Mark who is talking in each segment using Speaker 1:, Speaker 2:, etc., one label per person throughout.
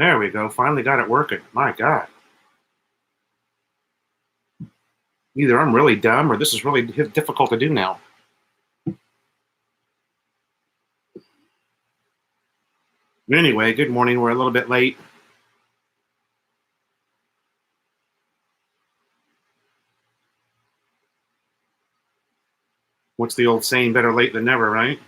Speaker 1: There we go. Finally got it working. My God. Either I'm really dumb or this is really difficult to do now. Anyway, good morning. We're a little bit late. What's the old saying? Better late than never, right?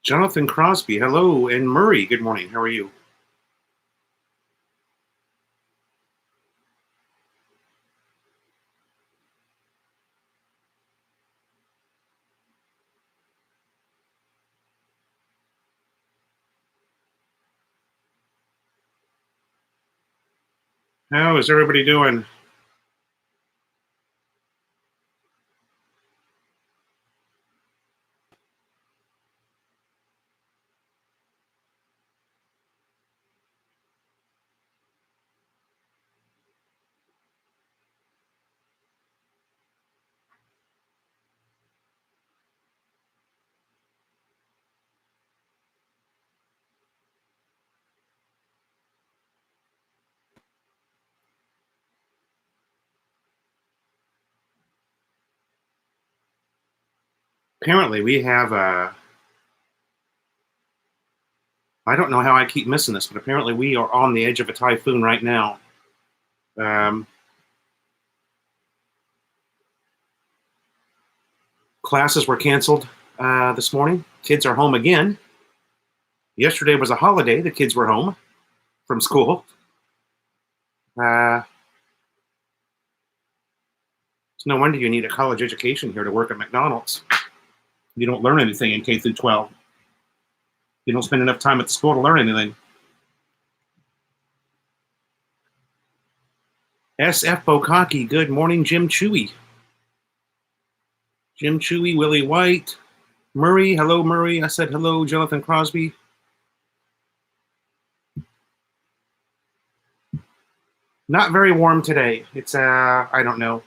Speaker 1: Jonathan Crosby, hello. And Murray, good morning. How are you? How is everybody doing? Apparently we have I don't know how I keep missing this, but apparently we are on the edge of a typhoon right now. Classes were canceled this morning. Kids are home again. Yesterday was a holiday. The kids were home from school. It's no wonder you need a college education here to work at McDonald's. You don't learn anything in K through 12. You don't spend enough time at the school to learn anything. SF Bokaki, good morning. Jim Chewy. Jim Chewy, Willie White. Murray, hello, Murray. I said hello, Jonathan Crosby. Not very warm today. It's, I don't know.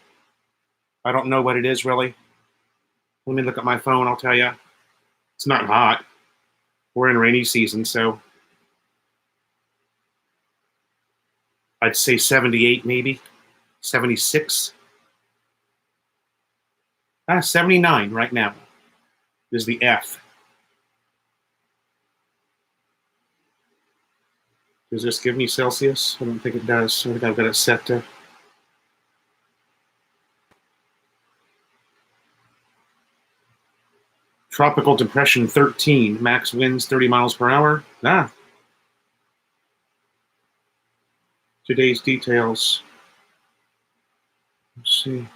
Speaker 1: I don't know what it is, really. Let me look at my phone, I'll tell you. It's not hot. We're in rainy season, so I'd say 78 maybe, 76. 79 right now is the F. Does this give me Celsius? I don't think it does. I think I've got it set to. Tropical depression 13, max winds 30 miles per hour. Today's details. Let's see.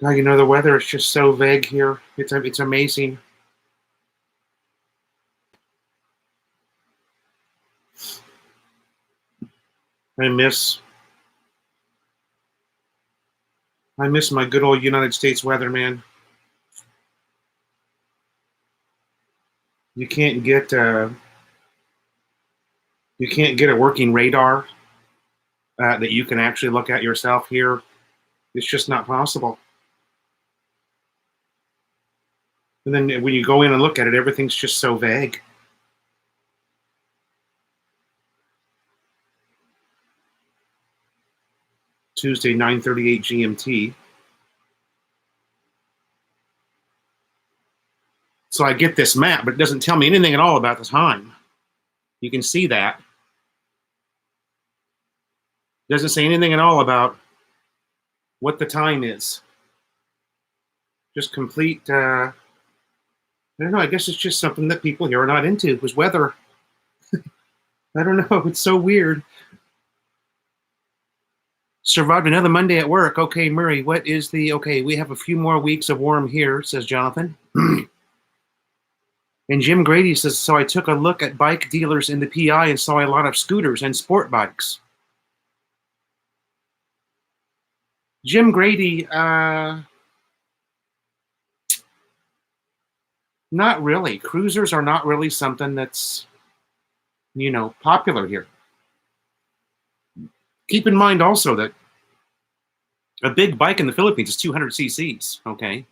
Speaker 1: God, you know, the weather is just so vague here. It's amazing. I miss my good old United States weather, man. You can't get a working radar that you can actually look at yourself here. It's just not possible. And then when you go in and look at it, everything's just so vague. Tuesday, 9:38 GMT. So I get this map, but it doesn't tell me anything at all about the time. You can see that. It doesn't say anything at all about what the time is. Just complete, I don't know, I guess it's just something that people here are not into, was weather. I don't know, it's so weird. Survived another Monday at work. Okay, Murray, what is okay, we have a few more weeks of warm here, says Jonathan. And Jim Grady says, so I took a look at bike dealers in the PI and saw a lot of scooters and sport bikes. Jim Grady, not really. Cruisers are not really something that's, popular here. Keep in mind also that a big bike in the Philippines is 200 cc's, okay?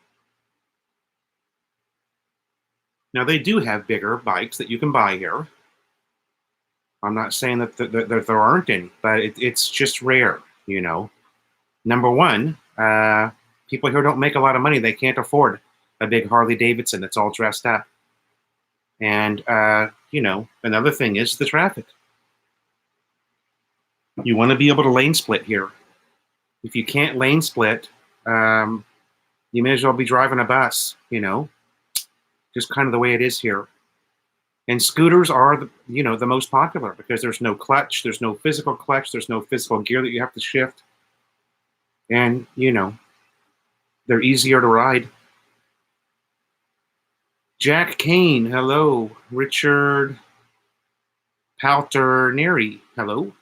Speaker 1: Now, they do have bigger bikes that you can buy here. I'm not saying that there aren't any, but it's just rare, you know. Number one, people here don't make a lot of money. They can't afford a big Harley Davidson that's all dressed up. And, you know, another thing is the traffic. You want to be able to lane split here. If you can't lane split, you may as well be driving a bus, you know, just kind of the way it is here. And scooters are, the most popular because there's no clutch, there's no physical clutch, there's no physical gear that you have to shift. And, you know, they're easier to ride. Jack Kane, hello. Richard Palterneri, hello.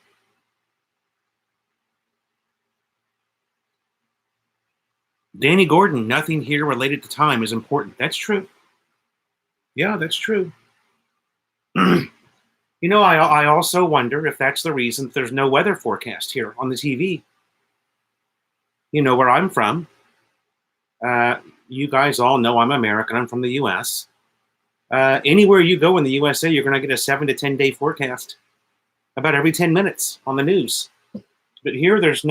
Speaker 1: Danny Gordon, nothing here related to time is important. That's true. Yeah, that's true. You know, I also wonder if that's the reason there's no weather forecast here on the TV. You know, where I'm from, you guys all know I'm American. I'm from the U.S. Anywhere you go in the USA, you're going to get a 7 to 10 day forecast about every 10 minutes on the news. But here, there's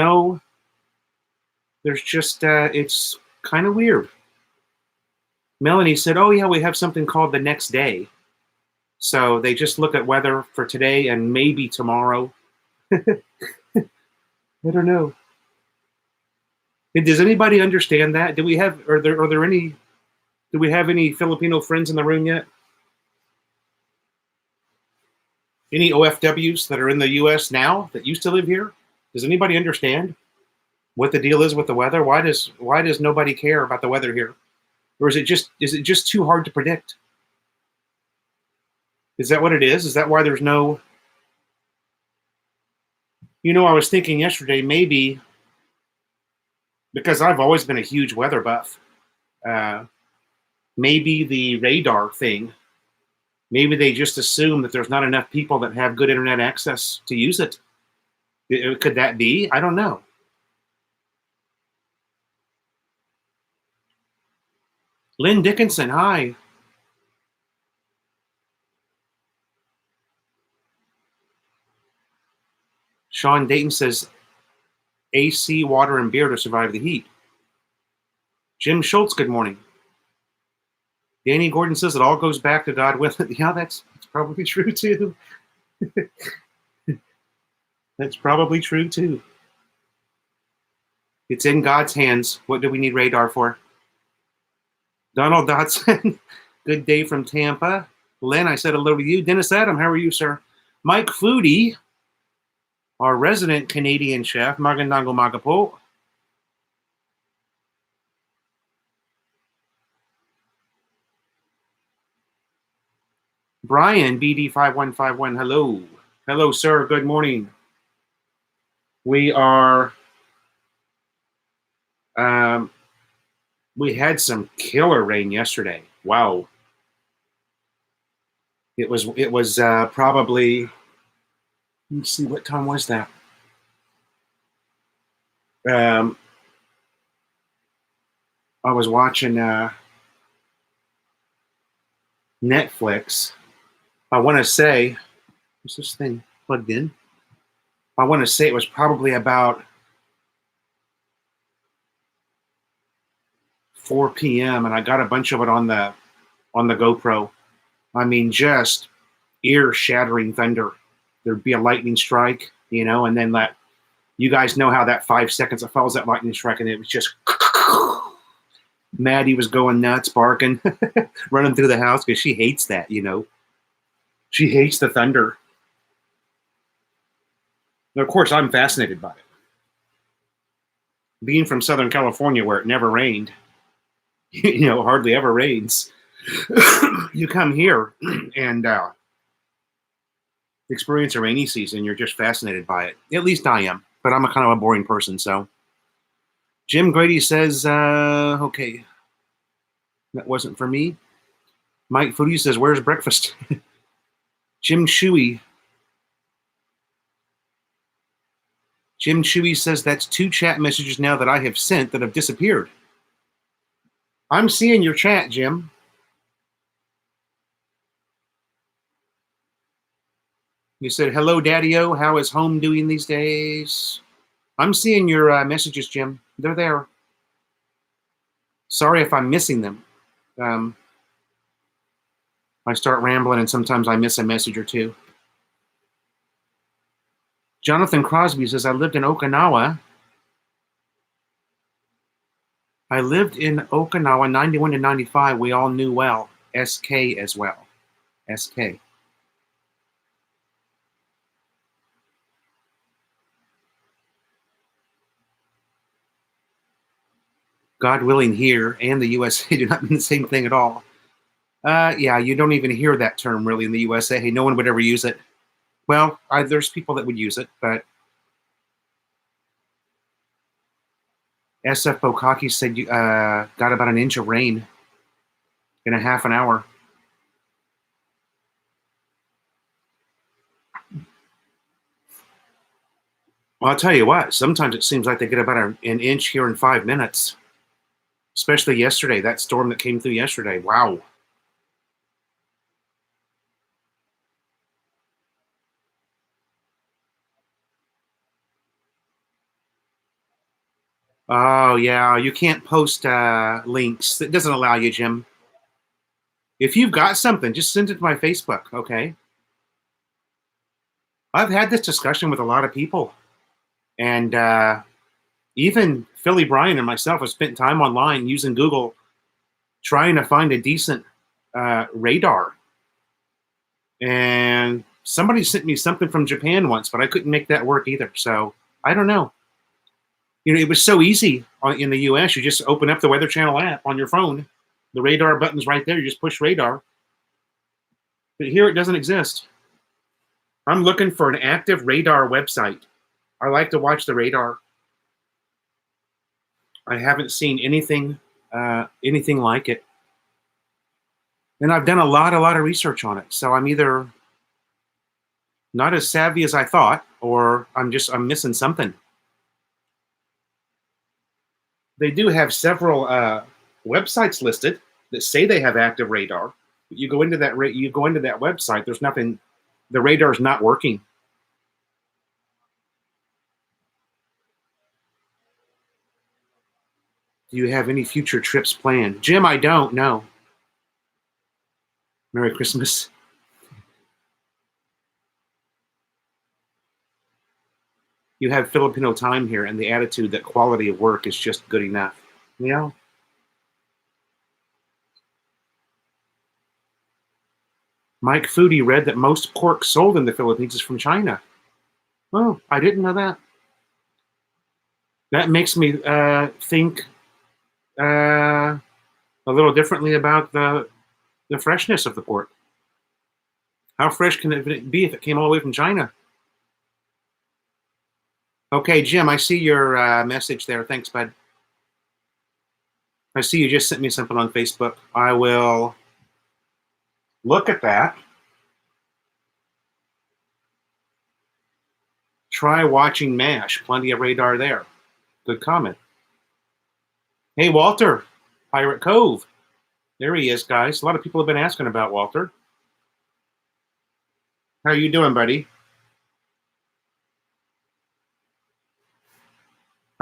Speaker 1: just, it's kind of weird. Melanie said, oh, yeah, we have something called the next day. So they just look at weather for today and maybe tomorrow. I don't know. Does anybody understand that? Do we have any Filipino friends in the room yet? Any OFWs that are in the US now that used to live here? Does anybody understand what the deal is with the weather? Why does nobody care about the weather here? Or is it just too hard to predict? Is that what it is? Is that why there's no... You know, I was thinking yesterday, maybe because I've always been a huge weather buff, maybe the radar thing, maybe they just assume that there's not enough people that have good internet access to use it. Could that be? I don't know. Lynn Dickinson, hi. Sean Dayton says, AC, water, and beer to survive the heat. Jim Schultz, good morning. Danny Gordon says it all goes back to God willing. Yeah, that's probably true too. That's probably true too. It's in God's hands. What do we need radar for? Donald Dotson, good day from Tampa. Len, I said hello to you. Dennis Adam, how are you, sir? Mike Foodie, our resident Canadian chef, Magandang umaga po. Brian, BD5151, hello. Hello, sir, good morning. We are, we had some killer rain yesterday. Wow. It was probably, let me see, what time was that? I was watching Netflix. I want to say, is this thing plugged in? I want to say it was probably about 4 p.m. and I got a bunch of it on the GoPro. I mean, just ear-shattering thunder. There'd be a lightning strike, you know, and then you guys know how that 5 seconds it follows that lightning strike, and it was just Maddie was going nuts, barking, running through the house because she hates that, you know. She hates the thunder. Now, of course, I'm fascinated by it. Being from Southern California, where it never rained, you know, hardly ever rains, you come here and experience a rainy season, you're just fascinated by it. At least I am, but I'm a kind of a boring person, so. Jim Grady says, okay, that wasn't for me. Mike Foodie says, where's breakfast? Jim Shuey Jim Chewy says that's 2 chat messages now that I have sent that have disappeared. I'm seeing your chat, Jim. You said, hello, Daddy-O. How is home doing these days? I'm seeing your messages, Jim. They're there. Sorry if I'm missing them. I start rambling and sometimes I miss a message or two. Jonathan Crosby says, I lived in Okinawa. I lived in Okinawa 91 to 95. We all knew well. SK as well. SK. God willing, here and the USA do not mean the same thing at all. Yeah, you don't even hear that term really in the USA. Hey, no one would ever use it. Well, there's people that would use it, but SF Bokaki said you got about an inch of rain in a half an hour. Well, I'll tell you what, sometimes it seems like they get about an inch here in 5 minutes. Especially yesterday, that storm that came through yesterday. Wow. Oh, yeah, you can't post links. It doesn't allow you, Jim. If you've got something, just send it to my Facebook, okay? I've had this discussion with a lot of people. And even Philly Bryan and myself have spent time online using Google trying to find a decent radar. And somebody sent me something from Japan once, but I couldn't make that work either. So I don't know. You know, it was so easy in the US. You just open up the Weather Channel app on your phone. The radar button's right there. You just push radar. But here it doesn't exist. I'm looking for an active radar website. I like to watch the radar. I haven't seen anything like it. And I've done a lot of research on it. So I'm either not as savvy as I thought, or I'm missing something. They do have several websites listed that say they have active radar. You go into that website, there's nothing. The radar's not working. Do you have any future trips planned? Jim, I don't know. Merry Christmas. You have Filipino time here and the attitude that quality of work is just good enough. You know? Mike Foodie read that most pork sold in the Philippines is from China. Oh, I didn't know that. That makes me think a little differently about the freshness of the pork. How fresh can it be if it came all the way from China? Okay, Jim, I see your message there. Thanks, bud. I see you just sent me something on Facebook. I will look at that. Try watching MASH. Plenty of radar there. Good comment. Hey, Walter, Pirate Cove. There he is, guys. A lot of people have been asking about Walter. How are you doing, buddy?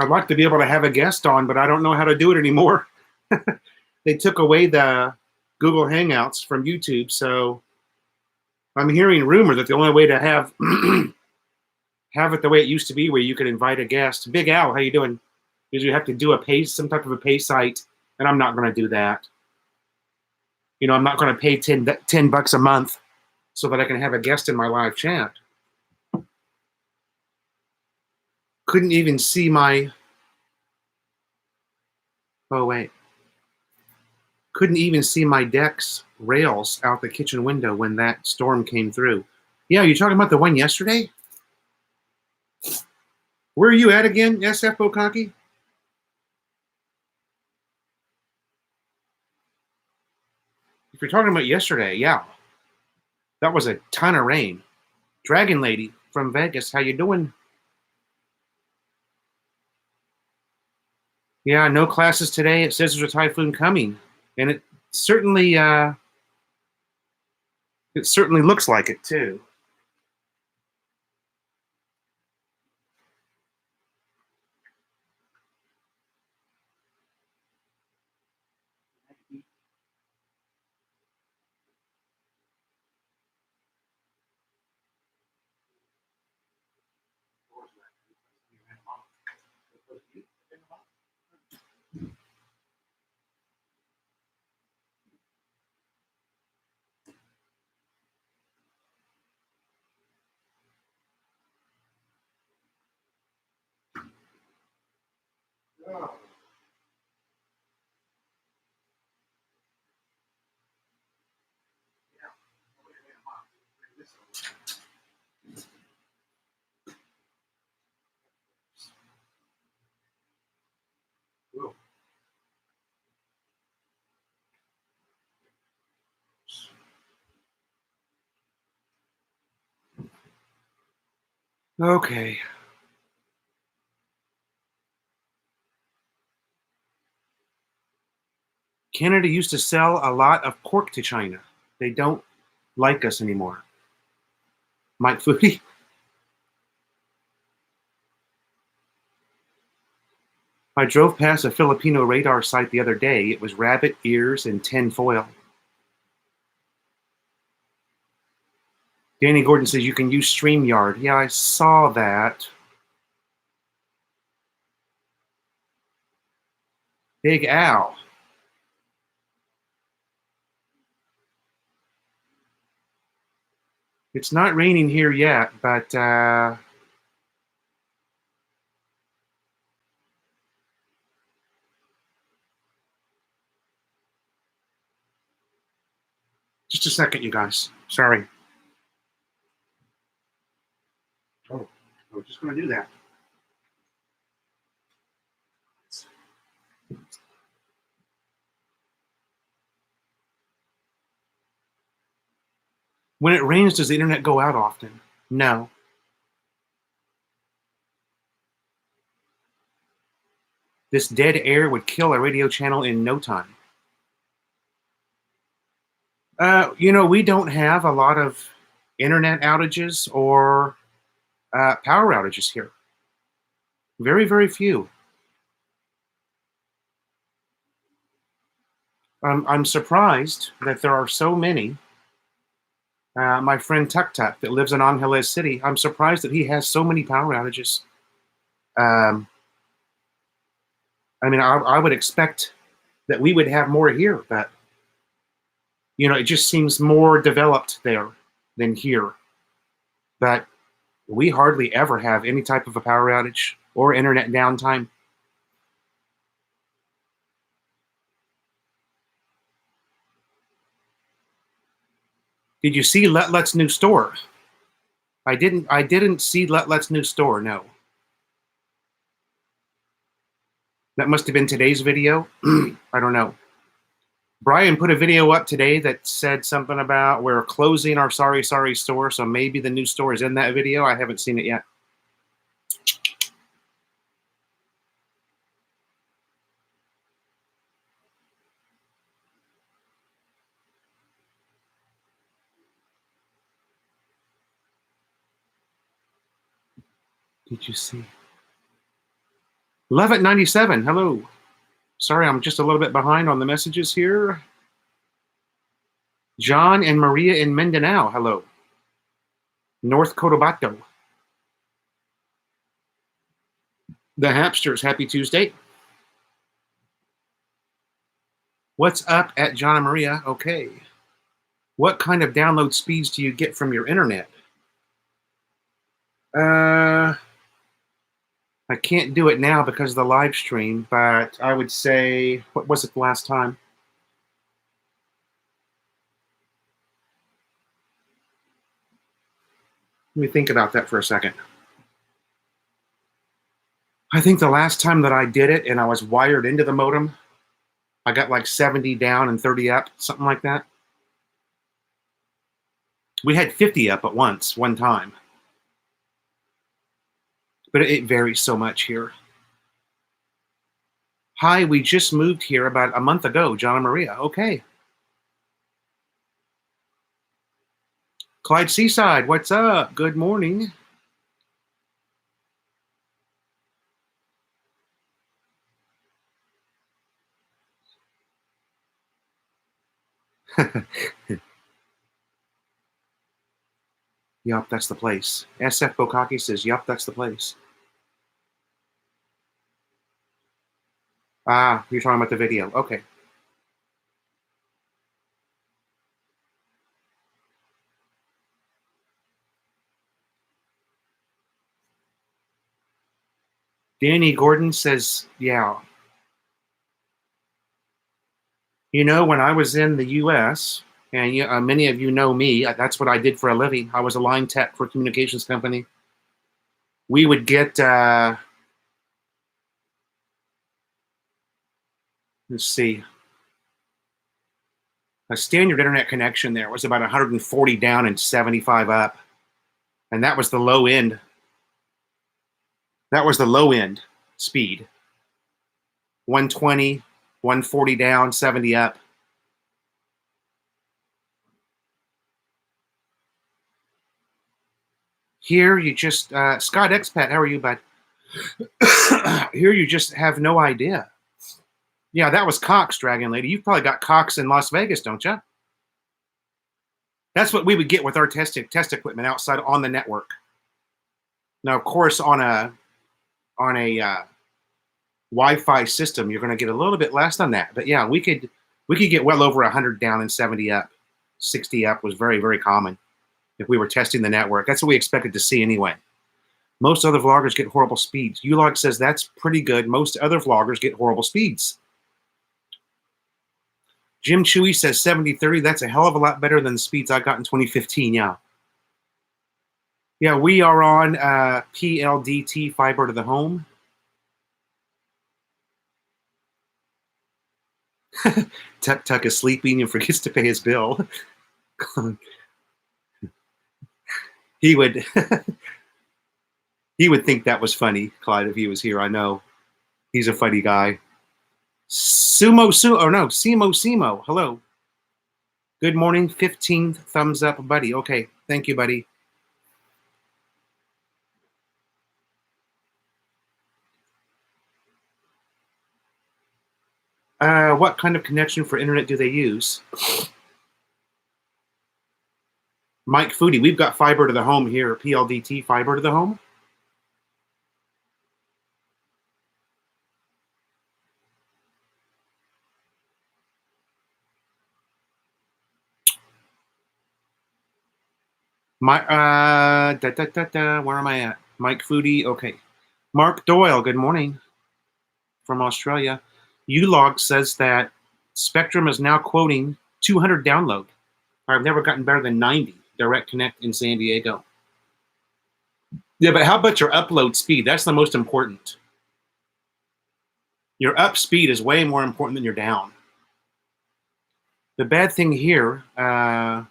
Speaker 1: I'd like to be able to have a guest on, but I don't know how to do it anymore. They took away the Google Hangouts from YouTube, so I'm hearing rumor that the only way to have have it the way it used to be, where you could invite a guest. Big Al, how you doing? Is you have to do some type of a pay site, and I'm not going to do that. You know, I'm not going to pay $10 a month so that I can have a guest in my live chat. Couldn't even see my. Oh wait. Couldn't even see my deck's rails out the kitchen window when that storm came through. Yeah, you're talking about the one yesterday? Where are you at again, SF Bokaki? If you're talking about yesterday, yeah. That was a ton of rain. Dragon Lady from Vegas, how you doing? Yeah, no classes today. It says there's a typhoon coming, and certainly it certainly looks like it too. Okay. Canada used to sell a lot of pork to China. They don't like us anymore. Mike Foodie. I drove past a Filipino radar site the other day. It was rabbit ears and tin foil. Danny Gordon says you can use StreamYard. Yeah, I saw that. Big Al. It's not raining here yet, but just a second, you guys. Sorry. Oh, I was just going to do that. When it rains, does the internet go out often? No. This dead air would kill a radio channel in no time. We don't have a lot of internet outages or power outages here. Very, very few. I'm surprised that there are so many. My friend Tuk Tuk that lives in Angeles City, I'm surprised that he has so many power outages. I would expect that we would have more here, but it just seems more developed there than here. But we hardly ever have any type of a power outage or internet downtime. Did you see Let's new store? I didn't see Let's new store, no. That must have been today's video. I don't know. Brian put a video up today that said something about we're closing our Sorry store, so maybe the new store is in that video. I haven't seen it yet. Did you see? Love at 97. Hello. Sorry, I'm just a little bit behind on the messages here. John and Maria in Mindanao. Hello. North Cotabato. The Hapsters. Happy Tuesday. What's up at John and Maria? Okay. What kind of download speeds do you get from your internet? I can't do it now because of the live stream, but I would say, what was it the last time? Let me think about that for a second. I think the last time that I did it and I was wired into the modem, I got like 70 down and 30 up, something like that. We had 50 up at one time. But it varies so much here. Hi, we just moved here about a month ago, John and Maria. Okay. Clyde Seaside, what's up? Good morning. Yup, that's the place. SF Bokaki says, yup, that's the place. Ah, you're talking about the video. Okay. Danny Gordon says, yeah. You know, when I was in the U.S., and many of you know me, that's what I did for a living. I was a line tech for a communications company. We would get, let's see, a standard internet connection there was about 140 down and 75 up. And that was the low end. That was the low end speed. 120, 140 down, 70 up. Here you just, Scott Expat, how are you, bud? Here you just have no idea. Yeah, that was Cox, Dragon Lady. You've probably got Cox in Las Vegas, don't you? That's what we would get with our test equipment outside on the network. Now, of course, on a Wi-Fi system, you're going to get a little bit less than that. But yeah, we could get well over 100 down and 70 up. 60 up was very, very common if we were testing the network. That's what we expected to see anyway. Most other vloggers get horrible speeds. Ulog says that's pretty good. Most other vloggers get horrible speeds. Jim Chewy says 70-30. That's a hell of a lot better than the speeds I got in 2015. Yeah. Yeah, we are on PLDT fiber to the home. Tuck Tuck is sleeping and forgets to pay his bill. He would he would think that was funny, Clyde, if he was here. I know. He's a funny guy. Simo. Hello. Good morning. 15th thumbs up, buddy. Okay. Thank you, buddy. What kind of connection for internet do they use? Mike Foodie, we've got fiber to the home here, PLDT fiber to the home. Where am I at? Mike Foodie, okay. Mark Doyle, good morning from Australia. Ulog says that Spectrum is now quoting 200 download. I've never gotten better than 90 direct connect in San Diego. Yeah, but how about your upload speed? That's the most important. Your up speed is way more important than your down. The bad thing here, Danny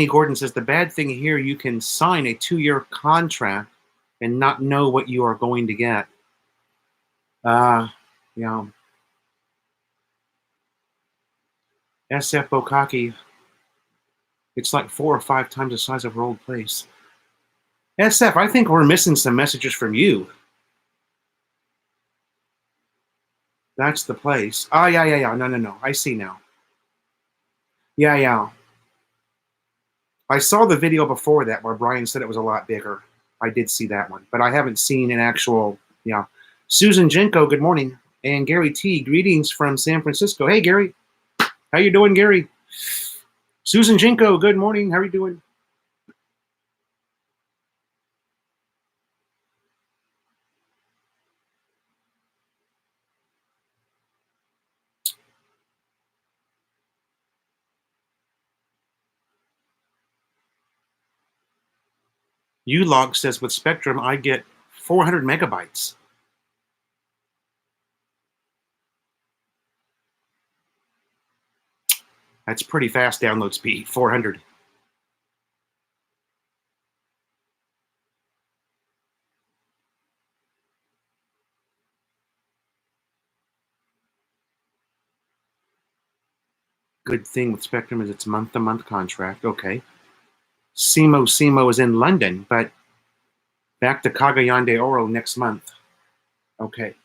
Speaker 1: Gordon says, the bad thing here, you can sign a 2-year contract and not know what you are going to get. Yeah. SF Bokaki, it's like 4 or 5 times the size of our old place. SF, I think we're missing some messages from you. That's the place. Oh, yeah. No. I see now. Yeah. I saw the video before that where Brian said it was a lot bigger. I did see that one, but I haven't seen an actual, yeah. Susan Jenko, good morning. And Gary T, greetings from San Francisco. Hey, Gary. How you doing, Gary? Susan Jenko, good morning. How are you doing? Ulog says with Spectrum, I get 400 megabytes. That's pretty fast download speed, 400. Good thing with Spectrum is it's month-to-month contract. Okay. Simo is in London, but back to Cagayan de Oro next month. Okay.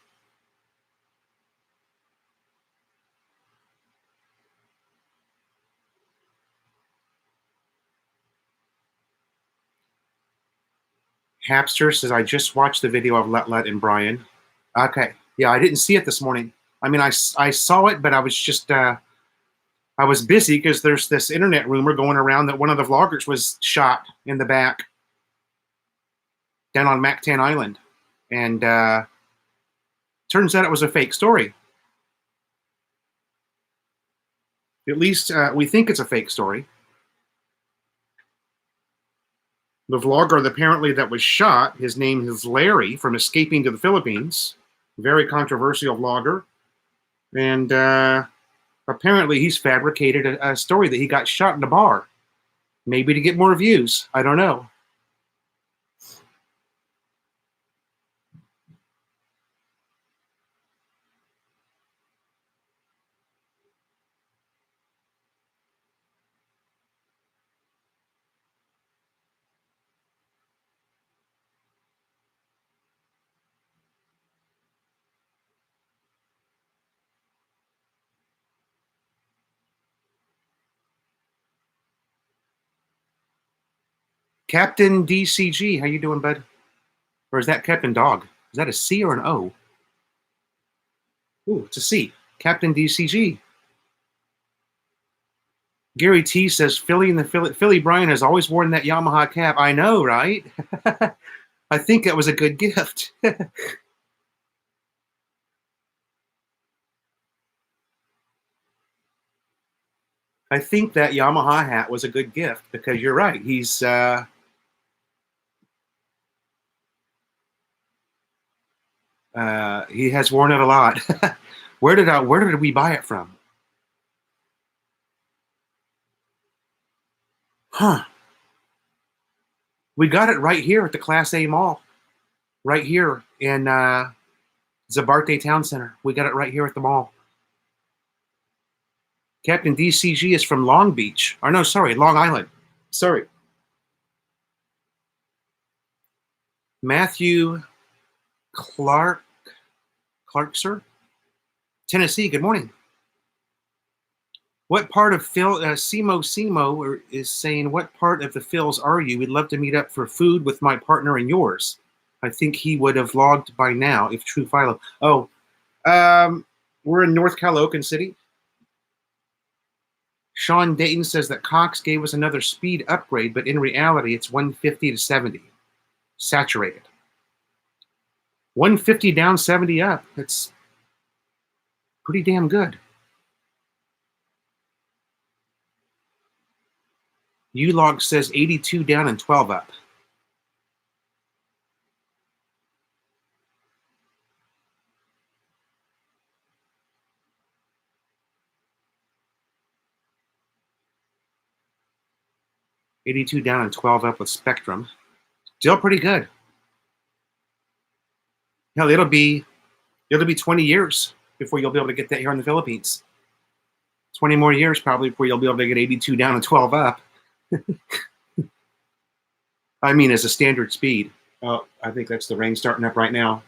Speaker 1: Hapster says, I just watched the video of Let and Brian. Okay. Yeah, I didn't see it this morning. I mean, I saw it, but I was just, I was busy because there's this internet rumor going around that one of the vloggers was shot in the back down on Mactan Island. And turns out it was a fake story. At least we think it's a fake story. The vlogger apparently that was shot, his name is Larry from Escaping to the Philippines. Very controversial vlogger. And apparently he's fabricated a story that he got shot in a bar. Maybe to get more views. I don't know. Captain DCG, how you doing, bud? Or is that Captain Dog? Is that a C or an O? Ooh, it's a C. Captain DCG. Gary T says, Philly Brian has always worn that Yamaha cap. I know, right? I think that was a good gift. I think that Yamaha hat was a good gift because you're right. He's he has worn it a lot. Where did we buy it from? Huh. We got it right here at the Class A Mall. Right here in Zabarte Town Center. We got it right here at the mall. Captain DCG is from Long Beach. Or no, sorry, Long Island. Sorry. Matthew Clarkser, Tennessee. Good morning. What part of Phil, Simo is saying, what part of the Phils are you? We'd love to meet up for food with my partner and yours. I think he would have logged by now if true Philo. Oh, we're in North Calocan City. Sean Dayton says that Cox gave us another speed upgrade, but in reality, it's 150 to 70. Saturated. 150 down, 70 up. That's pretty damn good. Ulog says 82 down and 12 up. $82 down and 12 up with Spectrum. Still pretty good. Hell, it'll be 20 years before you'll be able to get that here in the Philippines. 20 more years probably before you'll be able to get 82 down and 12 up. I mean, as a standard speed. Oh, I think that's the rain starting up right now.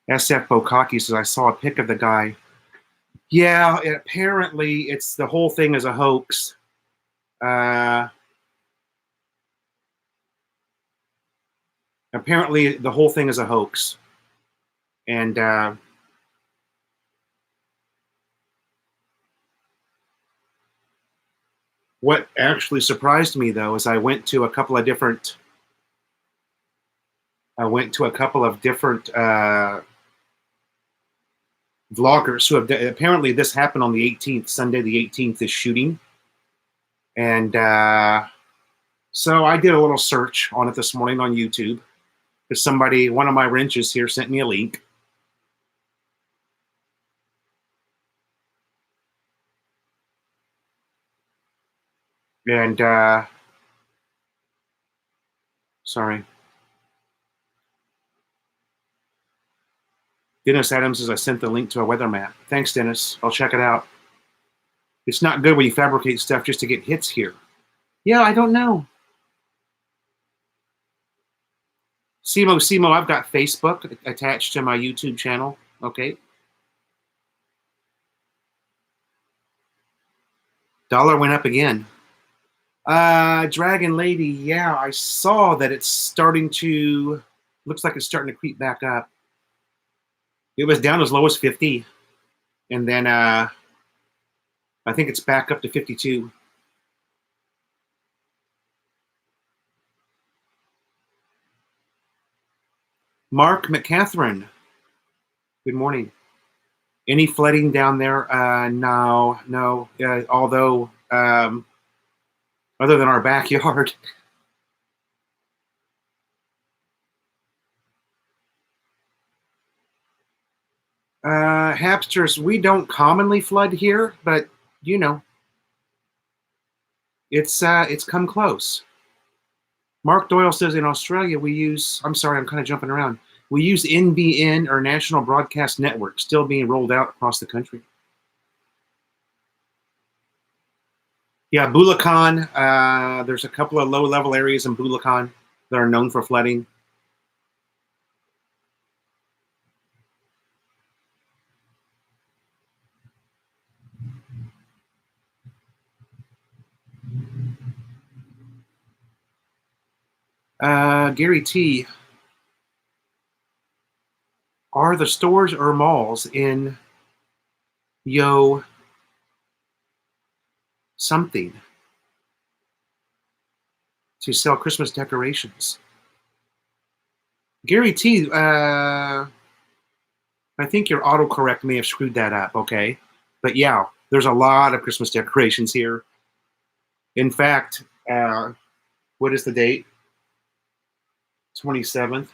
Speaker 1: SF Bokaki says, I saw a pic of the guy. Yeah, apparently it's the whole thing is a hoax. Apparently the whole thing is a hoax. And what actually surprised me, though, is I went to a couple of different vloggers who have apparently this happened on the 18th, Sunday the 18th, this shooting. And so I did a little search on it this morning on YouTube. Because one of my wrenches here sent me a link. And sorry. Dennis Adams says I sent the link to a weather map. Thanks, Dennis. I'll check it out. It's not good when you fabricate stuff just to get hits here. Yeah, I don't know. Simo, I've got Facebook attached to my YouTube channel. Okay. Dollar went up again. Dragon Lady, yeah, I saw that it's starting to, looks like it's starting to creep back up. It was down as low as 50. And then I think it's back up to 52. Mark McCatherine, good morning. Any flooding down there? No. Although, other than our backyard. Hapsters, we don't commonly flood here, but you know, it's come close. Mark Doyle says in Australia we use, I'm sorry, I'm kind of jumping around. We use NBN, or National Broadcast Network, still being rolled out across the country. Yeah, Bulacan, there's a couple of low-level areas in Bulacan that are known for flooding. Gary T, are the stores or malls in Yo something to sell Christmas decorations? Gary T, I think your autocorrect may have screwed that up, okay? But yeah, there's a lot of Christmas decorations here. In fact, what is the date? 27th.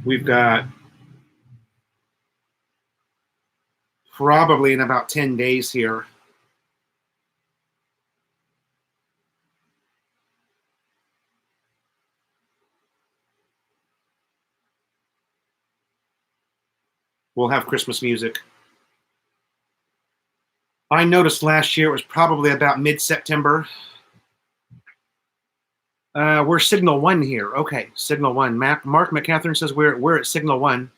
Speaker 1: We've got probably in about 10 days here. We'll have Christmas music. I noticed last year it was probably about mid-September. We're Signal 1 here. Okay, Signal 1. Mark McCatherine says we're at Signal 1.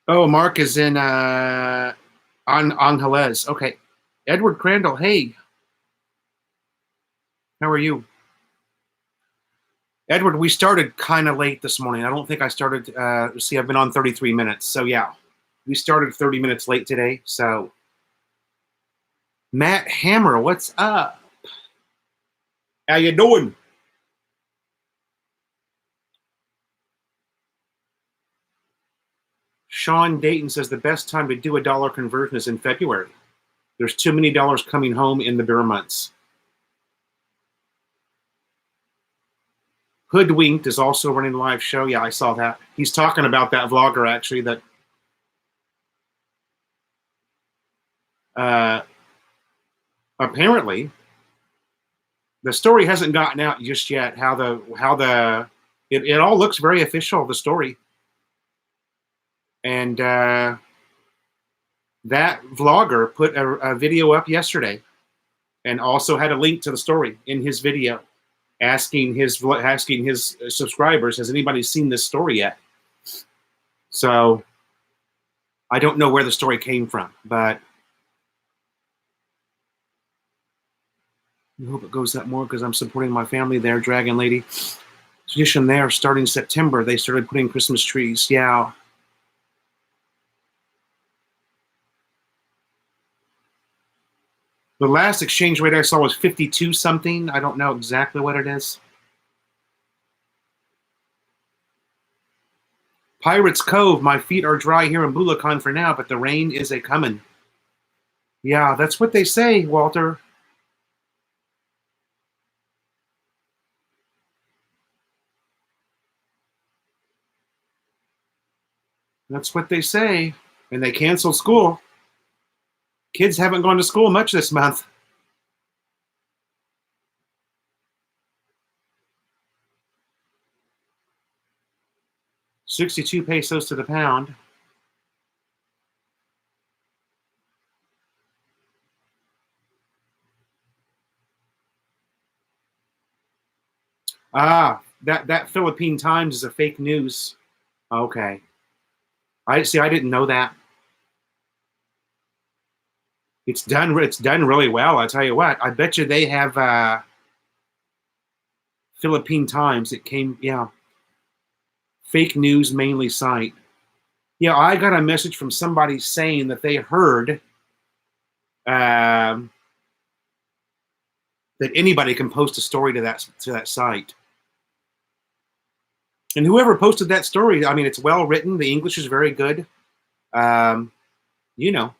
Speaker 1: Oh, Mark is in Angeles. Okay. Edward Crandall, hey. How are you? Edward, we started kind of late this morning. I don't think I started, see, I've been on 33 minutes. So yeah, we started 30 minutes late today. So Matt Hammer, what's up? How you doing? Sean Dayton says the best time to do a dollar conversion is in February. There's too many dollars coming home in the bear months. Hoodwinked is also running a live show. Yeah, I saw that. He's talking about that vlogger, actually, that apparently the story hasn't gotten out just yet. It all looks very official, the story. And that vlogger put a video up yesterday and also had a link to the story in his video, asking his subscribers, has anybody seen this story yet? So I don't know where the story came from, but I hope it goes up more because I'm supporting my family there, Dragon Lady. Tradition there, starting September, they started putting Christmas trees. Yeah. The last exchange rate I saw was 52 something. I don't know exactly what it is. Pirates Cove, my feet are dry here in Bulacan for now, but the rain is a-coming. Yeah, that's what they say, Walter. That's what they say. And they canceled school. Kids haven't gone to school much this month. 62 pesos to the pound. Ah, that Philippine Times is a fake news. Okay. I see. I didn't know that. It's done. It's done really well. I tell you what. I bet you they have Philippine Times. It came. Yeah. Fake news mainly site. Yeah, I got a message from somebody saying that they heard um, that anybody can post a story to that site. And whoever posted that story, I mean, it's well written. The English is very good. Um, you know,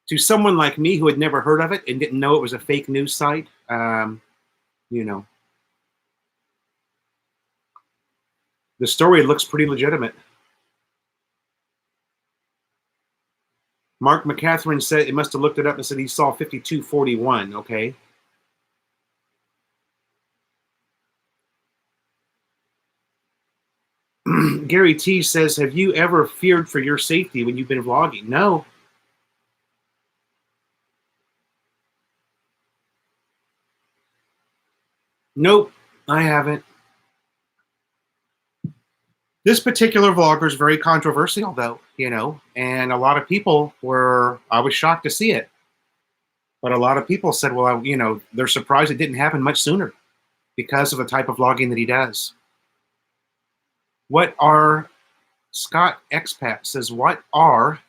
Speaker 1: to someone like me who had never heard of it and didn't know it was a fake news site, you know, the story looks pretty legitimate. Mark McCatherine said it must have looked it up and said he saw 5241. Okay. Gary T says, have you ever feared for your safety when you've been vlogging? No. Nope, I haven't. This particular vlogger is very controversial, though, and a lot of people I was shocked to see it. But a lot of people said, well, they're surprised it didn't happen much sooner because of the type of vlogging that he does. What are, Scott Expat says, what are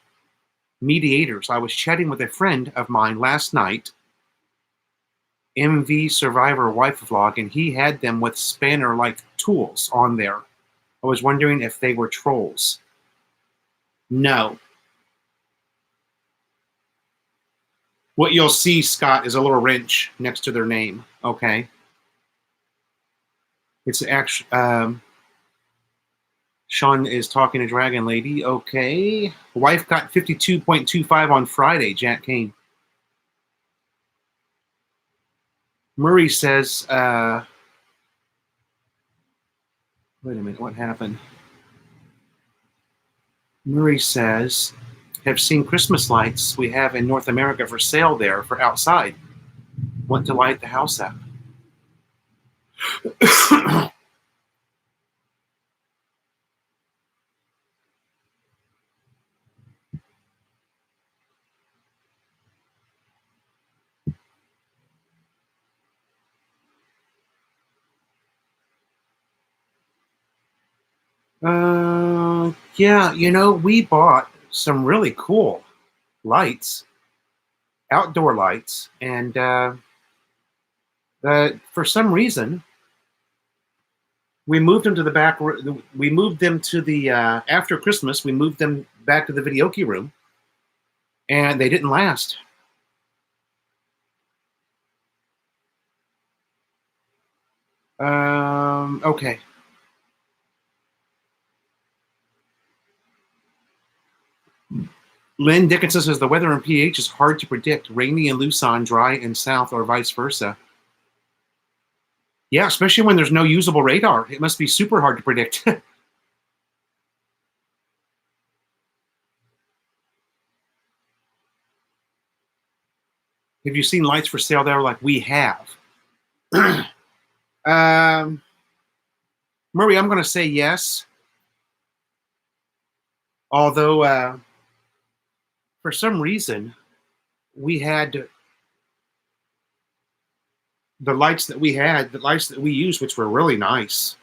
Speaker 1: mediators? I was chatting with a friend of mine last night, MV Survivor Wife Vlog, and he had them with spanner-like tools on there. I was wondering if they were trolls. No. What you'll see, Scott, is a little wrench next to their name, okay? It's actually, Sean is talking to Dragon Lady, okay. Wife got 52.25 on Friday, Jack Kane. Murray says, wait a minute, what happened? Murray says, have seen Christmas lights we have in North America for sale there for outside. Want to light the house up. Yeah, we bought some really cool lights, outdoor lights, and for some reason, we moved them to the back. We moved them to the after Christmas. We moved them back to the videoke room, and they didn't last. Okay. Lynn Dickinson says the weather in PH is hard to predict. Rainy in Luzon, dry in South, or vice versa. Yeah, especially when there's no usable radar. It must be super hard to predict. Have you seen lights for sale there like we have? Murray, I'm going to say yes. Although, for some reason, we had the lights that we used, which were really nice,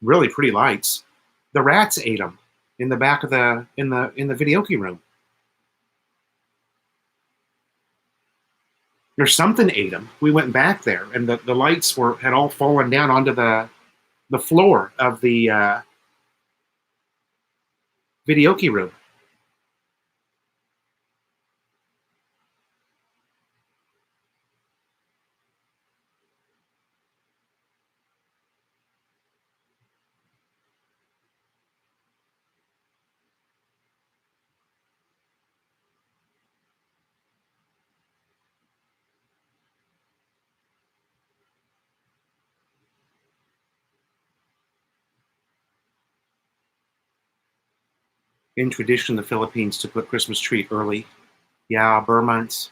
Speaker 1: really pretty lights. The rats ate them in the back of in the videoke room. Or something ate them. We went back there, and the lights had all fallen down onto the floor of the videoke room. in tradition in the Philippines to put Christmas tree early. Yeah, Burr months.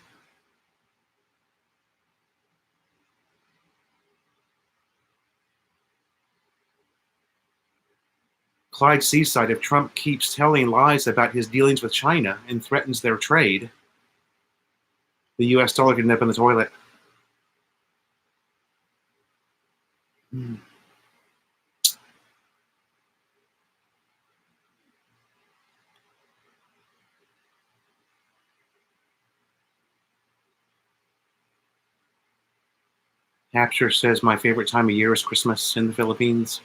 Speaker 1: Clyde Seaside, if Trump keeps telling lies about his dealings with China and threatens their trade, the U.S. dollar could end up in the toilet. Hmm. Hapster says my favorite time of year is Christmas in the Philippines.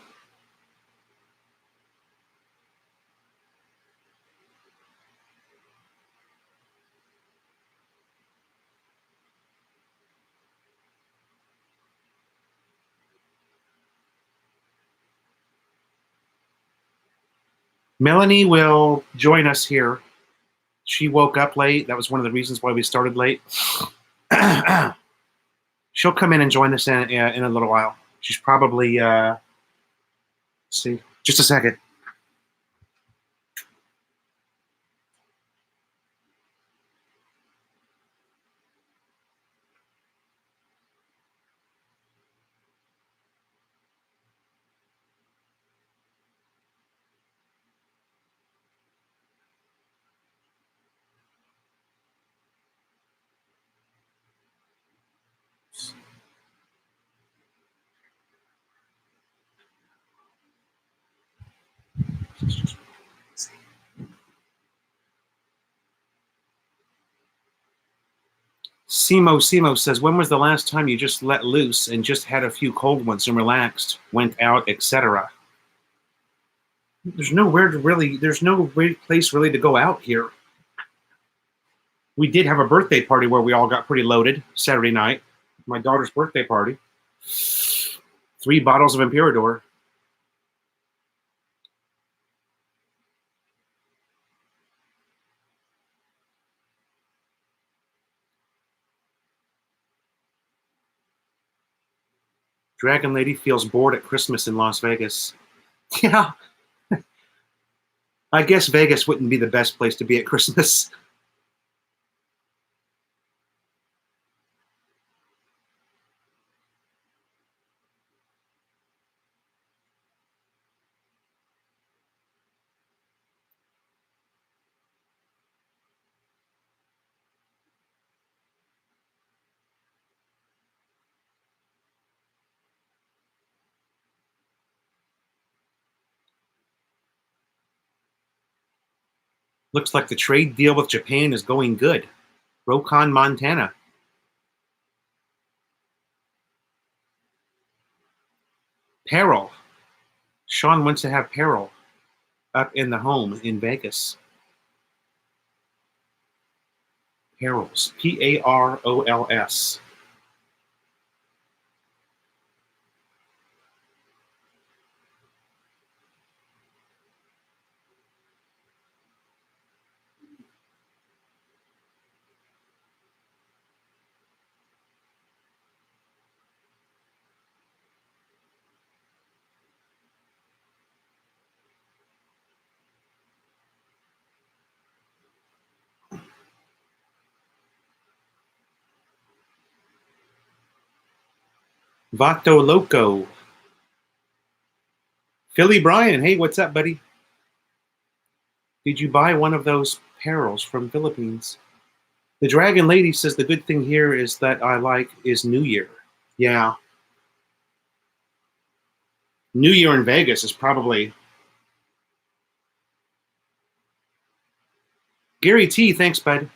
Speaker 1: Melanie will join us here. She woke up late. That was one of the reasons why we started late. She'll come in and join us in a little while. She's probably, see, just a second. Simo says, when was the last time you just let loose and just had a few cold ones and relaxed, went out, etc.? There's no place really to go out here. We did have a birthday party where we all got pretty loaded Saturday night. My daughter's birthday party. 3 bottles of Imperador. Dragon Lady feels bored at Christmas in Las Vegas. Yeah. I guess Vegas wouldn't be the best place to be at Christmas. Looks like the trade deal with Japan is going good. Rokon, Montana. Peril. Sean wants to have Peril up in the home in Vegas. Parols. Parols. Vato Loco. Philly Brian. Hey, what's up, buddy? Did you buy one of those Parols from Philippines? The Dragon Lady says the good thing here is that I like is New Year. Yeah. New Year in Vegas is probably... Gary T, thanks, bud.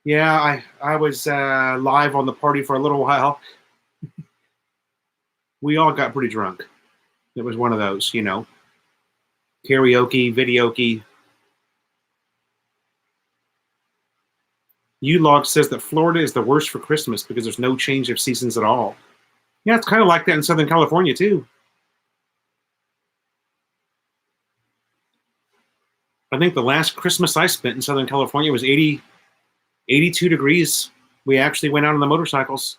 Speaker 1: Yeah, I was live on the party for a little while. We all got pretty drunk. It was one of those, you know. Karaoke, videoke. U-Log says that Florida is the worst for Christmas because there's no change of seasons at all. Yeah, it's kind of like that in Southern California, too. I think the last Christmas I spent in Southern California was 82 degrees. We actually went out on the motorcycles.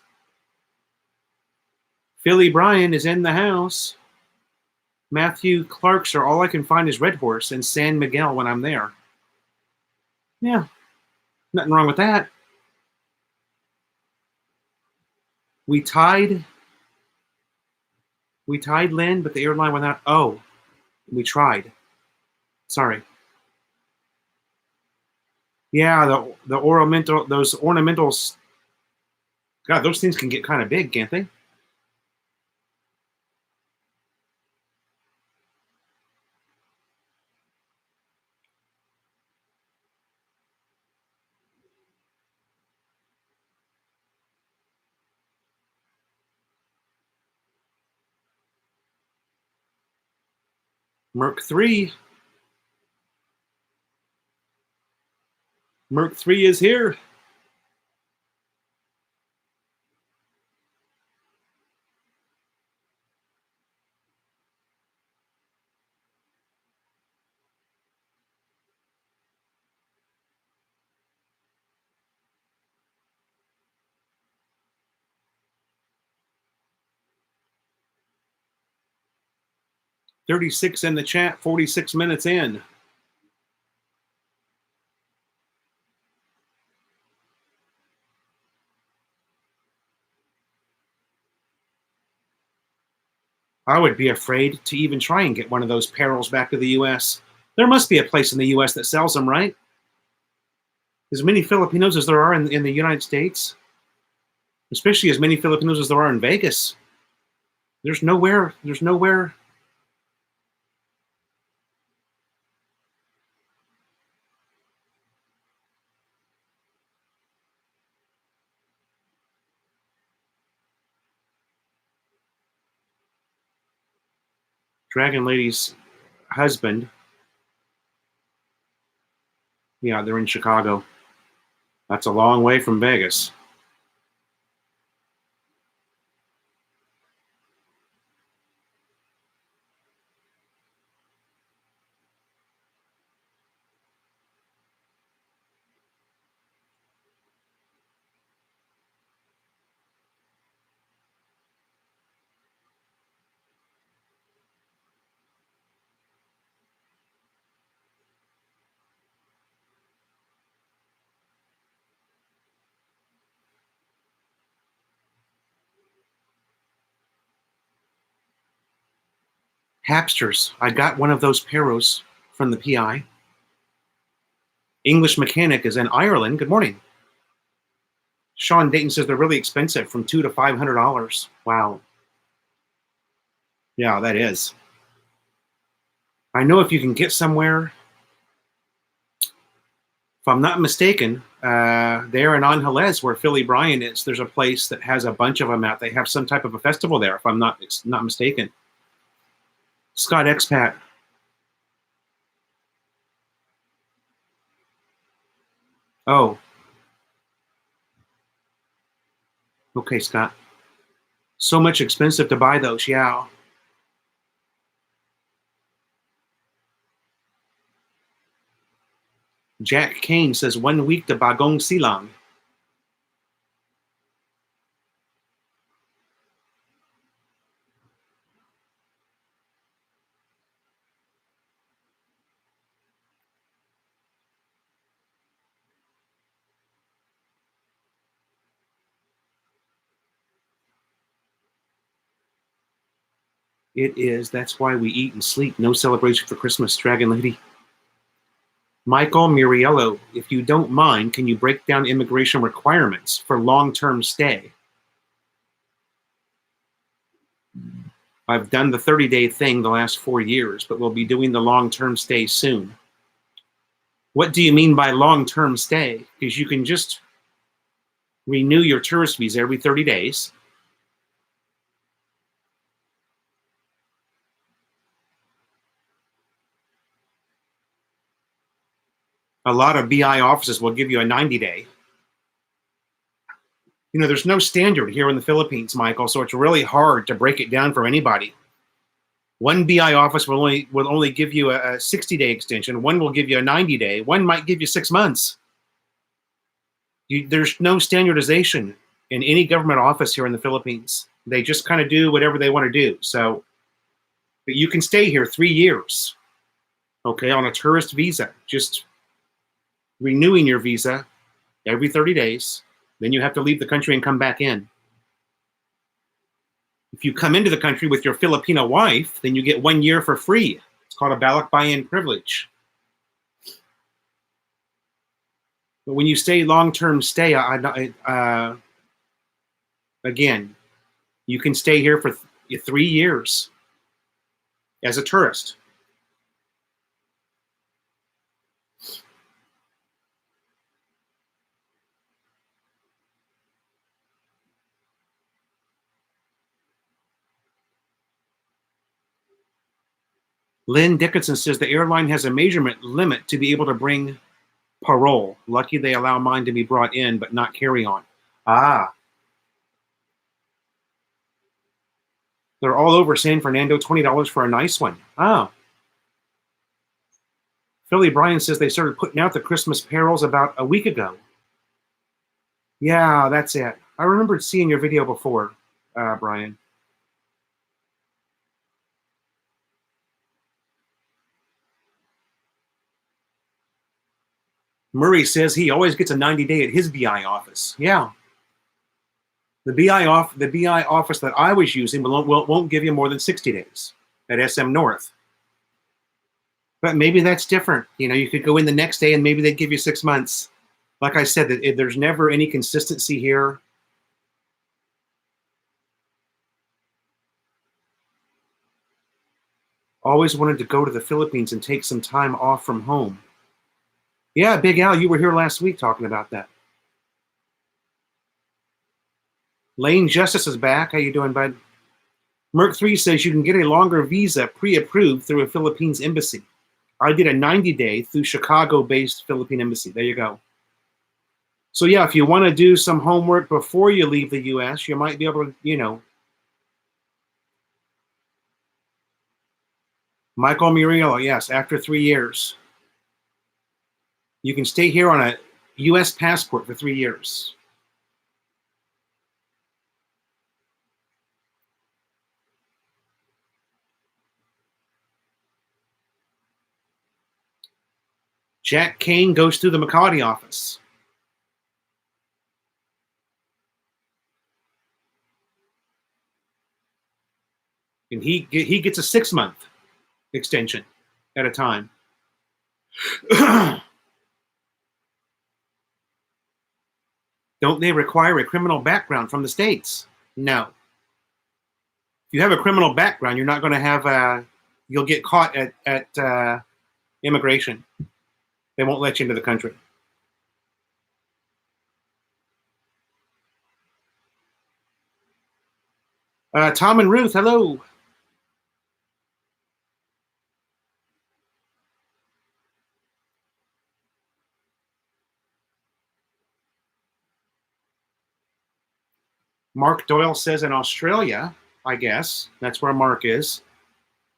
Speaker 1: Philly Brian is in the house. Matthew Clark's are all I can find is Red Horse and San Miguel when I'm there. Yeah, nothing wrong with that. We tied Lynn, but the airline went out. Oh, we tried. Sorry. Yeah, the those ornamentals. God, those things can get kind of big, can't they? Merc 3. Merc 3 is here. $36 in the chat, 46 minutes in. I would be afraid to even try and get one of those perils back to the U.S. There must be a place in the U.S. that sells them, right? As many Filipinos as there are in the United States, especially as many Filipinos as there are in Vegas. There's nowhere. Dragon Lady's husband. Yeah, they're in Chicago. That's a long way from Vegas. Hapsters. I got one of those Peros from the PI. English Mechanic is in Ireland. Good morning. Sean Dayton says they're really expensive, from $200 to $500. Wow. Yeah, that is. I know if you can get somewhere, if I'm not mistaken, there in Angeles, where Philly Bryan is, there's a place that has a bunch of them out. They have some type of a festival there, if I'm not mistaken. Scott Expat. Oh. Okay, Scott. So much expensive to buy those, yeah. Jack Kane says 1 week to Bagong Silang. It is. That's why we eat and sleep. No celebration for Christmas, Dragon Lady. Michael Muriello, if you don't mind, can you break down immigration requirements for long-term stay? I've done the 30-day thing the last 4 years, but we'll be doing the long-term stay soon. What do you mean by long-term stay? Because you can just renew your tourist visa every 30 days. A lot of BI offices will give you a 90-day. You know, there's no standard here in the Philippines, Michael, so it's really hard to break it down for anybody. One BI office will only give you a 60-day extension. One will give you a 90-day. One might give you 6 months. There's no standardization in any government office here in the Philippines. They just kind of do whatever they want to do. So But you can stay here 3 years, okay, on a tourist visa, just renewing your visa every 30 days. Then you have to leave the country and come back in. If you come into the country with your Filipino wife, then you get 1 year for free. It's called a balikbayan privilege. But when you stay long-term stay, again, you can stay here for 3 years as a tourist. Lynn Dickinson says the airline has a measurement limit to be able to bring parole. Lucky they allow mine to be brought in, but not carry on. Ah. They're all over San Fernando, $20 for a nice one. Oh. Philly Bryan says they started putting out the Christmas carols about a week ago. Yeah, that's it. I remembered seeing your video before, Brian. Murray says he always gets a 90-day at his BI office. Yeah. The BI office that I was using won't give you more than 60 days at SM North. But maybe that's different. You know, you could go in the next day and maybe they'd give you 6 months. Like I said, there's never any consistency here. Always wanted to go to the Philippines and take some time off from home. Yeah, Big Al, you were here last week talking about that. Lane Justice is back. How you doing, bud? Merc3 says you can get a longer visa pre-approved through a Philippines embassy. I did a 90-day through Chicago-based Philippine embassy. There you go. So yeah, if you want to do some homework before you leave the U.S., you might be able to, you know. Michael Muriello, yes, after 3 years. You can stay here on a U.S. passport for 3 years. Jack Kane goes through the McCarty office. And he gets a 6-month extension at a time. Don't they require a criminal background from the States? No. If you have a criminal background, you're not going to have you'll get caught at immigration. They won't let you into the country. Tom and Ruth, hello. Mark Doyle says in Australia, I guess, that's where Mark is,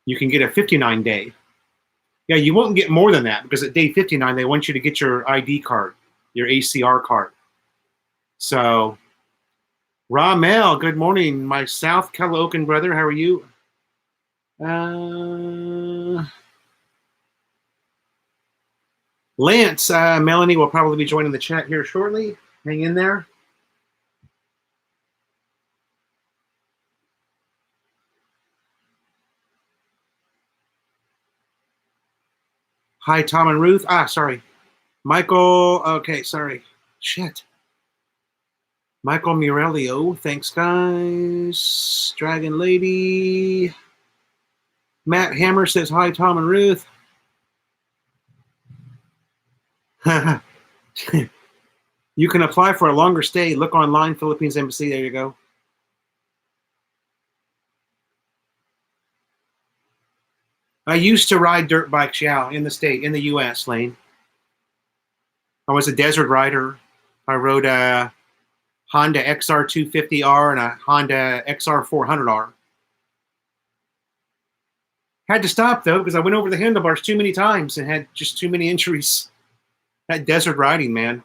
Speaker 1: you can get a 59-day. Yeah, you won't get more than that because at day 59, they want you to get your ID card, your ACR card. So, Ramel, good morning, my South Calaocan brother. How are you? Lance, Melanie will probably be joining the chat here shortly. Hang in there. Hi, Tom and Ruth. Sorry. Michael, okay, sorry. Shit. Michael Murelio, thanks, guys. Dragon Lady. Matt Hammer says, hi, Tom and Ruth. You can apply for a longer stay. Look online, Philippines Embassy. There you go. I used to ride dirt bikes, yeah, in the U.S., Lane. I was a desert rider. I rode a Honda XR250R and a Honda XR400R. Had to stop, though, because I went over the handlebars too many times and had just too many injuries. That desert riding, man.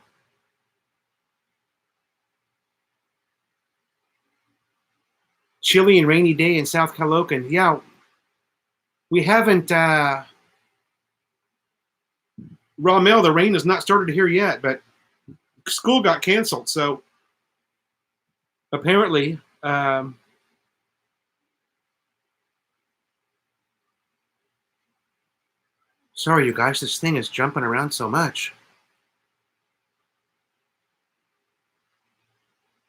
Speaker 1: Chilly and rainy day in South Calaocan. Yeah. We haven't, Ramel, the rain has not started here yet, but school got canceled. So apparently, sorry, you guys, this thing is jumping around so much.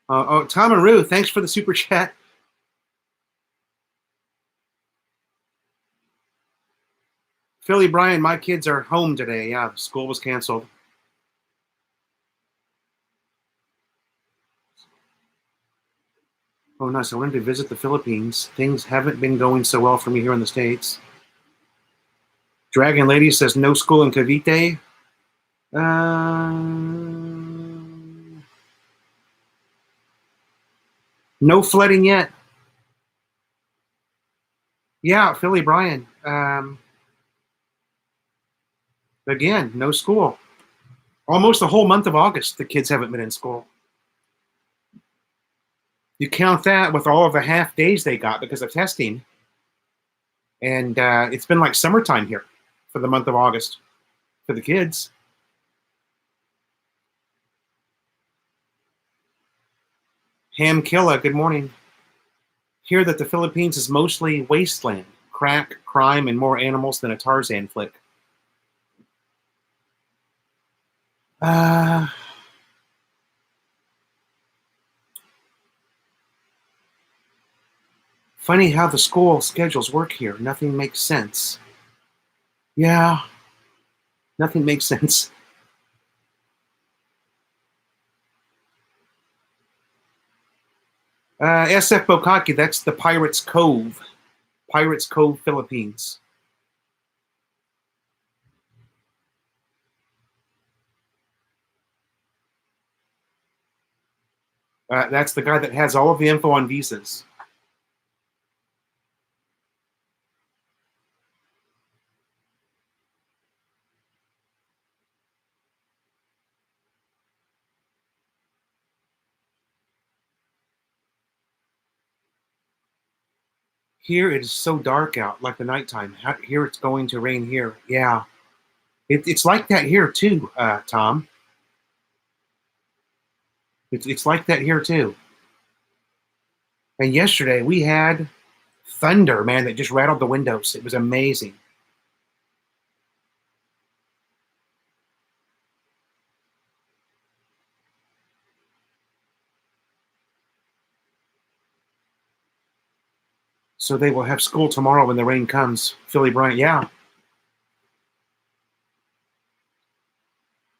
Speaker 1: Oh, Tom and Ruth, thanks for the super chat. Philly Brian, my kids are home today. Yeah, school was canceled. Oh, nice. I wanted to visit the Philippines. Things haven't been going so well for me here in the States. Dragon Lady says no school in Cavite. No flooding yet. Yeah, Philly Brian. Again, no school. Almost the whole month of August, the kids haven't been in school. You count that with all of the half days they got because of testing, and it's been like summertime here for the month of August for the kids. Ham Killa, good morning. Hear that the Philippines is mostly wasteland, crack, crime, and more animals than a Tarzan flick. Uh, Funny how the school schedules work here. Nothing makes sense. Yeah, nothing makes sense. SF Bokaki, that's the Pirates Cove. Pirates Cove, Philippines. That's the guy that has all of the info on visas. Here it is so dark out, like the nighttime. Here it's going to rain here. Yeah, it's like that here too, Tom. It's like that here too. And yesterday we had thunder, man, that just rattled the windows. It was amazing. So they will have school tomorrow when the rain comes. Philly Bryant, yeah.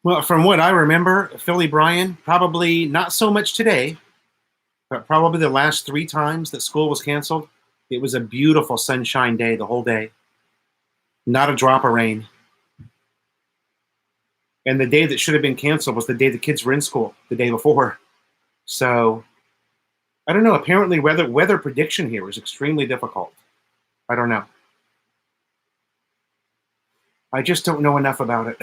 Speaker 1: Well, from what I remember, Philly Bryant, probably not so much today, but probably the last 3 times that school was canceled, it was a beautiful sunshine day the whole day. Not a drop of rain. And the day that should have been canceled was the day the kids were in school, the day before. So I don't know. Apparently, weather prediction here is extremely difficult. I don't know. I just don't know enough about it.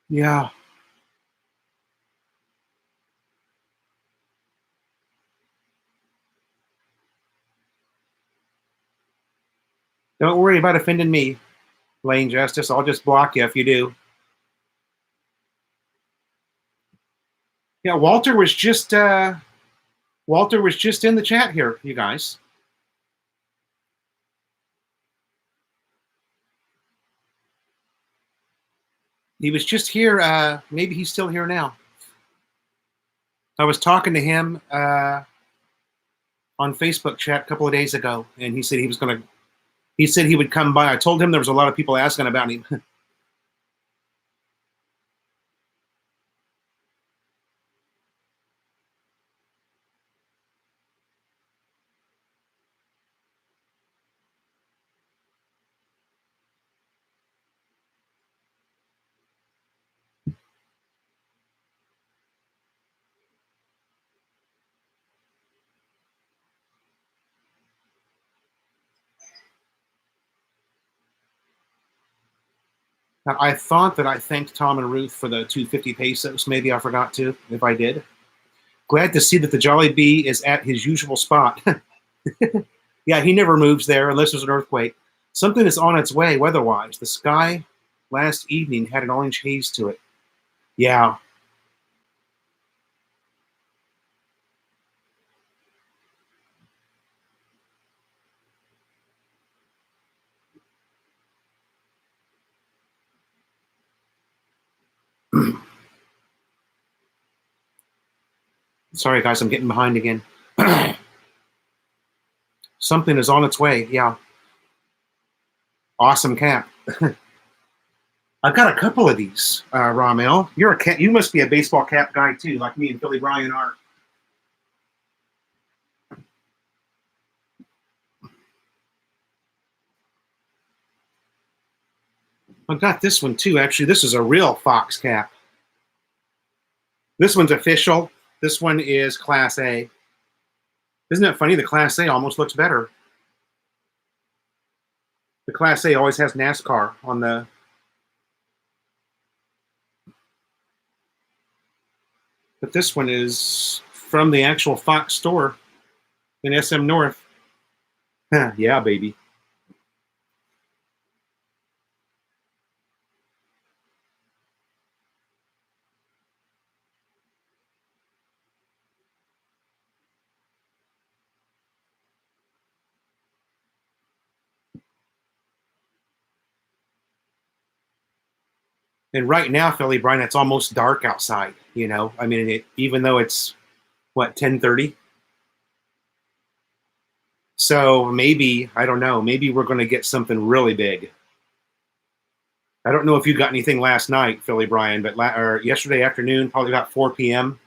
Speaker 1: Yeah. Don't worry about offending me, Lane Justice. I'll just block you if you do. Yeah, Walter was just in the chat here, you guys. He was just here. Maybe he's still here now. I was talking to him on Facebook chat a couple of days ago, and he said he was going to. He said he would come by. I told him there was a lot of people asking about him. Now, I thought that I thanked Tom and Ruth for the 250 pesos. Maybe I forgot to, if I did. Glad to see that the Jolly Bee is at his usual spot. Yeah, he never moves there unless there's an earthquake. Something is on its way weather-wise. The sky last evening had an orange haze to it. Yeah. Sorry, guys, I'm getting behind again. Something is on its way. Yeah. Awesome cap. I've got a couple of these, Ramel. You're a cap. You must be a baseball cap guy too, like me and Billy Bryan are. I've got this one too. Actually, this is a real Fox cap. This one's official. This one is Class A. Isn't it funny? The Class A almost looks better. The Class A always has NASCAR on the. But this one is from the actual Fox store in SM North. Yeah, baby. And right now, Philly Brian, it's almost dark outside. You know, I mean, even though it's what 10:30. So maybe I don't know. Maybe we're going to get something really big. I don't know if you got anything last night, Philly Brian, but or yesterday afternoon, probably about 4 p.m.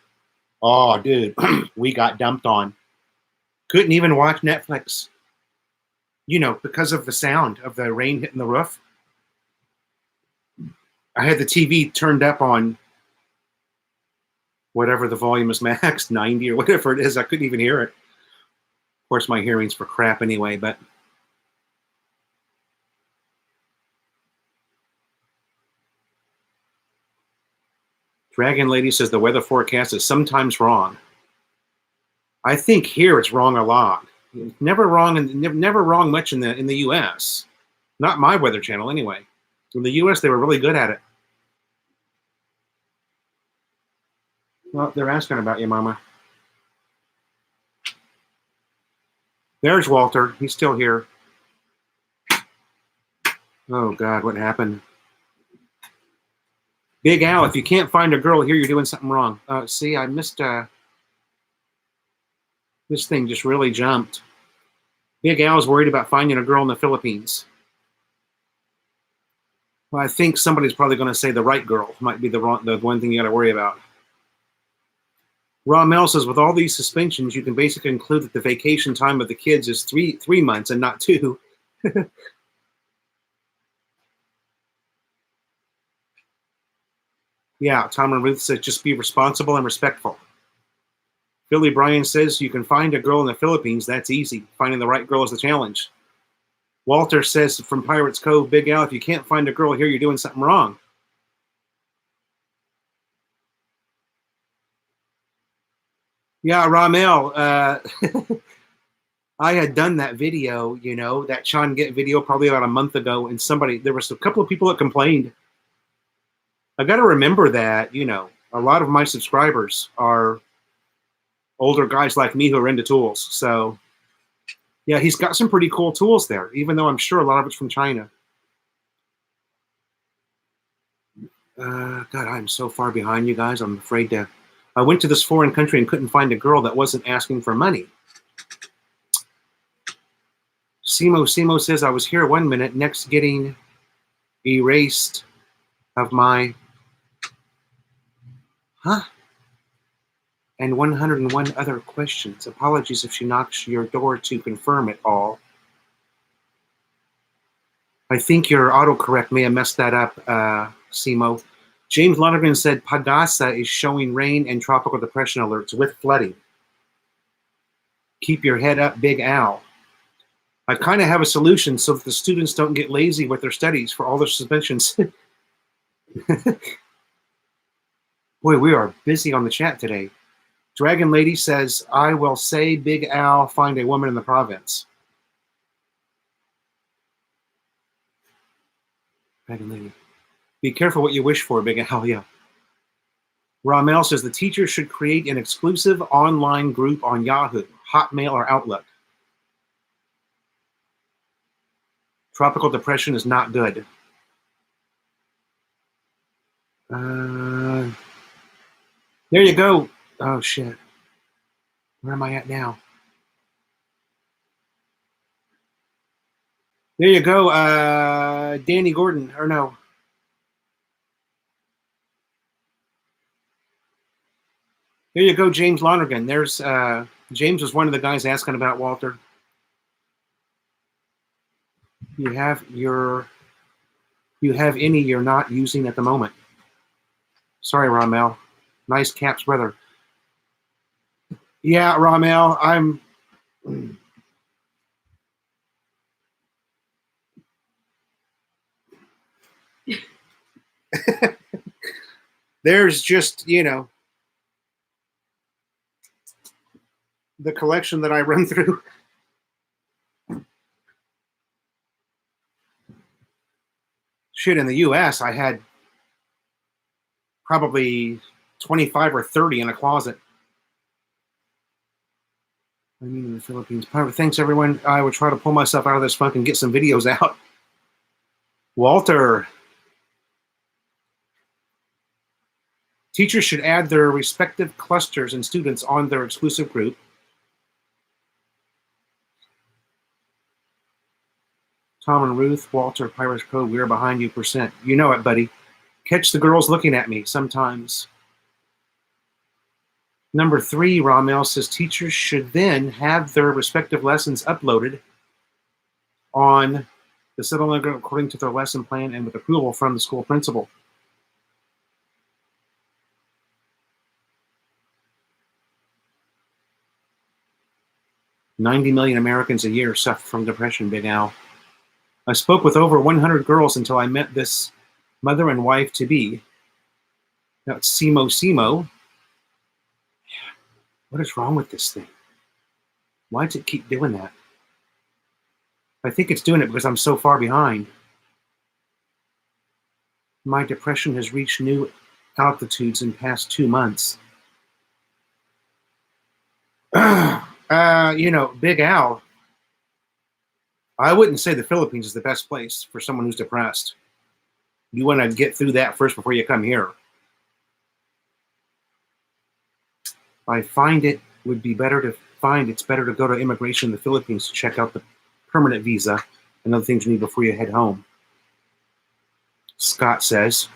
Speaker 1: Oh, dude, we got dumped on. Couldn't even watch Netflix. You know, because of the sound of the rain hitting the roof. I had the TV turned up on whatever the volume is max, 90 or whatever it is. I couldn't even hear it. Of course, my hearing's for crap anyway, but. Dragon Lady says the weather forecast is sometimes wrong. I think here it's wrong a lot. It's never wrong, and never wrong much in the U.S. Not my Weather Channel anyway. In the U.S., they were really good at it. Well, they're asking about you, Mama. There's Walter. He's still here. Oh, God, what happened? Big Al, if you can't find a girl here, you're doing something wrong. See, I missed... this thing just really jumped. Big Al's worried about finding a girl in the Philippines. Well, I think somebody's probably going to say the right girl might be the one thing you got to worry about. Ramel says, with all these suspensions, you can basically conclude that the vacation time of the kids is three months and not 2. Yeah, Tom and Ruth says, just be responsible and respectful. Billy Bryan says, you can find a girl in the Philippines. That's easy. Finding the right girl is the challenge. Walter says from Pirates Cove, Big Al, if you can't find a girl here, you're doing something wrong. Yeah, Ramel, I had done that video, you know, that Sean Get video probably about a month ago, and there was a couple of people that complained. I got to remember that, you know, a lot of my subscribers are older guys like me who are into tools. So, yeah, he's got some pretty cool tools there, even though I'm sure a lot of it's from China. God, I'm so far behind you guys. I'm afraid to. I went to this foreign country and couldn't find a girl that wasn't asking for money. Simo says, I was here 1 minute, next getting erased of my... Huh? And 101 other questions. Apologies if she knocks your door to confirm it all. I think your autocorrect may have messed that up, Simo. James Lonergan said Pagasa is showing rain and tropical depression alerts with flooding. Keep your head up, Big Al. I kind of have a solution so that the students don't get lazy with their studies for all their suspensions. Boy, we are busy on the chat today. Dragon Lady says, I will say Big Al find a woman in the province. Dragon Lady. Be careful what you wish for, Big Al. Yeah. Ramel says the teacher should create an exclusive online group on Yahoo, Hotmail, or Outlook. Tropical depression is not good. There you go. Oh, shit. Where am I at now? There you go, Danny Gordon. Or no. There you go, James Lonergan. There's James was one of the guys asking about Walter. You have any you're not using at the moment. Sorry, Ramel. Nice caps, brother. Yeah, Ramel, I'm there's just, you know, the collection that I run through. Shit, in the US, I had probably 25 or 30 in a closet. I mean, in the Philippines. Thanks, everyone. I will try to pull myself out of this funk and get some videos out. Walter. Teachers should add their respective clusters and students on their exclusive group. Tom and Ruth, Walter, Pirates Code, we're behind you %. You know it, buddy. Catch the girls looking at me sometimes. Number 3, Ramel says teachers should then have their respective lessons uploaded on the settlement according to their lesson plan and with approval from the school principal. $90 million Americans a year suffer from depression, Big Al. I spoke with over 100 girls until I met this mother and wife to be. Now it's Simo. What is wrong with this thing? Why does it keep doing that? I think it's doing it because I'm so far behind. My depression has reached new altitudes in past 2 months. You know, Big Al, I wouldn't say the Philippines is the best place for someone who's depressed. You want to get through that first before you come here. I find it would be better to it's better to go to immigration in the Philippines to check out the permanent visa and other things you need before you head home. Scott says.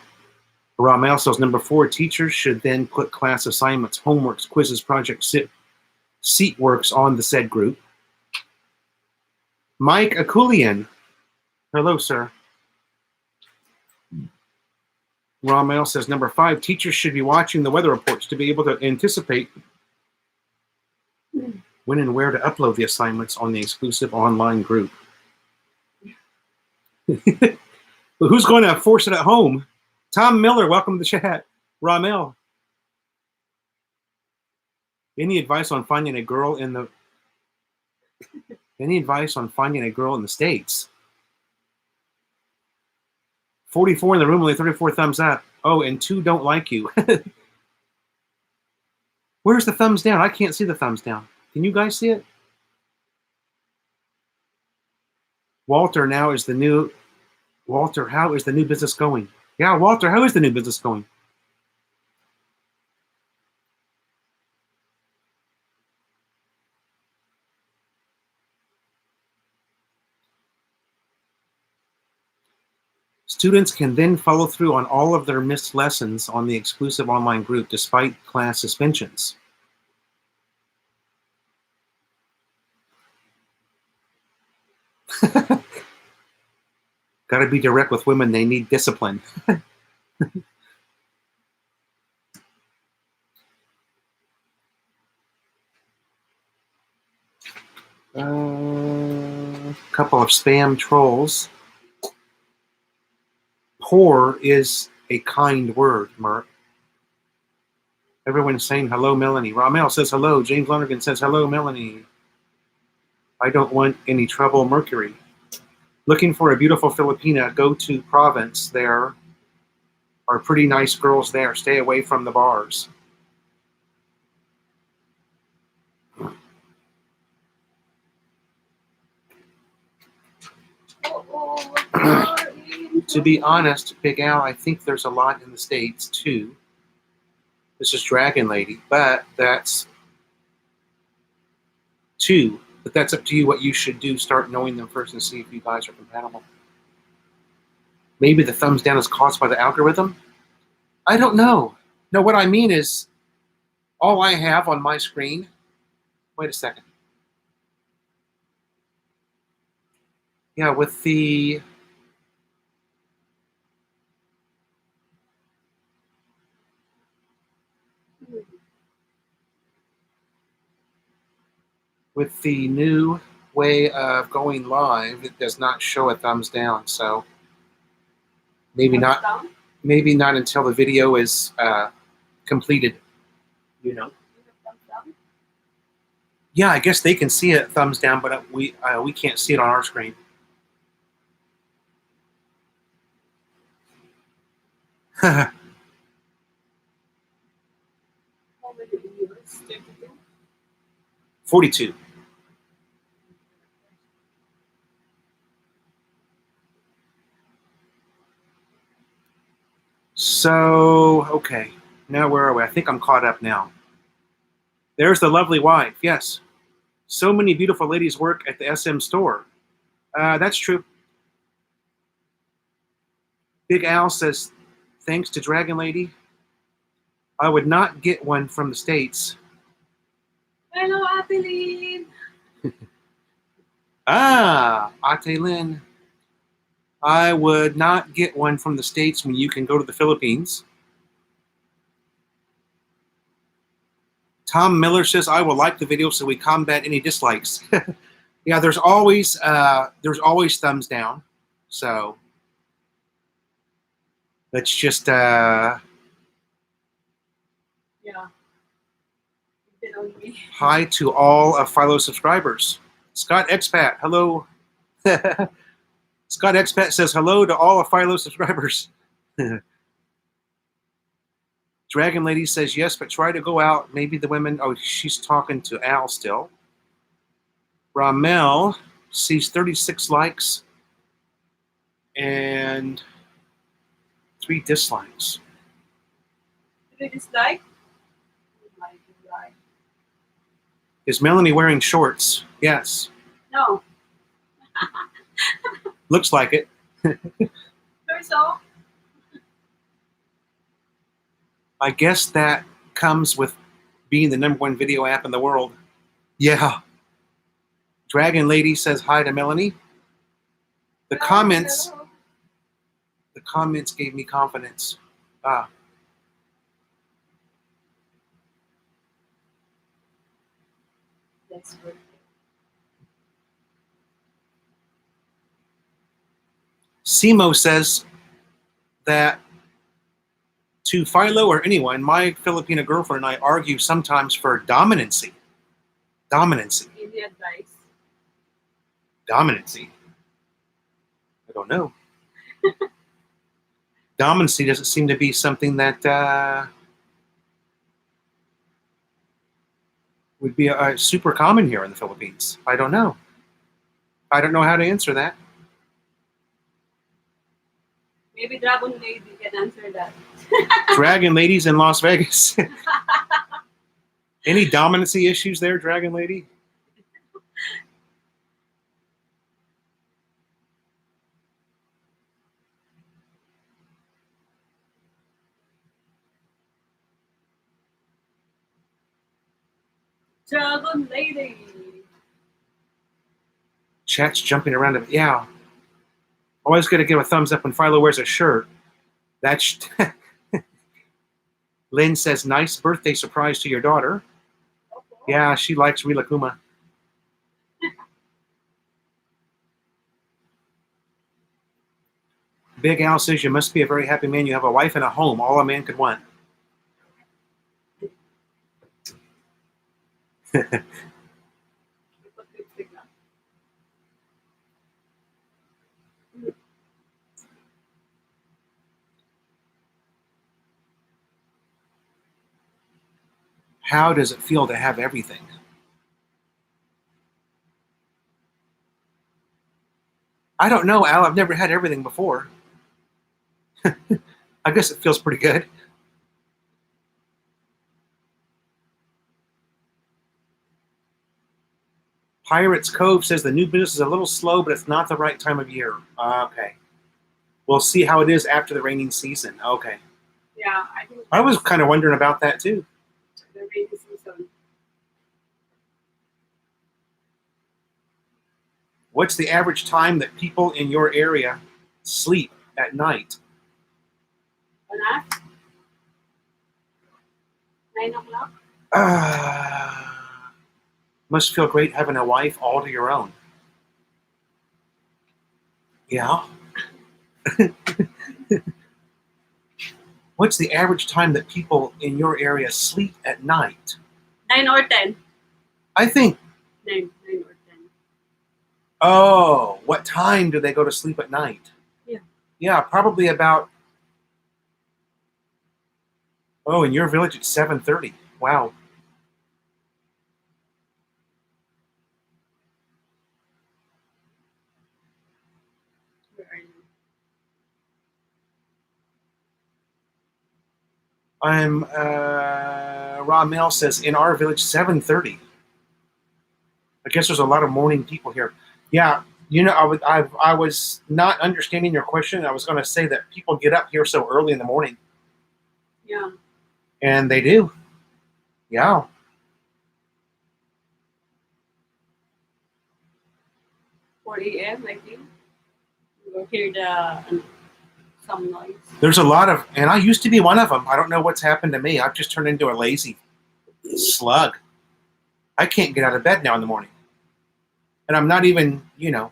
Speaker 1: Ramel says, number 4, teachers should then put class assignments, homeworks, quizzes, projects, seat works on the said group. Mike Akulian. Hello, sir. Ramel says, number 5, teachers should be watching the weather reports to be able to anticipate when and where to upload the assignments on the exclusive online group. But who's going to force it at home? Tom Miller, welcome to the chat. Ramel. Any advice on finding a girl in the States? 44 in the room, only 34 thumbs up. Oh, and 2 don't like you. Where's the thumbs down? I can't see the thumbs down. Can you guys see it? Walter, how is the new business going? Yeah, Walter, how is the new business going? Students can then follow through on all of their missed lessons on the exclusive online group despite class suspensions. Got to be direct with women. They need discipline. Couple of spam trolls. Poor is a kind word, Merc. Everyone's saying hello, Melanie. Ramel says hello. James Lonergan says hello, Melanie. I don't want any trouble, Mercury. Looking for a beautiful Filipina, go to Province. There are pretty nice girls there. Stay away from the bars. To be honest, Big Al, I think there's a lot in the States too. This is Dragon Lady, but that's two. But that's up to you what you should do. Start knowing them first and see if you guys are compatible. Maybe the thumbs down is caused by the algorithm? I don't know. No, what I mean is all I have on my screen. Wait a second. Yeah, with the new way of going live, it does not show a thumbs down. So maybe not. Maybe not until the video is completed. You know. Yeah, I guess they can see a thumbs down, but we can't see it on our screen.
Speaker 2: How many viewers?
Speaker 1: 42. So, okay. Now where are we? I think I'm caught up now. There's the lovely wife. Yes. So many beautiful ladies work at the SM store. That's true. Big Al says, thanks to Dragon Lady, I would not get one from the States.
Speaker 2: Hello, Ateline.
Speaker 1: Atelin. I would not get one from the States when you can go to the Philippines. Tom Miller says, I will like the video so we combat any dislikes. Yeah, there's always thumbs down. So let's just
Speaker 2: Yeah.
Speaker 1: Hi to all of Philo subscribers. Scott Expat, hello. Scott Expat says hello to all of Philo subscribers. Dragon Lady says yes, but try to go out. Maybe the women. Oh, she's talking to Al still. Ramel sees 36 likes and 3 dislikes.
Speaker 2: 3 dislike?
Speaker 1: Is Melanie wearing shorts? Yes.
Speaker 2: No.
Speaker 1: Looks like it.
Speaker 2: So?
Speaker 1: I guess that comes with being the #1 video app in the world. Yeah. Dragon Lady says hi to Melanie. The comments gave me confidence.
Speaker 2: That's good.
Speaker 1: Simo says that to Philo or anyone, my Filipina girlfriend and I argue sometimes for dominancy. Dominancy.
Speaker 2: Any advice?
Speaker 1: Dominancy. I don't know. Dominancy doesn't seem to be something that would be super common here in the Philippines. I don't know. I don't know how to answer that.
Speaker 2: Maybe Dragon Lady can answer that.
Speaker 1: Dragon Ladies in Las Vegas. Any dominancy issues there, Dragon Lady?
Speaker 2: Dragon Lady.
Speaker 1: Chat's jumping around. Yeah. Always got to give a thumbs up when Philo wears a shirt. That's Lynn says, nice birthday surprise to your daughter.
Speaker 2: Okay.
Speaker 1: Yeah, she likes Rila Kuma. Big Al says you must be a very happy man. You have a wife and a home, all a man could want.
Speaker 2: Put lipstick na.
Speaker 1: How does it feel to have everything? I don't know, Al. I've never had everything before. I guess it feels pretty good. Pirates Cove says the new business is a little slow, but it's not the right time of year. Okay. We'll see how it is after the raining season. Okay.
Speaker 2: Yeah, I think
Speaker 1: I was kind of wondering about that too.
Speaker 2: the rainy season.
Speaker 1: What's the average time that people in your area sleep at night?
Speaker 2: Wala? 9 o'clock?
Speaker 1: Must feel great having a wife all to your own. Yeah. What's the average time that people in your area sleep at night?
Speaker 2: 9 or 10?
Speaker 1: I think,
Speaker 2: 9 or 10.
Speaker 1: oh, what time do they go to sleep at night?
Speaker 2: Yeah.
Speaker 1: Yeah, probably about, oh, in your village it's 7:30. Wow.
Speaker 2: Where are you?
Speaker 1: Ramel says, in our village, 7:30. I guess there's a lot of morning people here. Yeah, you know, I was not understanding your question. I was going to say that people get up here so early in the morning,
Speaker 2: Yeah.
Speaker 1: and they do. Yeah.
Speaker 2: 4 a.m. I think. You will hear some noise.
Speaker 1: There's a lot of, and I used to be one of them. I don't know what's happened to me. I've just turned into a lazy slug. I can't get out of bed now in the morning. And I'm not even, you know,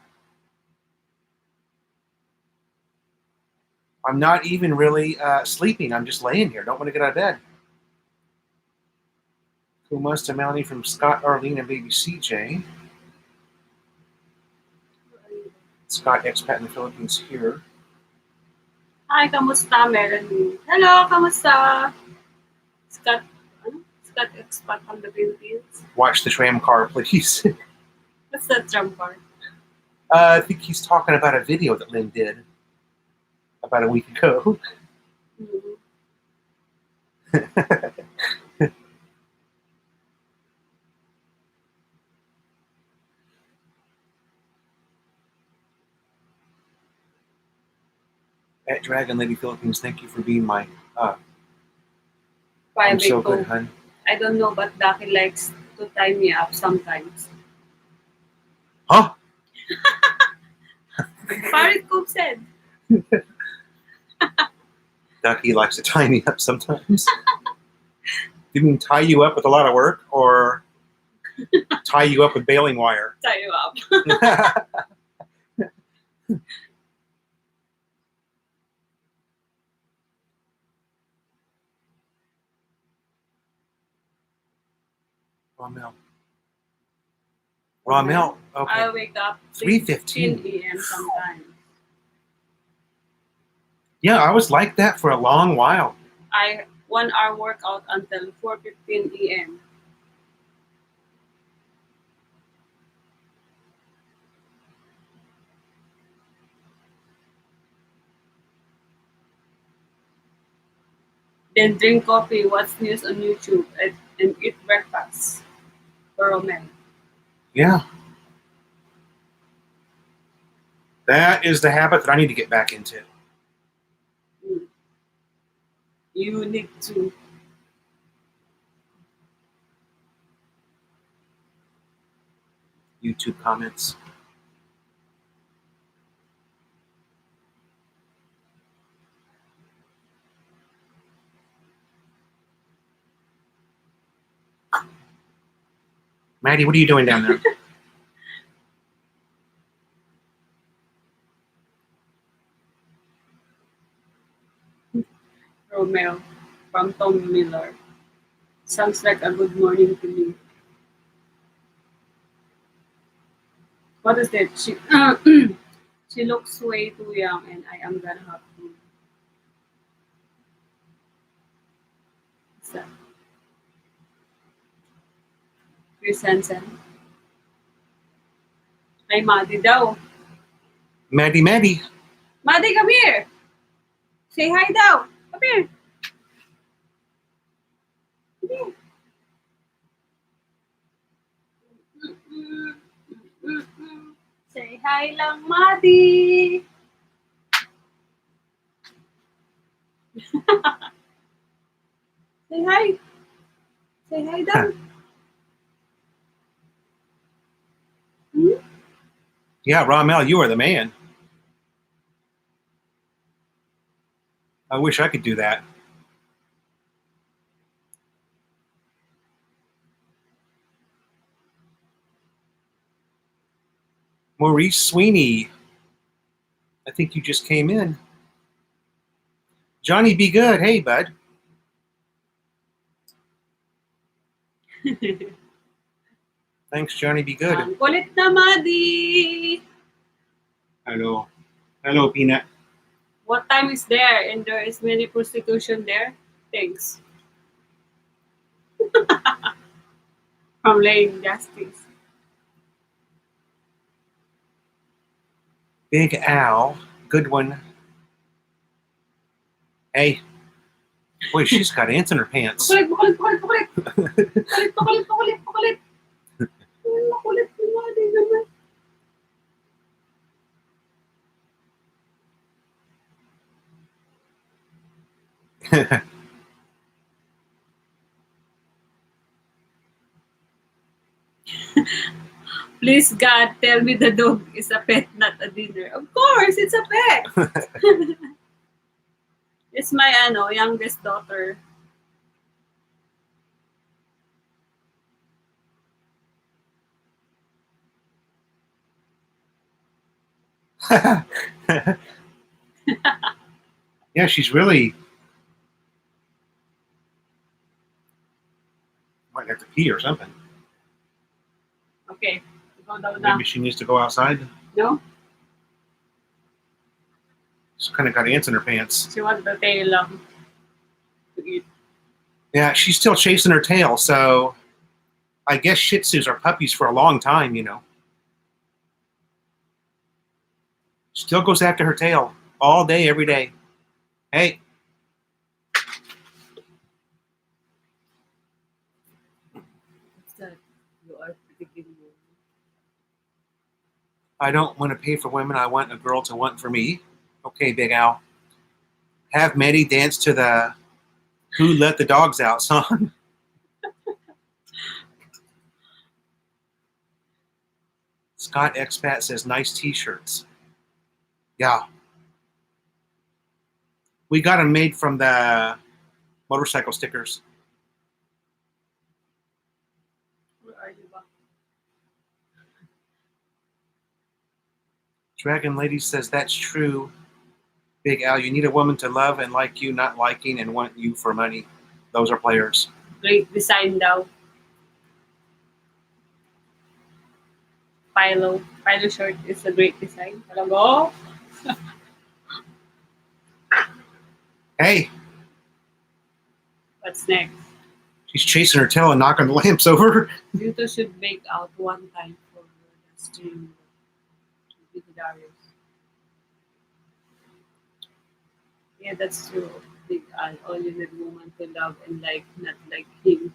Speaker 1: I'm not even really sleeping. I'm just laying here. Don't want to get out of bed. Kumusta Melanie from Scott, Arlene, and baby CJ. Scott, expat in the Philippines here.
Speaker 2: Hi, kamusta, Melanie? Hello, kamusta? Scott, Scott expat from the Philippines.
Speaker 1: Watch the tram car, please.
Speaker 2: What's that drum part?
Speaker 1: I think he's talking about a video that Lynn did about a week ago.
Speaker 2: Mm-hmm.
Speaker 1: At Dragon Lady Philippines, thank you for being my. I'm
Speaker 2: Private
Speaker 1: so
Speaker 2: Cove.
Speaker 1: good, hun.
Speaker 2: I don't know, but Daki likes to tie me up sometimes.
Speaker 1: Huh?
Speaker 2: Private Cove said.
Speaker 1: Ducky likes to tie me up sometimes. You mean tie you up with a lot of work, or tie you up with baling wire?
Speaker 2: Tie you up.
Speaker 1: Raw milk. Okay.
Speaker 2: I wake up
Speaker 1: 3:15
Speaker 2: a.m. sometimes.
Speaker 1: Yeah, I was like that for a long while.
Speaker 2: I 1 hour workout until 4:15 a.m. Then drink coffee, watch news on YouTube, and eat breakfast. For men.
Speaker 1: Yeah. That is the habit that I need to get back into.
Speaker 2: You need to.
Speaker 1: YouTube comments. Maddie, what are you doing down there?
Speaker 2: Romeo from Tom Miller. Sounds like a good morning to me. What is that? She she looks way too young, and I am gonna have to. What's that? Chris Hansen. Ay, Maddie daw.
Speaker 1: Maddie, Maddie.
Speaker 2: Maddie, come here. Say hi daw. Come here. Come here. Say hi lang, Maddie. Say hi. Say hi daw. Hmm?
Speaker 1: Yeah, Ramel, you are the man. I wish I could do that. Maurice Sweeney. I think you just came in. Johnny Be Good. Hey, bud. Thanks, Johnny Be Good.
Speaker 2: Ang kulit na, Maddie.
Speaker 1: Hello. Hello, Peanut.
Speaker 2: What time is there? And there is many prostitution there? Thanks. From Lane Justice.
Speaker 1: Big Al. Good one. Hey. Boy, she's got ants in her pants.
Speaker 2: Makulit, makulit, makulit, makulit. Makulit, makulit, makulit, makulit. Makulit, Maddie naman. Please, God, tell me the dog is a pet, not a dinner. Of course, it's a pet. It's my youngest daughter.
Speaker 1: Yeah, she's really... Might have to pee or something.
Speaker 2: Okay, go down now.
Speaker 1: Maybe she needs to go outside.
Speaker 2: No?
Speaker 1: She's kind of got ants in her pants.
Speaker 2: She wants the tail to eat.
Speaker 1: Yeah, she's still chasing her tail, so I guess Shih Tzus are puppies for a long time, you know. Still goes after her tail all day, every day. Hey.
Speaker 2: What's that? You are pretty good.
Speaker 1: I don't want to pay for women. I want a girl to want for me. Okay, Big Al. Have Maddie dance to the Who Let the Dogs Out song. Scott Expat says, nice t-shirts. Yeah. We got them made from the motorcycle stickers.
Speaker 2: Where are you, ba?
Speaker 1: Dragon Lady says, that's true. Big Al, you need a woman to love and like you, not liking and want you for money. Those are players.
Speaker 2: Great design daw. Pilo shirt is a great design. Talaga?
Speaker 1: Hey,
Speaker 2: What's next?
Speaker 1: she's chasing her tail and knocking the lamps over.
Speaker 2: You two should make out one time for the stream with Darius. Yeah, that's true. Big Al, all you need woman to love and like, not like him.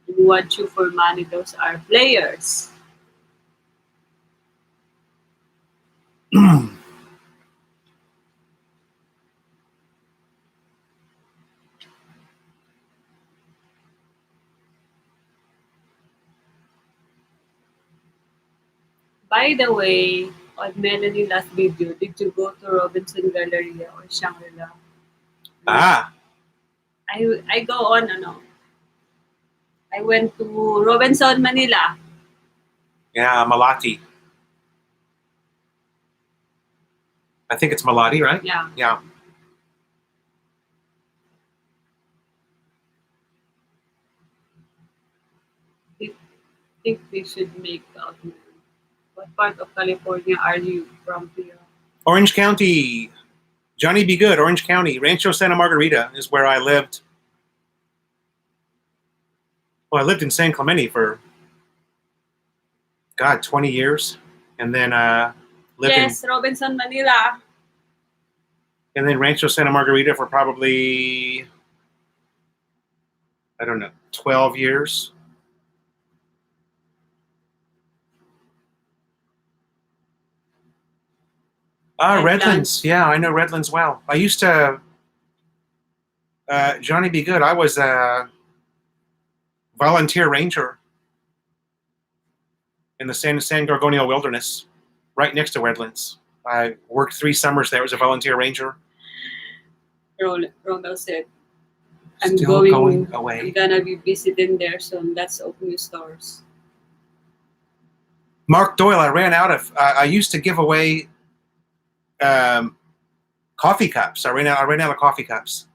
Speaker 2: And want you for money, those are players. By the way, on Melanie last video, did you go to Robinson Galleria or Shangri-La?
Speaker 1: Ah,
Speaker 2: I go on, I went to Robinson, Manila.
Speaker 1: yeah, Malati. I think it's Malati, right?
Speaker 2: Yeah.
Speaker 1: Yeah.
Speaker 2: think we should make out. What part of California are you from, Pia?
Speaker 1: Orange County. Johnny Be Good, Orange County. Rancho Santa Margarita is where I lived. Well, I lived in San Clemente for, God, 20 years. And then lived
Speaker 2: Yes, Robinson, Manila.
Speaker 1: and then Rancho Santa Margarita for probably, I don't know, 12 years. Redlands. Yeah, I know Redlands well. I used to, Johnny Be Good, I was a volunteer ranger in the San Gorgonio Wilderness, right next to Redlands. I worked 3 summers there as a volunteer ranger.
Speaker 2: Ronald said, I'm
Speaker 1: Still going away.
Speaker 2: I'm gonna be visiting there soon. Let's open new stores.
Speaker 1: Mark Doyle, I ran out of, I used to give away coffee cups. I ran out of coffee cups.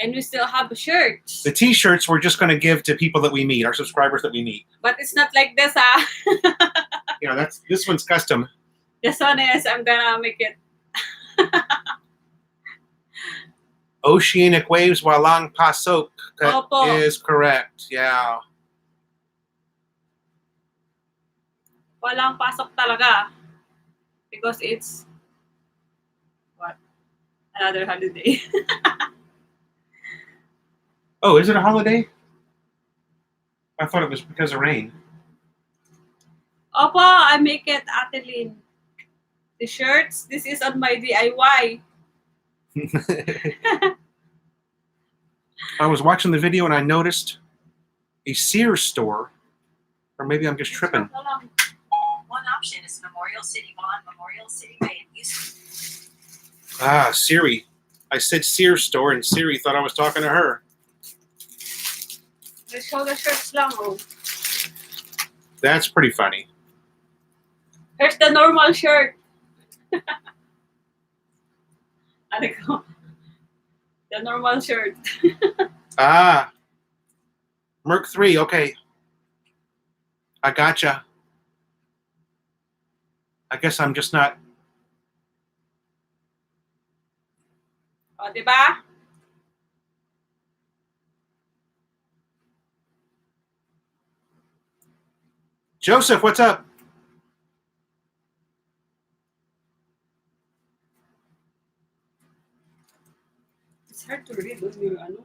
Speaker 2: And we still have shirts.
Speaker 1: The t-shirts we're just going to give to people that we meet, our subscribers that we meet.
Speaker 2: But it's not like this,
Speaker 1: You know, this one's custom.
Speaker 2: This one is, I'm gonna make it.
Speaker 1: Oceanic waves walang pasok
Speaker 2: Opo.
Speaker 1: is correct. Yeah.
Speaker 2: Walang pasok talaga. Because it's, what? Another holiday.
Speaker 1: Oh, is it a holiday? I thought it was because of rain.
Speaker 2: Opo, I make it, Atelin. The shirts, this is on my DIY.
Speaker 1: I was watching the video and I noticed a Sears store, or maybe I'm just tripping.
Speaker 3: One option is Memorial City Mall, Memorial City Bay in Houston.
Speaker 1: Ah, Siri. I said Sears store and Siri thought I was talking to her.
Speaker 2: Let's show the shirts lang, oh.
Speaker 1: That's pretty funny.
Speaker 2: Here's the normal shirt. Ano ko? The normal shirt.
Speaker 1: Ah. Merc 3, okay. I gotcha. I guess I'm just not.
Speaker 2: O, diba?
Speaker 1: Joseph, what's up?
Speaker 2: It's hard to read when you ano.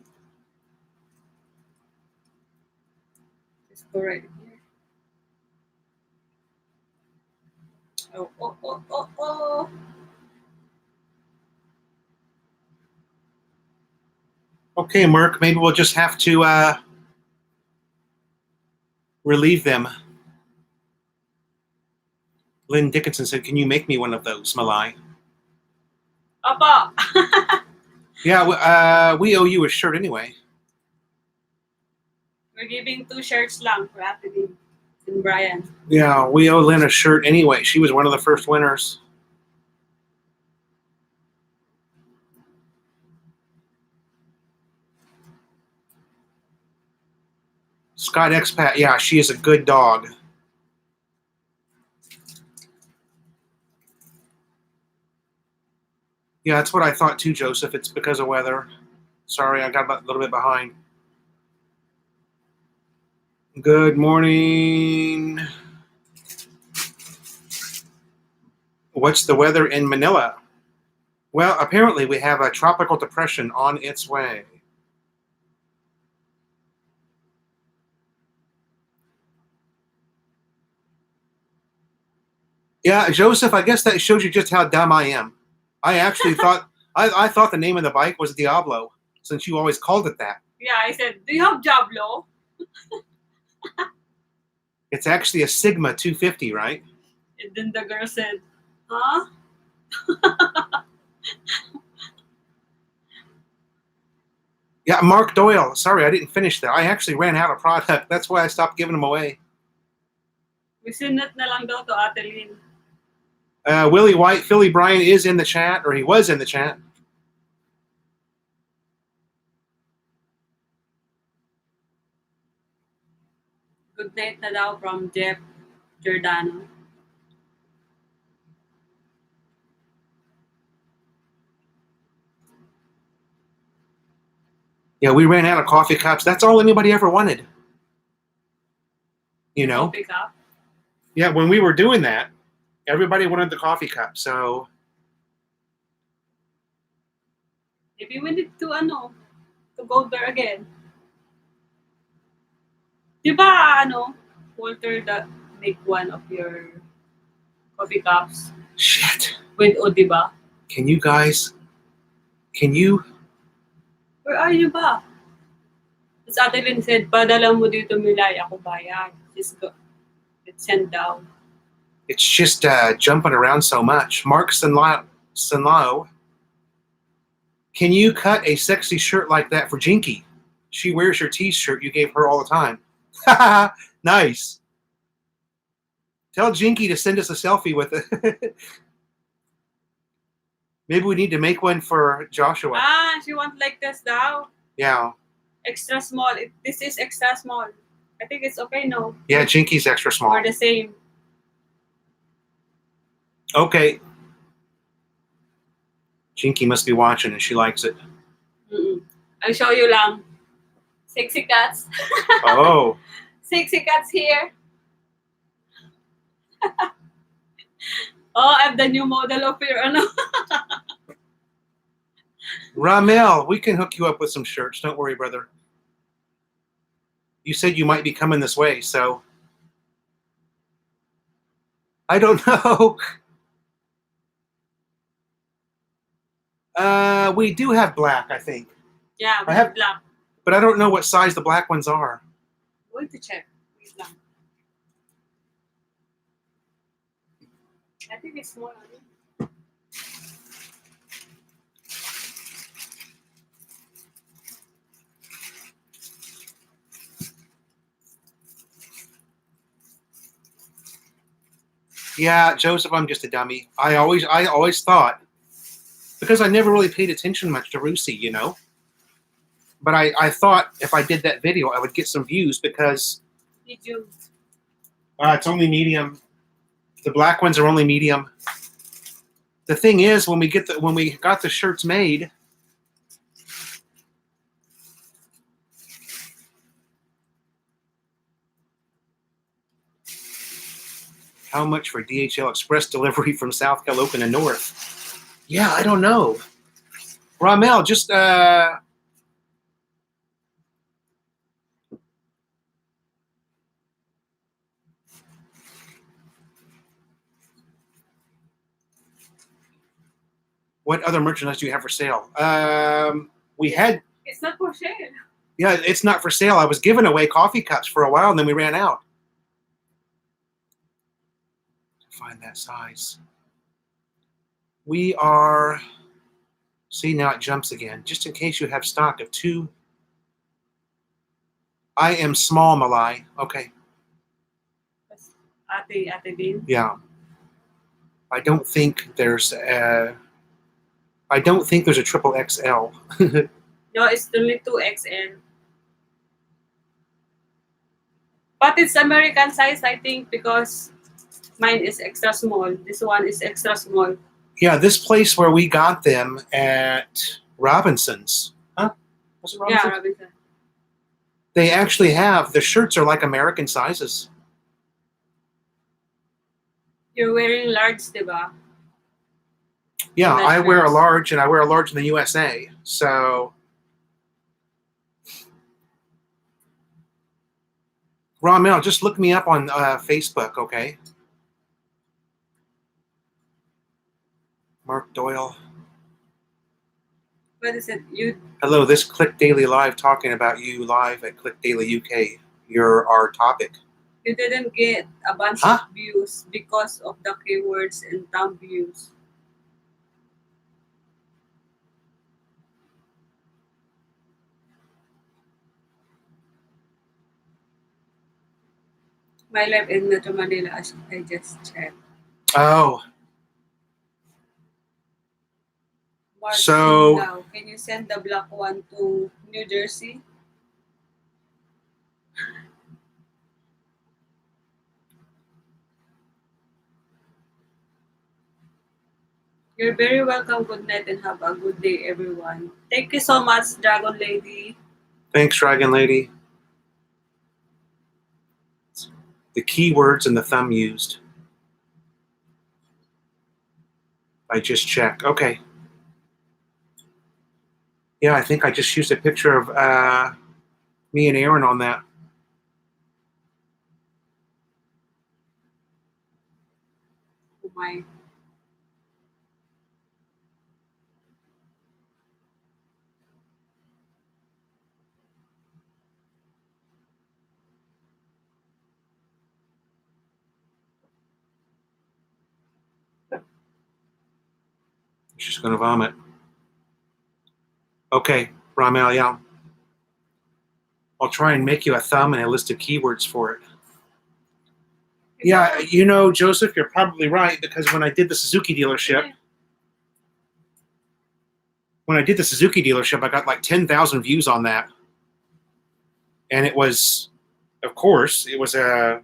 Speaker 2: Just go right here. Oh.
Speaker 1: Okay, Merc, maybe we'll just have to relieve them. Lynn Dickinson said, can you make me one of those, Malai?
Speaker 2: Opo.
Speaker 1: Yeah, we owe you a shirt anyway.
Speaker 2: We're giving 2 shirts lang for Atelin and Brian.
Speaker 1: Yeah, we owe Lynn a shirt anyway. She was one of the first winners. Scott Expat, yeah, she is a good dog. Yeah, that's what I thought too, Joseph. It's because of weather. Sorry, I got a little bit behind. Good morning. What's the weather in Manila? Well, apparently we have a tropical depression on its way. Yeah, Joseph, I guess that shows you just how dumb I am. I actually thought I thought the name of the bike was Diablo, since you always called it that.
Speaker 2: Yeah, I said, do you have Diablo?
Speaker 1: It's actually a Sigma 250, right?
Speaker 2: And then the girl said, huh?
Speaker 1: Yeah, Mark Doyle. Sorry, I didn't finish that. I actually ran out of product. That's why I stopped giving them away.
Speaker 2: Wisinat na lang daw to Atelin.
Speaker 1: Willie White, Philly Bryan is in the chat, or he was in the chat.
Speaker 2: Good night na daw from Jeff Giordano.
Speaker 1: Yeah, we ran out of coffee cups. That's all anybody ever wanted. You know?
Speaker 2: Coffee cup.
Speaker 1: Yeah, when we were doing that, everybody wanted the coffee cup. So
Speaker 2: Maybe we need to go there again. Di ba, Walter, make one of your coffee cups
Speaker 1: shit.
Speaker 2: with Odiba.
Speaker 1: Can you guys? Can you?
Speaker 2: Where are you ba? Tapos Ate Lynn said, padala mo dito Milay, ako bayad. Just go. Let's send down.
Speaker 1: It's just jumping around so much. Mark Sanlao, can you cut a sexy shirt like that for Jinky? She wears your T-shirt you gave her all the time. Nice. Tell Jinky to send us a selfie with it. Maybe we need to make one for Joshua.
Speaker 2: Ah, she wants like this daw.
Speaker 1: Yeah.
Speaker 2: Extra small. This is extra small. I think it's okay, no?
Speaker 1: Yeah, Jinky's extra small.
Speaker 2: Or the same.
Speaker 1: Okay. Jinky must be watching and she likes it.
Speaker 2: I'll show you lang. Sexy cats.
Speaker 1: Oh.
Speaker 2: Sexy cats here. Oh, I'm the new model of your
Speaker 1: Ramel, we can hook you up with some shirts. Don't worry, brother. You said you might be coming this way, so I don't know. We do have black, I think.
Speaker 2: Yeah, we
Speaker 1: I
Speaker 2: have
Speaker 1: have-
Speaker 2: black.
Speaker 1: But I don't know what size the black ones are.
Speaker 2: Going to check. Wait lang. I think it's small.
Speaker 1: Yeah, Joseph, I'm just a dummy. I always thought, because I never really paid attention much to Rusi, you know. But I thought if I did that video, I would get some views because
Speaker 2: Did you?
Speaker 1: it's only medium. The black ones are only medium. The thing is, when we got the shirts made, how much for DHL Express delivery from South Calopan to North? Yeah, I don't know. Ramel, just what other merchandise do you have for sale? We had.
Speaker 2: It's not for sale.
Speaker 1: Yeah, it's not for sale. I was giving away coffee cups for a while, and then we ran out. Find that size. We are. See, now it jumps again. Just in case you have stock of 2. I am small, Malai. Okay.
Speaker 2: Ate Din.
Speaker 1: Yeah. I don't think there's a triple XL.
Speaker 2: No, it's only 2XL. But it's American size, I think, because mine is extra small. This one is extra small.
Speaker 1: Yeah, this place where we got them at Robinson's. Huh? Was it Robinson's?
Speaker 2: Yeah, Robinson.
Speaker 1: They actually have, the shirts are like American sizes.
Speaker 2: You're wearing large, diba?
Speaker 1: Yeah,
Speaker 2: That's
Speaker 1: I wear a
Speaker 2: nice.
Speaker 1: large, and I wear a large in the USA. So, Ramel, just look me up on Facebook, okay? Mark Doyle.
Speaker 2: What is it? You
Speaker 1: Hello, this Click Daily Live talking about you live at Click Daily UK. You're our topic.
Speaker 2: didn't get a bunch
Speaker 1: Huh?
Speaker 2: of views because of the keywords and thumb views. My life in Metro Manila, I just checked.
Speaker 1: Oh,
Speaker 2: Mark
Speaker 1: So-
Speaker 2: Now, can you send the black one to New Jersey? You're very welcome. Good night and have a good day, everyone. Thank you so much, Dragon Lady.
Speaker 1: Thanks, Dragon Lady. The keywords and the thumb used. I just checked. Okay. Yeah, I think I just used a picture of me and Aaron on that.
Speaker 2: Oh my.
Speaker 1: She's going to vomit. Okay, Ramel, yeah. I'll try and make you a thumb and a list of keywords for it. Yeah, you know, Joseph, you're probably right, because when I did the Suzuki dealership, I got like 10,000 views on that. And it was, of course, it was yeah,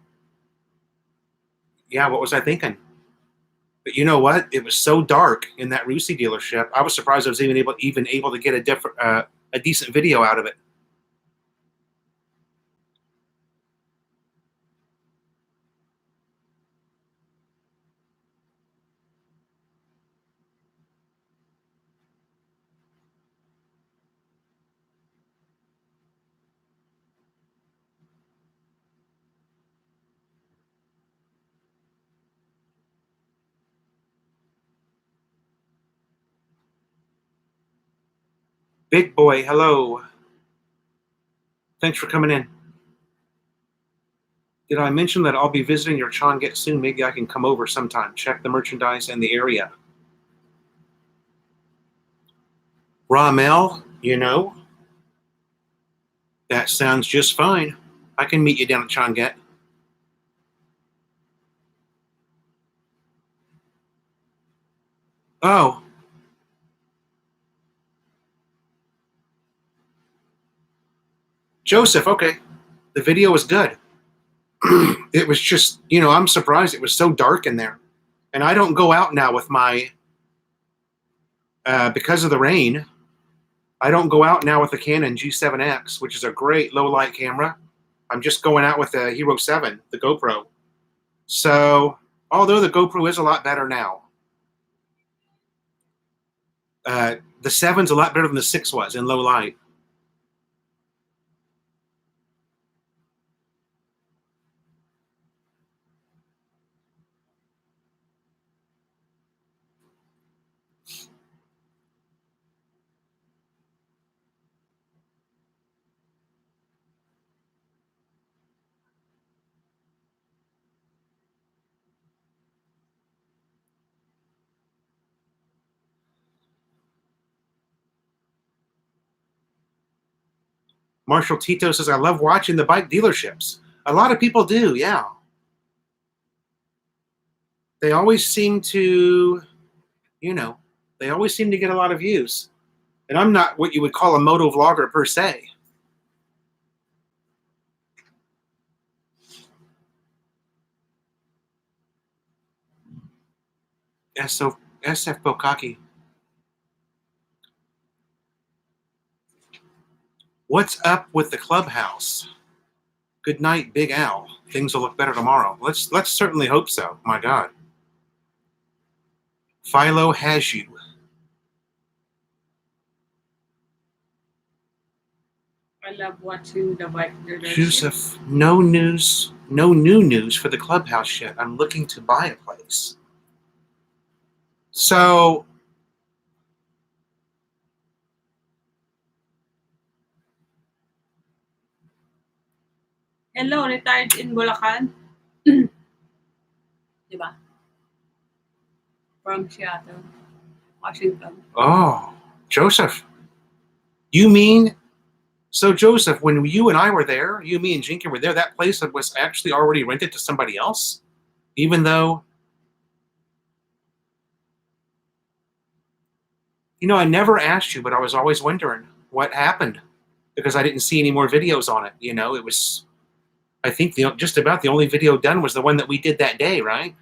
Speaker 1: what was I thinking? But you know what? It was so dark in that Rusi dealership. I was surprised I was even able to get a decent video out of it. Big boy, hello. Thanks for coming in. Did I mention that I'll be visiting your Chonget soon? Maybe I can come over sometime, check the merchandise and the area. Ramel, you know, that sounds just fine. I can meet you down at Chonget. Oh. Joseph, okay. The video was good. It was just, you know, I'm surprised it was so dark in there. And I don't go out now with my, because of the rain, I don't go out now with the Canon G7X, which is a great low light camera. I'm just going out with the Hero 7, the GoPro. So, although the GoPro is a lot better now, the 7's a lot better than the 6 was in low light. Marshall Tito says, I love watching the bike dealerships. A lot of people do, yeah. They always seem to, you know, they always seem to get a lot of views. And I'm not what you would call a moto vlogger per se. SF Bokaki. What's up with the clubhouse? Good night, Big Al. Things will look better tomorrow. Let's certainly hope so. My God. Philo has you.
Speaker 2: I love watching the bike dealership.
Speaker 1: Joseph, no new news for the clubhouse yet. I'm looking to buy a place. So,
Speaker 2: Hello, retired in Bulacan. Diba? From Seattle, Washington.
Speaker 1: oh, Joseph, you mean, so Joseph, when you and I were there, you, me, and Jinky were there, that place was actually already rented to somebody else? Even though, you know, I never asked you, but I was always wondering what happened because I didn't see any more videos on it. You know, it was, I think just about the only video done was the one that we did that day, right?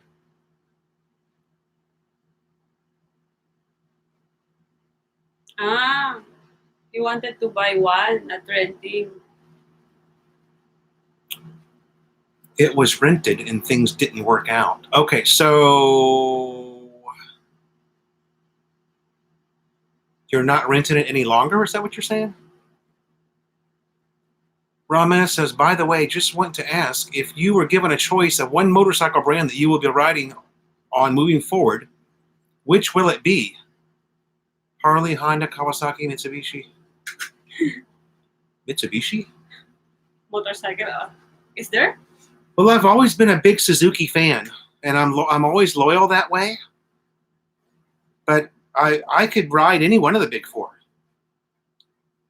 Speaker 2: Ah, you wanted to buy one, not renting.
Speaker 1: It was rented and things didn't work out. Okay, so you're not renting it any longer? Is that what you're saying? Ramesh says, by the way, just want to ask, if you were given a choice of one motorcycle brand that you will be riding on moving forward, which will it be? Harley, Honda, Kawasaki, Mitsubishi? Mitsubishi?
Speaker 2: Motorcycle. Is there?
Speaker 1: Well, I've always been a big Suzuki fan, and I'm always loyal that way. But I could ride any one of the big four.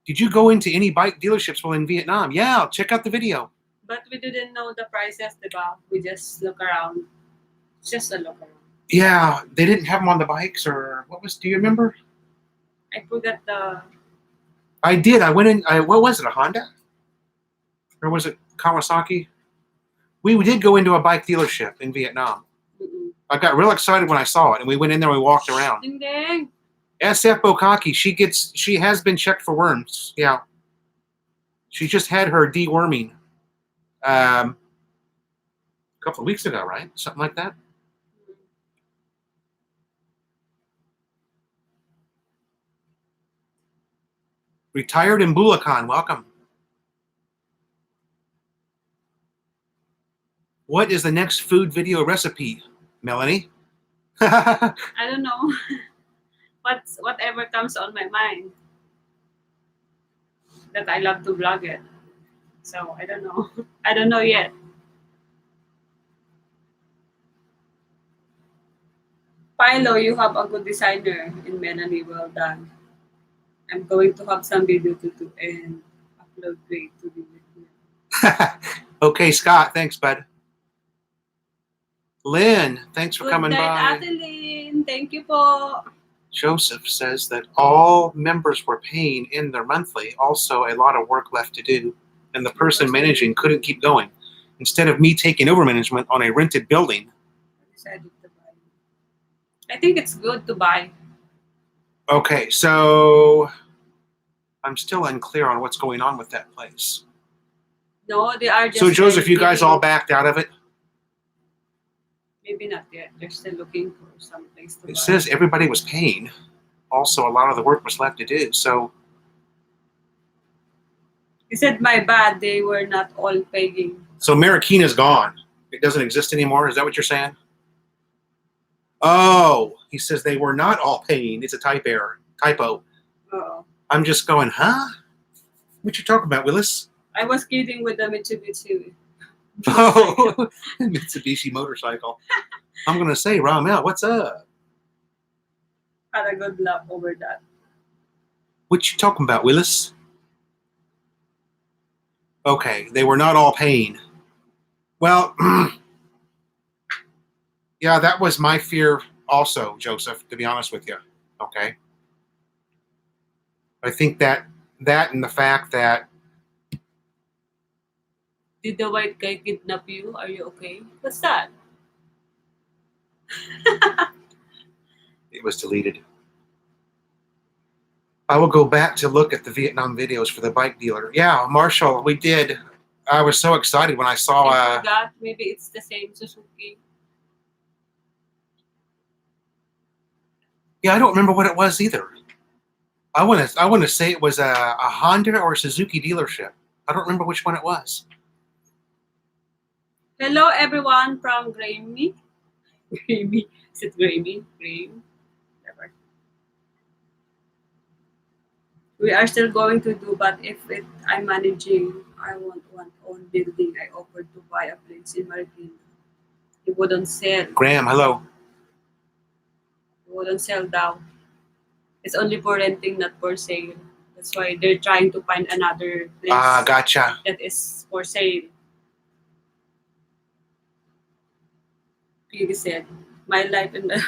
Speaker 1: Did you go into any bike dealerships while in Vietnam? Yeah, check out the video.
Speaker 2: But we didn't know the prices, diba? We just look around. Just a look around.
Speaker 1: Yeah, they didn't have them on the bikes, or what was? Do you remember?
Speaker 2: I forgot the.
Speaker 1: I did. I went in. What was it? A Honda, or was it Kawasaki? We did go into a bike dealership in Vietnam.
Speaker 2: Mm-mm.
Speaker 1: I got real excited when I saw it, and we went in there and we walked around.
Speaker 2: Ding ding.
Speaker 1: SF Bokaki, she has been checked for worms. Yeah. She just had her deworming a couple of weeks ago, right? Something like that. Retired in Bulacan, welcome. What is the next food video recipe, Melanie?
Speaker 2: I don't know. Whatever comes on my mind. That I love to vlog it. So I don't know. I don't know yet. Philo, you have a good designer in Melanie. Well done. I'm going to have some video to do and upload great to the video.
Speaker 1: Okay, Scott, thanks, bud. Lynn, thanks for coming
Speaker 2: Good night,
Speaker 1: by.
Speaker 2: Adeline. Thank you po.
Speaker 1: Joseph says that all members were paying in their monthly, also a lot of work left to do, and the person managing couldn't keep going. Instead of me taking over management on a rented building.
Speaker 2: I think it's good to buy.
Speaker 1: Okay, so I'm still unclear on what's going on with that place.
Speaker 2: No, they are just.
Speaker 1: So Joseph, you guys
Speaker 2: giving-
Speaker 1: all backed out of it?
Speaker 2: Maybe not yet. They're still looking for some place to buy.
Speaker 1: It says everybody was paying. Also, a lot of the work was left to do. So
Speaker 2: He said, my bad, they were not all paying.
Speaker 1: So Marikina's gone. It doesn't exist anymore. Is that what you're saying? Oh, he says they were not all paying. It's a typo.
Speaker 2: Uh-oh.
Speaker 1: I'm just going, huh? What you talking about, Willis?
Speaker 2: I was kidding with the Mitsubishi.
Speaker 1: Oh, Mitsubishi motorcycle. I'm going to say, Ramel, what's up?
Speaker 2: Had a good laugh over that.
Speaker 1: What you talking about, Willis? Okay, they were not all paying. Well, yeah, that was my fear also, Joseph, to be honest with you. Okay. I think that and the fact that
Speaker 2: Did the white guy kidnap you? Are you okay? What's that?
Speaker 1: it was deleted. I will go back to look at the Vietnam videos for the bike dealer. Yeah, Marshall, we did. I was so excited when I saw.
Speaker 2: I forgot. Maybe it's the same Suzuki.
Speaker 1: Yeah, I don't remember what it was either. I want to say it was a Honda or a Suzuki dealership. I don't remember which one it was.
Speaker 2: Hello, everyone from Grammy. Grammy. Is it Grammy? Graham? Whatever. We are still going to do, but if I'm managing, I want one own building. I offered to buy a place in Marikina. He wouldn't sell.
Speaker 1: Graham, hello.
Speaker 2: He wouldn't sell down. It's only for renting, not for sale. That's why they're trying to find another place
Speaker 1: Gotcha.
Speaker 2: that is for sale. He said, my life in the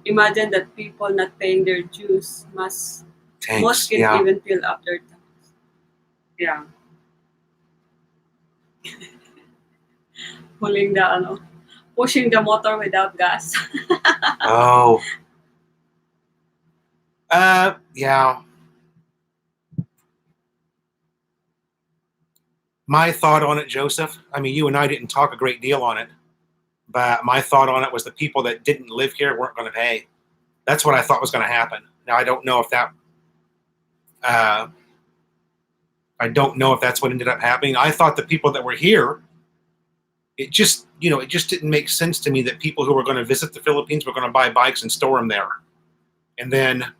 Speaker 2: imagine that people not paying their dues most
Speaker 1: Thanks.
Speaker 2: can
Speaker 1: Yeah.
Speaker 2: even fill up their tanks. Yeah. Pushing the motor without gas.
Speaker 1: Oh. Yeah. My thought on it, Joseph, I mean, you and I didn't talk a great deal on it, but my thought on it was the people that didn't live here weren't going to pay. That's what I thought was going to happen. Now, I don't know if that's what ended up happening. I thought the people that were here, it just didn't make sense to me that people who were going to visit the Philippines were going to buy bikes and store them there. And then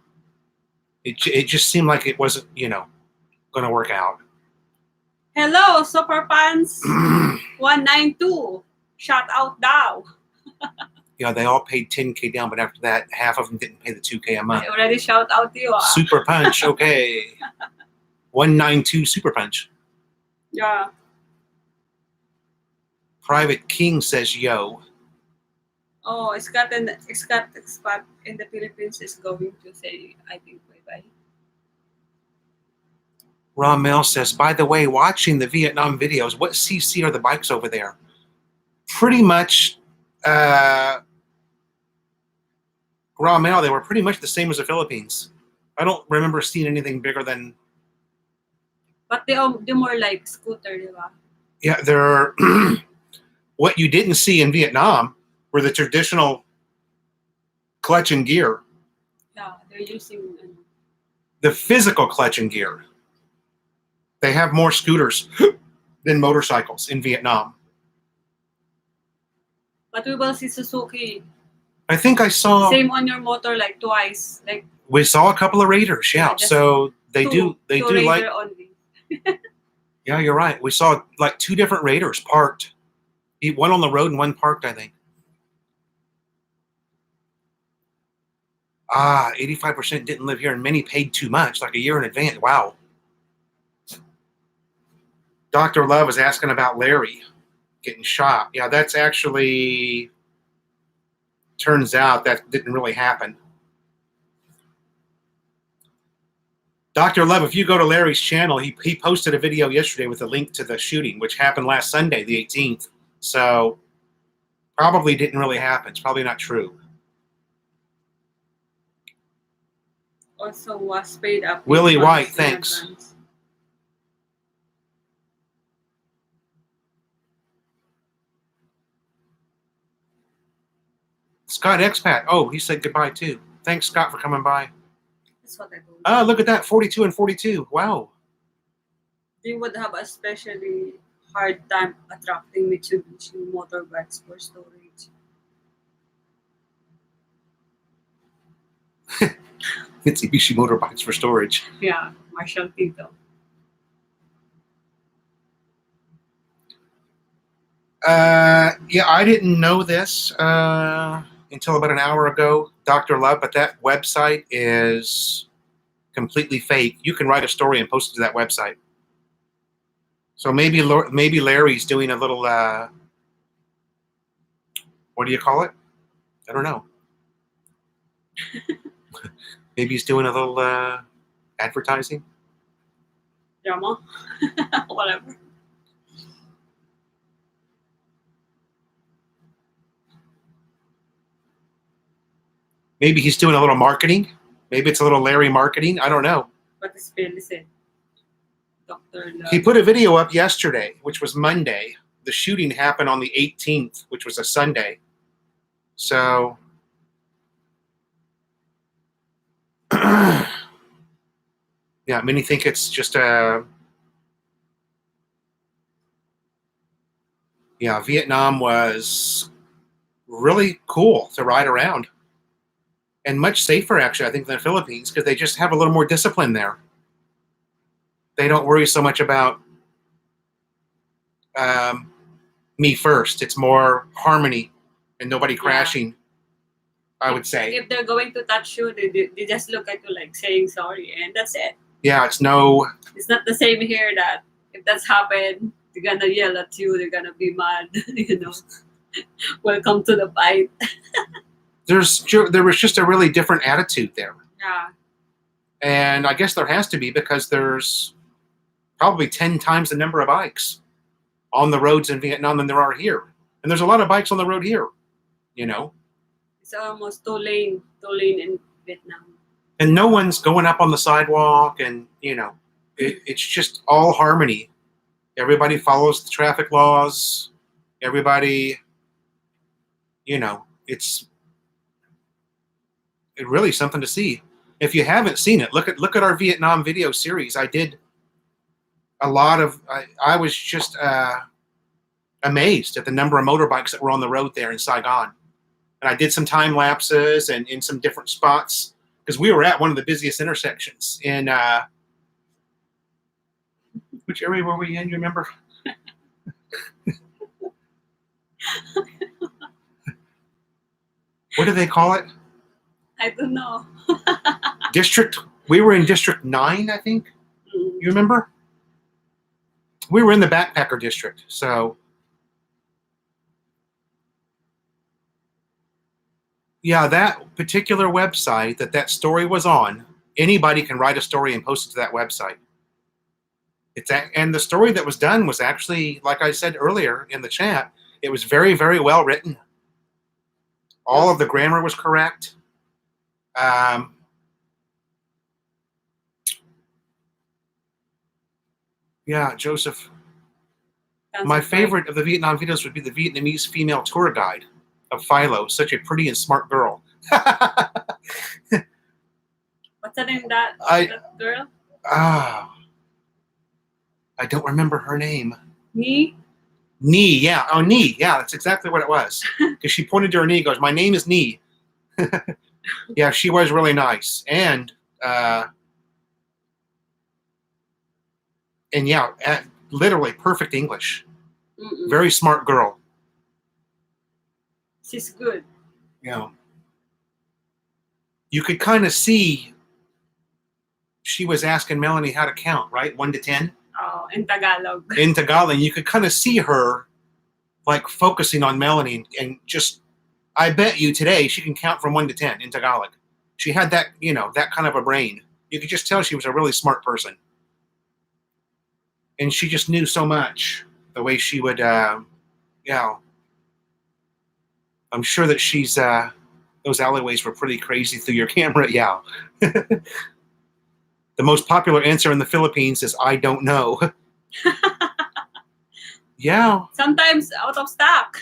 Speaker 1: it just seemed like it wasn't, going to work out.
Speaker 2: Hello, Super Fans 192. Shout out now.
Speaker 1: Yeah, they all paid $10K down, but after that, half of them didn't pay the $2K a month.
Speaker 2: I already shout out to you.
Speaker 1: Super Punch, okay. 192 Super Punch.
Speaker 2: Yeah.
Speaker 1: Private King says, yo.
Speaker 2: Oh, Scott in the Philippines is going to say, I think, bye-bye.
Speaker 1: Ramel says, by the way, watching the Vietnam videos, what CC are the bikes over there? Pretty much, Ramel, they were pretty much the same as the Philippines. I don't remember seeing anything bigger than...
Speaker 2: But they're more like scooter, di ba?
Speaker 1: Yeah, they're... What you didn't see in Vietnam were the traditional clutch and gear.
Speaker 2: Yeah, they're using...
Speaker 1: The physical clutch and gear. They have more scooters than motorcycles in Vietnam.
Speaker 2: But we will see Suzuki.
Speaker 1: I think I saw...
Speaker 2: Same on your motor, like twice. Like
Speaker 1: we saw a couple of Raiders, yeah.
Speaker 2: just
Speaker 1: So they
Speaker 2: two
Speaker 1: do like...
Speaker 2: Raider only.
Speaker 1: Yeah, you're right. We saw like 2 different Raiders parked. One on the road and one parked, I think. 85% didn't live here, and many paid too much, like a year in advance. Wow. Dr. Love is asking about Larry getting shot. Yeah, that's actually... Turns out that didn't really happen. Dr. Love, if you go to Larry's channel, he posted a video yesterday with a link to the shooting, which happened last Sunday, the 18th. So, probably didn't really happen. It's probably not true.
Speaker 2: Also was paid up.
Speaker 1: Willie White, thanks.
Speaker 2: Advance.
Speaker 1: Scott Expat. Oh, he said goodbye too. Thanks, Scott, for coming by.
Speaker 2: That's what I do.
Speaker 1: Oh, look at that. 42 and 42. Wow.
Speaker 2: They would have a especially hard time attracting Mitsubishi motorbikes for storage.
Speaker 1: Mitsubishi motorbikes for storage.
Speaker 2: Yeah, Marshall Tito.
Speaker 1: Yeah, I didn't know this until about an hour ago, Dr. Love, but that website is completely fake. You can write a story and post it to that website. So maybe Larry's doing a little, what do you call it? I don't know. Maybe he's doing a little advertising.
Speaker 2: Drama. Whatever.
Speaker 1: Maybe he's doing a little marketing. Maybe it's a little Larry marketing. I don't know.
Speaker 2: What is it? Dr. Love.
Speaker 1: He put a video up yesterday, which was Monday. The shooting happened on the 18th, which was a Sunday. So, yeah, many think it's just a... Yeah, Vietnam was really cool to ride around. And much safer, actually, I think, than the Philippines, because they just have a little more discipline there. They don't worry so much about me first. It's more harmony and nobody crashing, I would say.
Speaker 2: If they're going to touch you, they just look at you like saying sorry, and that's it.
Speaker 1: Yeah, it's no...
Speaker 2: It's not the same here that if that's happened, they're gonna yell at you, they're gonna be mad, you know. Welcome to the fight.
Speaker 1: There was just a really different attitude there.
Speaker 2: Yeah.
Speaker 1: And I guess there has to be, because there's probably 10 times the number of bikes on the roads in Vietnam than there are here. And there's a lot of bikes on the road here, you know.
Speaker 2: It's almost two lane in Vietnam.
Speaker 1: And no one's going up on the sidewalk, and, you know, it's just all harmony. Everybody follows the traffic laws. Everybody, it's really something to see. If you haven't seen it, look at our Vietnam video series. I did a lot of. I was just amazed at the number of motorbikes that were on the road there in Saigon, and I did some time lapses and in some different spots because we were at one of the busiest intersections in. Which area were we in? You remember? What do they call it?
Speaker 2: I don't know.
Speaker 1: District. We were in District 9, I think.
Speaker 2: Mm.
Speaker 1: You remember? We were in the backpacker district. So, yeah, that particular website that story was on, anybody can write a story and post it to that website. And the story that was done was actually, like I said earlier in the chat, it was very, very well written. All of the grammar was correct. Yeah, Joseph. My favorite of the Vietnam videos would be the Vietnamese female tour guide of Philo, such a pretty and smart girl.
Speaker 2: What's the name of that girl?
Speaker 1: I don't remember her name.
Speaker 2: Nee?
Speaker 1: Nee, yeah. Oh, Nee. Yeah, that's exactly what it was. Because she pointed to her knee and goes, "My name is Nee." Yeah, she was really nice. And yeah, literally perfect English.
Speaker 2: Mm-mm.
Speaker 1: Very smart girl.
Speaker 2: She's good.
Speaker 1: Yeah. You could kind of see she was asking Melanie how to count, right? 1 to 10?
Speaker 2: Oh, in Tagalog.
Speaker 1: In Tagalog. You could kind of see her like focusing on Melanie and just, I bet you today she can count from 1 to 10 in Tagalog. She had that, that kind of a brain. You could just tell she was a really smart person. And she just knew so much. The way she would, I'm sure that she's, those alleyways were pretty crazy through your camera, yeah. The most popular answer in the Philippines is, I don't know. Yeah.
Speaker 2: Sometimes out of stock.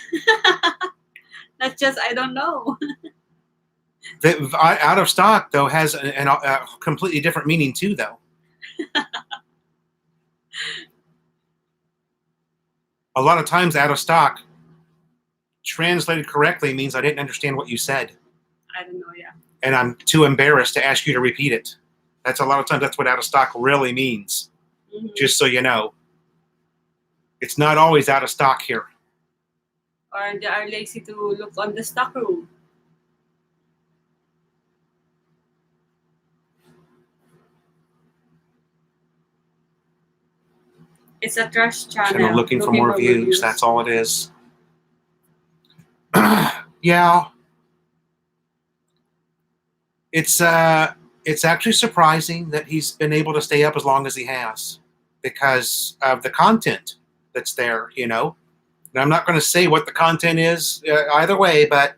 Speaker 2: That's just, I don't know.
Speaker 1: Out of stock, though, has a completely different meaning, too, though. A lot of times, out of stock, translated correctly, means I didn't understand what you said.
Speaker 2: I don't know, yeah.
Speaker 1: And I'm too embarrassed to ask you to repeat it. That's a lot of times, that's what out of stock really means. Mm-hmm. Just so you know. It's not always out of stock here.
Speaker 2: Or they are lazy to look on the stock room. It's a trash channel.
Speaker 1: Looking for more views. That's all it is. Yeah. It's actually surprising that he's been able to stay up as long as he has because of the content that's there, And I'm not going to say what the content is either way, but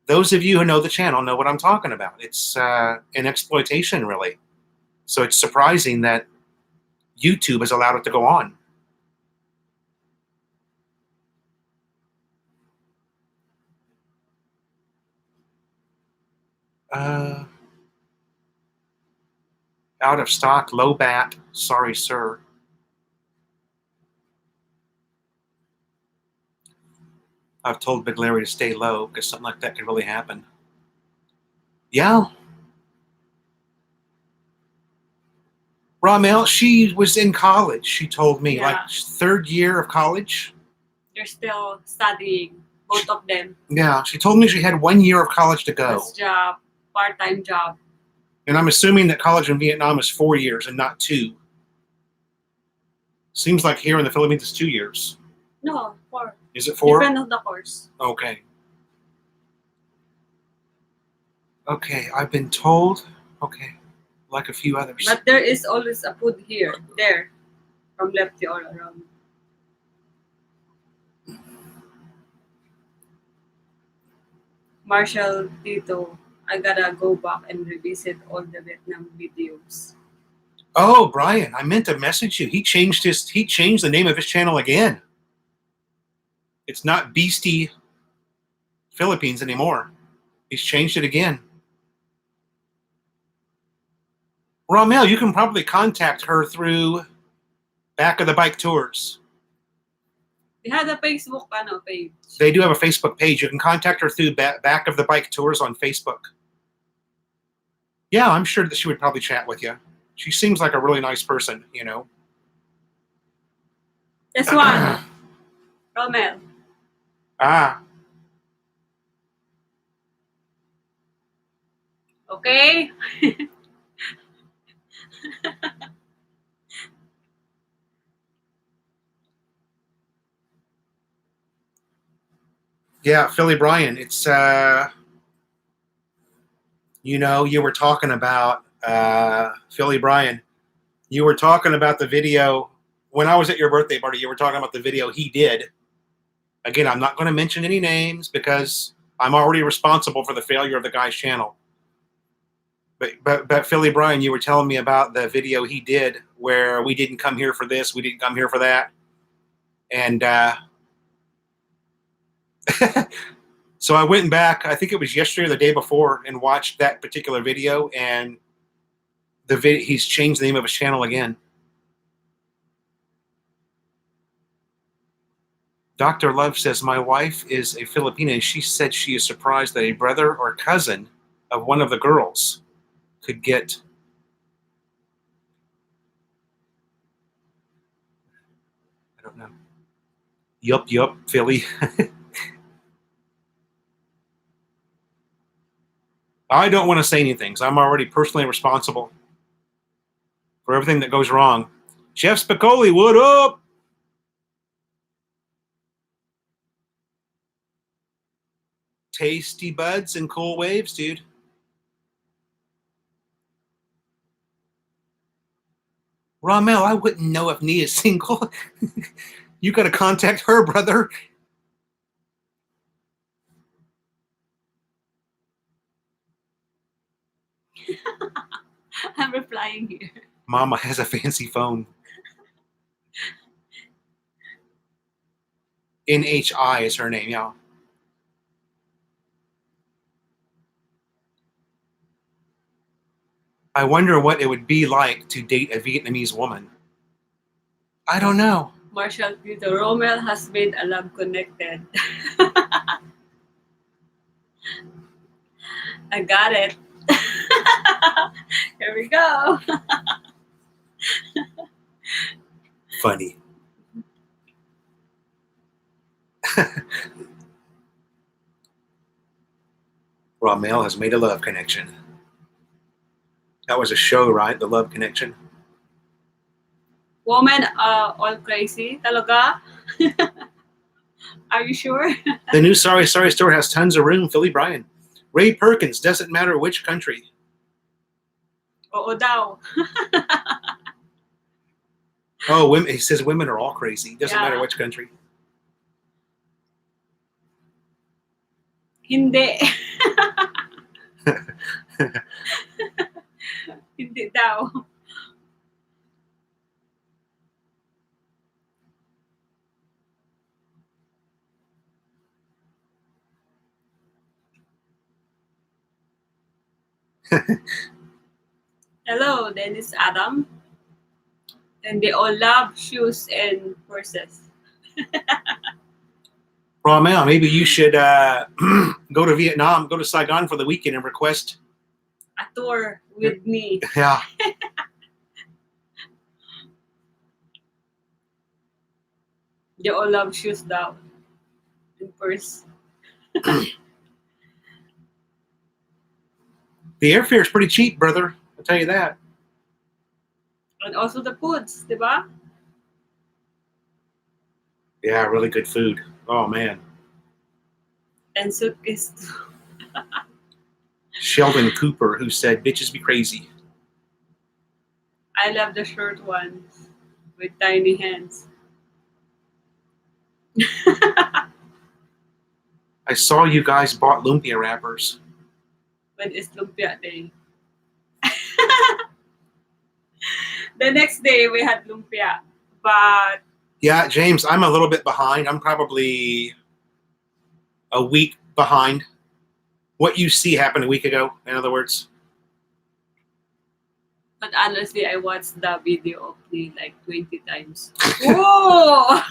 Speaker 1: those of you who know the channel know what I'm talking about. It's an exploitation, really. So it's surprising that YouTube has allowed it to go on. Out of stock, low bat. Sorry, sir. I've told Big Larry to stay low because something like that could really happen. Yeah. Ramel, she was in college, she told me, like 3rd year of college.
Speaker 2: They're still studying, both of them.
Speaker 1: Yeah, she told me she had 1 year of college to go.
Speaker 2: This job, part-time job.
Speaker 1: And I'm assuming that college in Vietnam is 4 years and not 2. Seems like here in the Philippines it's 2 years.
Speaker 2: No, 4.
Speaker 1: Is it 4?
Speaker 2: Depends on the course.
Speaker 1: Okay. Okay, I've been told. Okay, like a few others.
Speaker 2: But there is always a food there, from Lefty all around. Marshall Tito, I gotta go back and revisit all the Vietnam videos.
Speaker 1: Oh, Brian, I meant to message you. He changed the name of his channel again. It's not Beastie Philippines anymore. He's changed it again. Ramel, you can probably contact her through Back of the Bike Tours.
Speaker 2: They had a Facebook page.
Speaker 1: They do have a Facebook page. You can contact her through Back of the Bike Tours on Facebook. Yeah, I'm sure that she would probably chat with you. She seems like a really nice person, you know.
Speaker 2: This one. Romel.
Speaker 1: Ah,
Speaker 2: Okay?
Speaker 1: yeah, Philly Brian. It's you know, you were talking about Philly Brian. You were talking about the video when I was at your birthday party. You were talking about the video he did. Again, I'm not going to mention any names because I'm already responsible for the failure of the guy's channel. But Philly Brian, you were telling me about the video he did where we didn't come here for this, we didn't come here for that, and so I went back. I think it was yesterday or the day before, and watched that particular video. And he's changed the name of his channel again. Dr. Love says, my wife is a Filipina, and she said she is surprised that a brother or cousin of one of the girls could get. I don't know. Yup, Philly. I don't want to say anything because I'm already personally responsible for everything that goes wrong. Chef Spicoli, what up? Tasty buds and cool waves, dude. Ramel, I wouldn't know if Nia's single. You got to contact her, brother.
Speaker 2: I'm replying here.
Speaker 1: Mama has a fancy phone. NHI is her name, y'all. I wonder what it would be like to date a Vietnamese woman. I don't know.
Speaker 2: Marshall Peter Romel has made a love connected. I got it. Here we go.
Speaker 1: Funny. Ramel has made a love connection. That was a show, right? The Love Connection.
Speaker 2: Woman all crazy. Talaga? Are you sure?
Speaker 1: The new Sorry store has tons of room. Philly Brian. Ray Perkins, doesn't matter which country.
Speaker 2: Oo daw.
Speaker 1: Oh, women. He says women are all crazy. Doesn't
Speaker 2: Yeah.
Speaker 1: matter which country.
Speaker 2: Hindi. Hindi daw. Hello, Dennis Adam. And they all love shoes and purses.
Speaker 1: Ramel, maybe you should go to Vietnam, go to Saigon for the weekend and request.
Speaker 2: A tour with me.
Speaker 1: Yeah.
Speaker 2: They all love shoes daw. And purse.
Speaker 1: The airfare is pretty cheap, brother. I'll tell you that.
Speaker 2: And also the foods, di ba?
Speaker 1: Yeah, really good food. Oh, man.
Speaker 2: And suitcase too.
Speaker 1: Sheldon Cooper, who said, bitches be crazy.
Speaker 2: I love the short ones with tiny hands.
Speaker 1: I saw you guys bought lumpia wrappers.
Speaker 2: When it's lumpia day. The next day we had lumpia, but
Speaker 1: Yeah, James, I'm a little bit behind. I'm probably a week behind. What you see happened a week ago, in other words.
Speaker 2: honestly, I watched the video of me like 20 times. Whoa!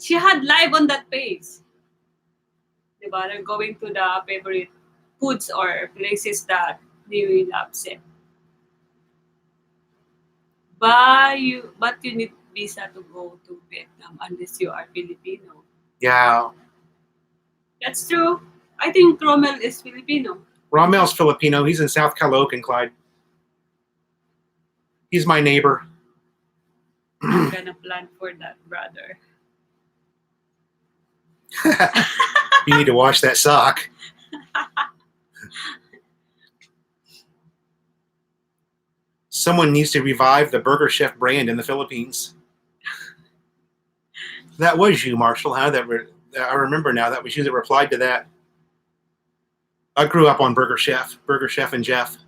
Speaker 2: She had live on that page. Diba? They're going to the favorite foods or places that they will upset. But you need visa to go to Vietnam unless you are Filipino.
Speaker 1: Yeah.
Speaker 2: That's true. I think Rommel is Filipino.
Speaker 1: Rommel's Filipino. He's in South Caloocan, Clyde. He's my neighbor.
Speaker 2: I'm gonna plan for that, brother.
Speaker 1: You need to wash that sock. Someone needs to revive the Burger Chef brand in the Philippines. That was you, Marshall. Huh? I remember now. That was you that replied to that. I grew up on Burger Chef and Jeff.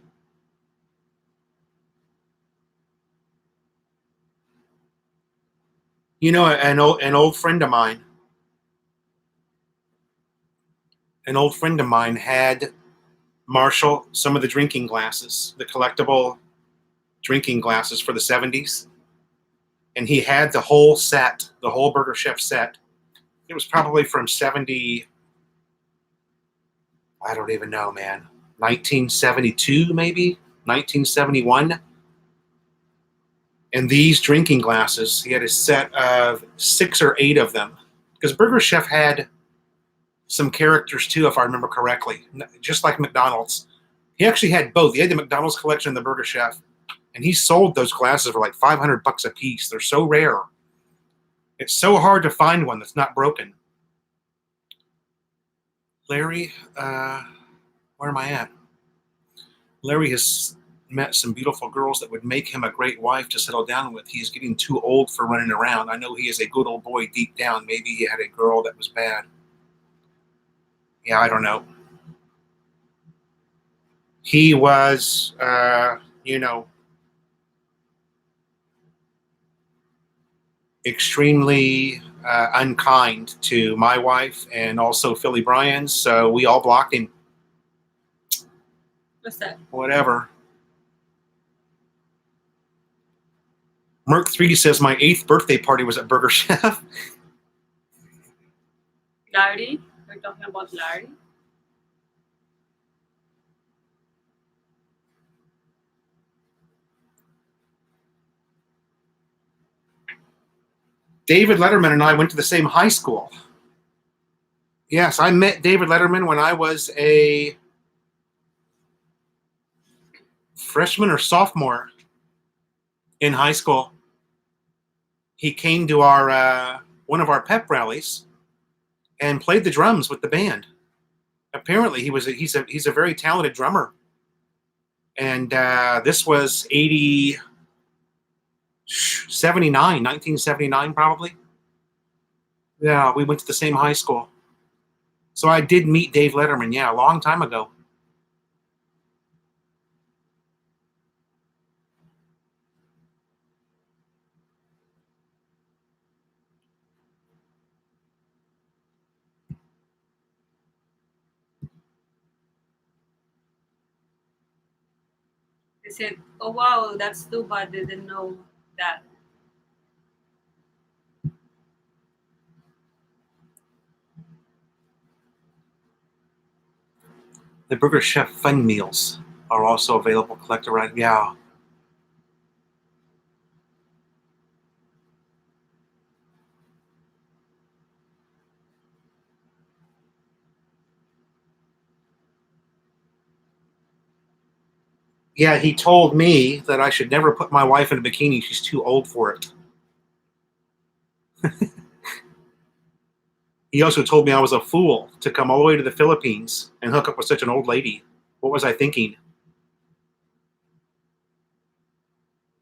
Speaker 1: You know, an old friend of mine. An old friend of mine had Marshall some of the drinking glasses, the collectible drinking glasses for the 70s. And he had the whole set, the whole Burger Chef set. It was probably from 70, I don't even know, man. 1972, maybe? 1971. And these drinking glasses, he had a set of 6 or 8 of them. Because Burger Chef had some characters too, if I remember correctly. Just like McDonald's. He actually had both. He had the McDonald's collection and the Burger Chef. And he sold those glasses for like $500 a piece. They're so rare. It's so hard to find one that's not broken. Larry, where am I at? Larry has met some beautiful girls that would make him a great wife to settle down with. He is getting too old for running around. I know he is a good old boy deep down. Maybe he had a girl that was bad. Yeah, I don't know. He was, extremely unkind to my wife and also Philly Bryan's, so we all blocked him.
Speaker 2: What's that?
Speaker 1: Whatever. Merc3 says my 8th birthday party was at Burger Chef.
Speaker 2: Larry? We're talking about Larry?
Speaker 1: David Letterman and I went to the same high school. Yes, I met David Letterman when I was a freshman or sophomore in high school. He came to our one of our pep rallies and played the drums with the band. Apparently, he's a very talented drummer. And this was 1979 probably. Yeah, we went to the same high school. So I did meet Dave Letterman, yeah, a long time ago.
Speaker 2: They said, oh wow, that's too bad. They didn't know that.
Speaker 1: The Burger Chef Fun Meals are also available. Collect around, yeah. Yeah, he told me that I should never put my wife in a bikini. She's too old for it. He also told me I was a fool to come all the way to the Philippines and hook up with such an old lady. What was I thinking?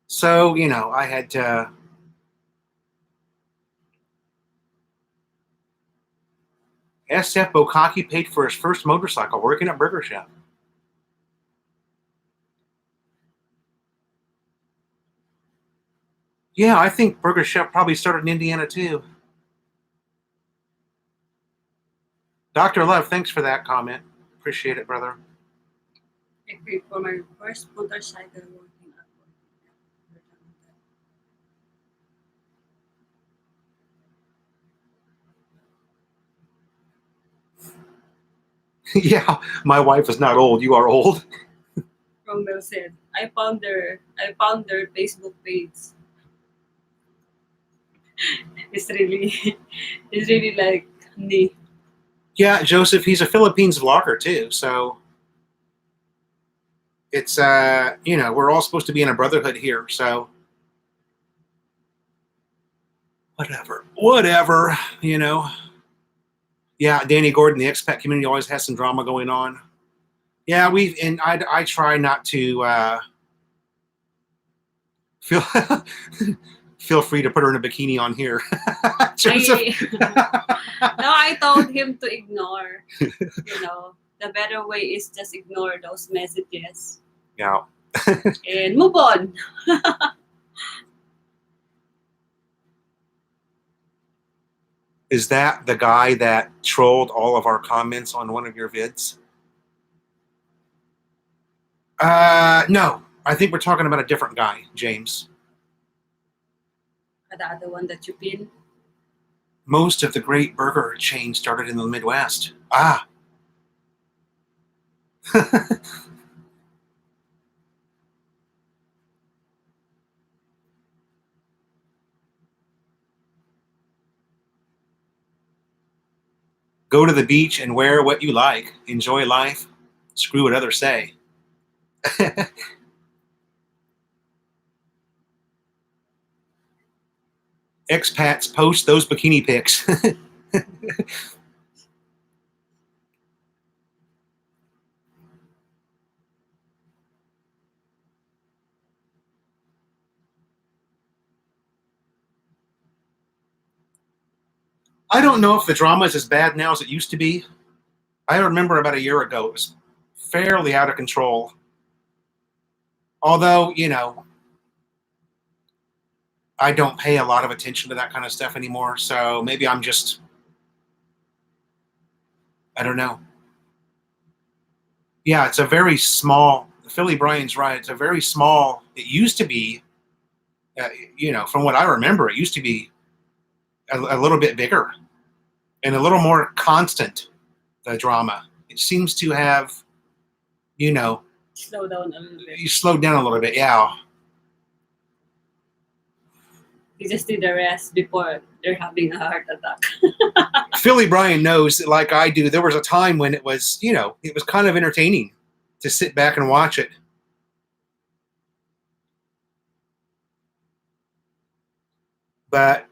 Speaker 1: So, I had to... SF Bokaki paid for his first motorcycle working at Burger Chef. Yeah, I think Burger Chef probably started in Indiana too. Dr. Love, thanks for that comment. Appreciate it, brother.
Speaker 2: I paid for my first motorcycle working at work.
Speaker 1: Yeah, my wife is not old. You are old.
Speaker 2: Romel said, I found their Facebook page. It's really it's really like me.
Speaker 1: Yeah, Joseph, he's a Philippines vlogger too. So it's we're all supposed to be in a brotherhood here. So whatever, Yeah, Danny Gordon, the expat community always has some drama going on. Yeah, I try not to feel feel free to put her in a bikini on here. Joseph.
Speaker 2: No, I told him to ignore. The better way is just ignore those messages.
Speaker 1: Yeah.
Speaker 2: And move on.
Speaker 1: Is that the guy that trolled all of our comments on one of your vids? No. I think we're talking about a different guy, James.
Speaker 2: The other one that you pin.
Speaker 1: Most of the great burger chains started in the Midwest. Ah. Go to the beach and wear what you like. Enjoy life. Screw what others say. Expats post those bikini pics. I don't know if the drama is as bad now as it used to be. I remember about a year ago, it was fairly out of control. Although, I don't pay a lot of attention to that kind of stuff anymore. So maybe I don't know. Yeah, it's a very small, Philly Brian's right. It's a very small, it used to be, from what I remember, it used to be a little bit bigger and a little more constant, the drama. It seems to have,
Speaker 2: Slow down a little bit.
Speaker 1: you slowed down a little bit, yeah.
Speaker 2: You just need a rest before they're having a heart attack.
Speaker 1: Philly Brian knows, like I do, there was a time when it was, it was kind of entertaining to sit back and watch it. But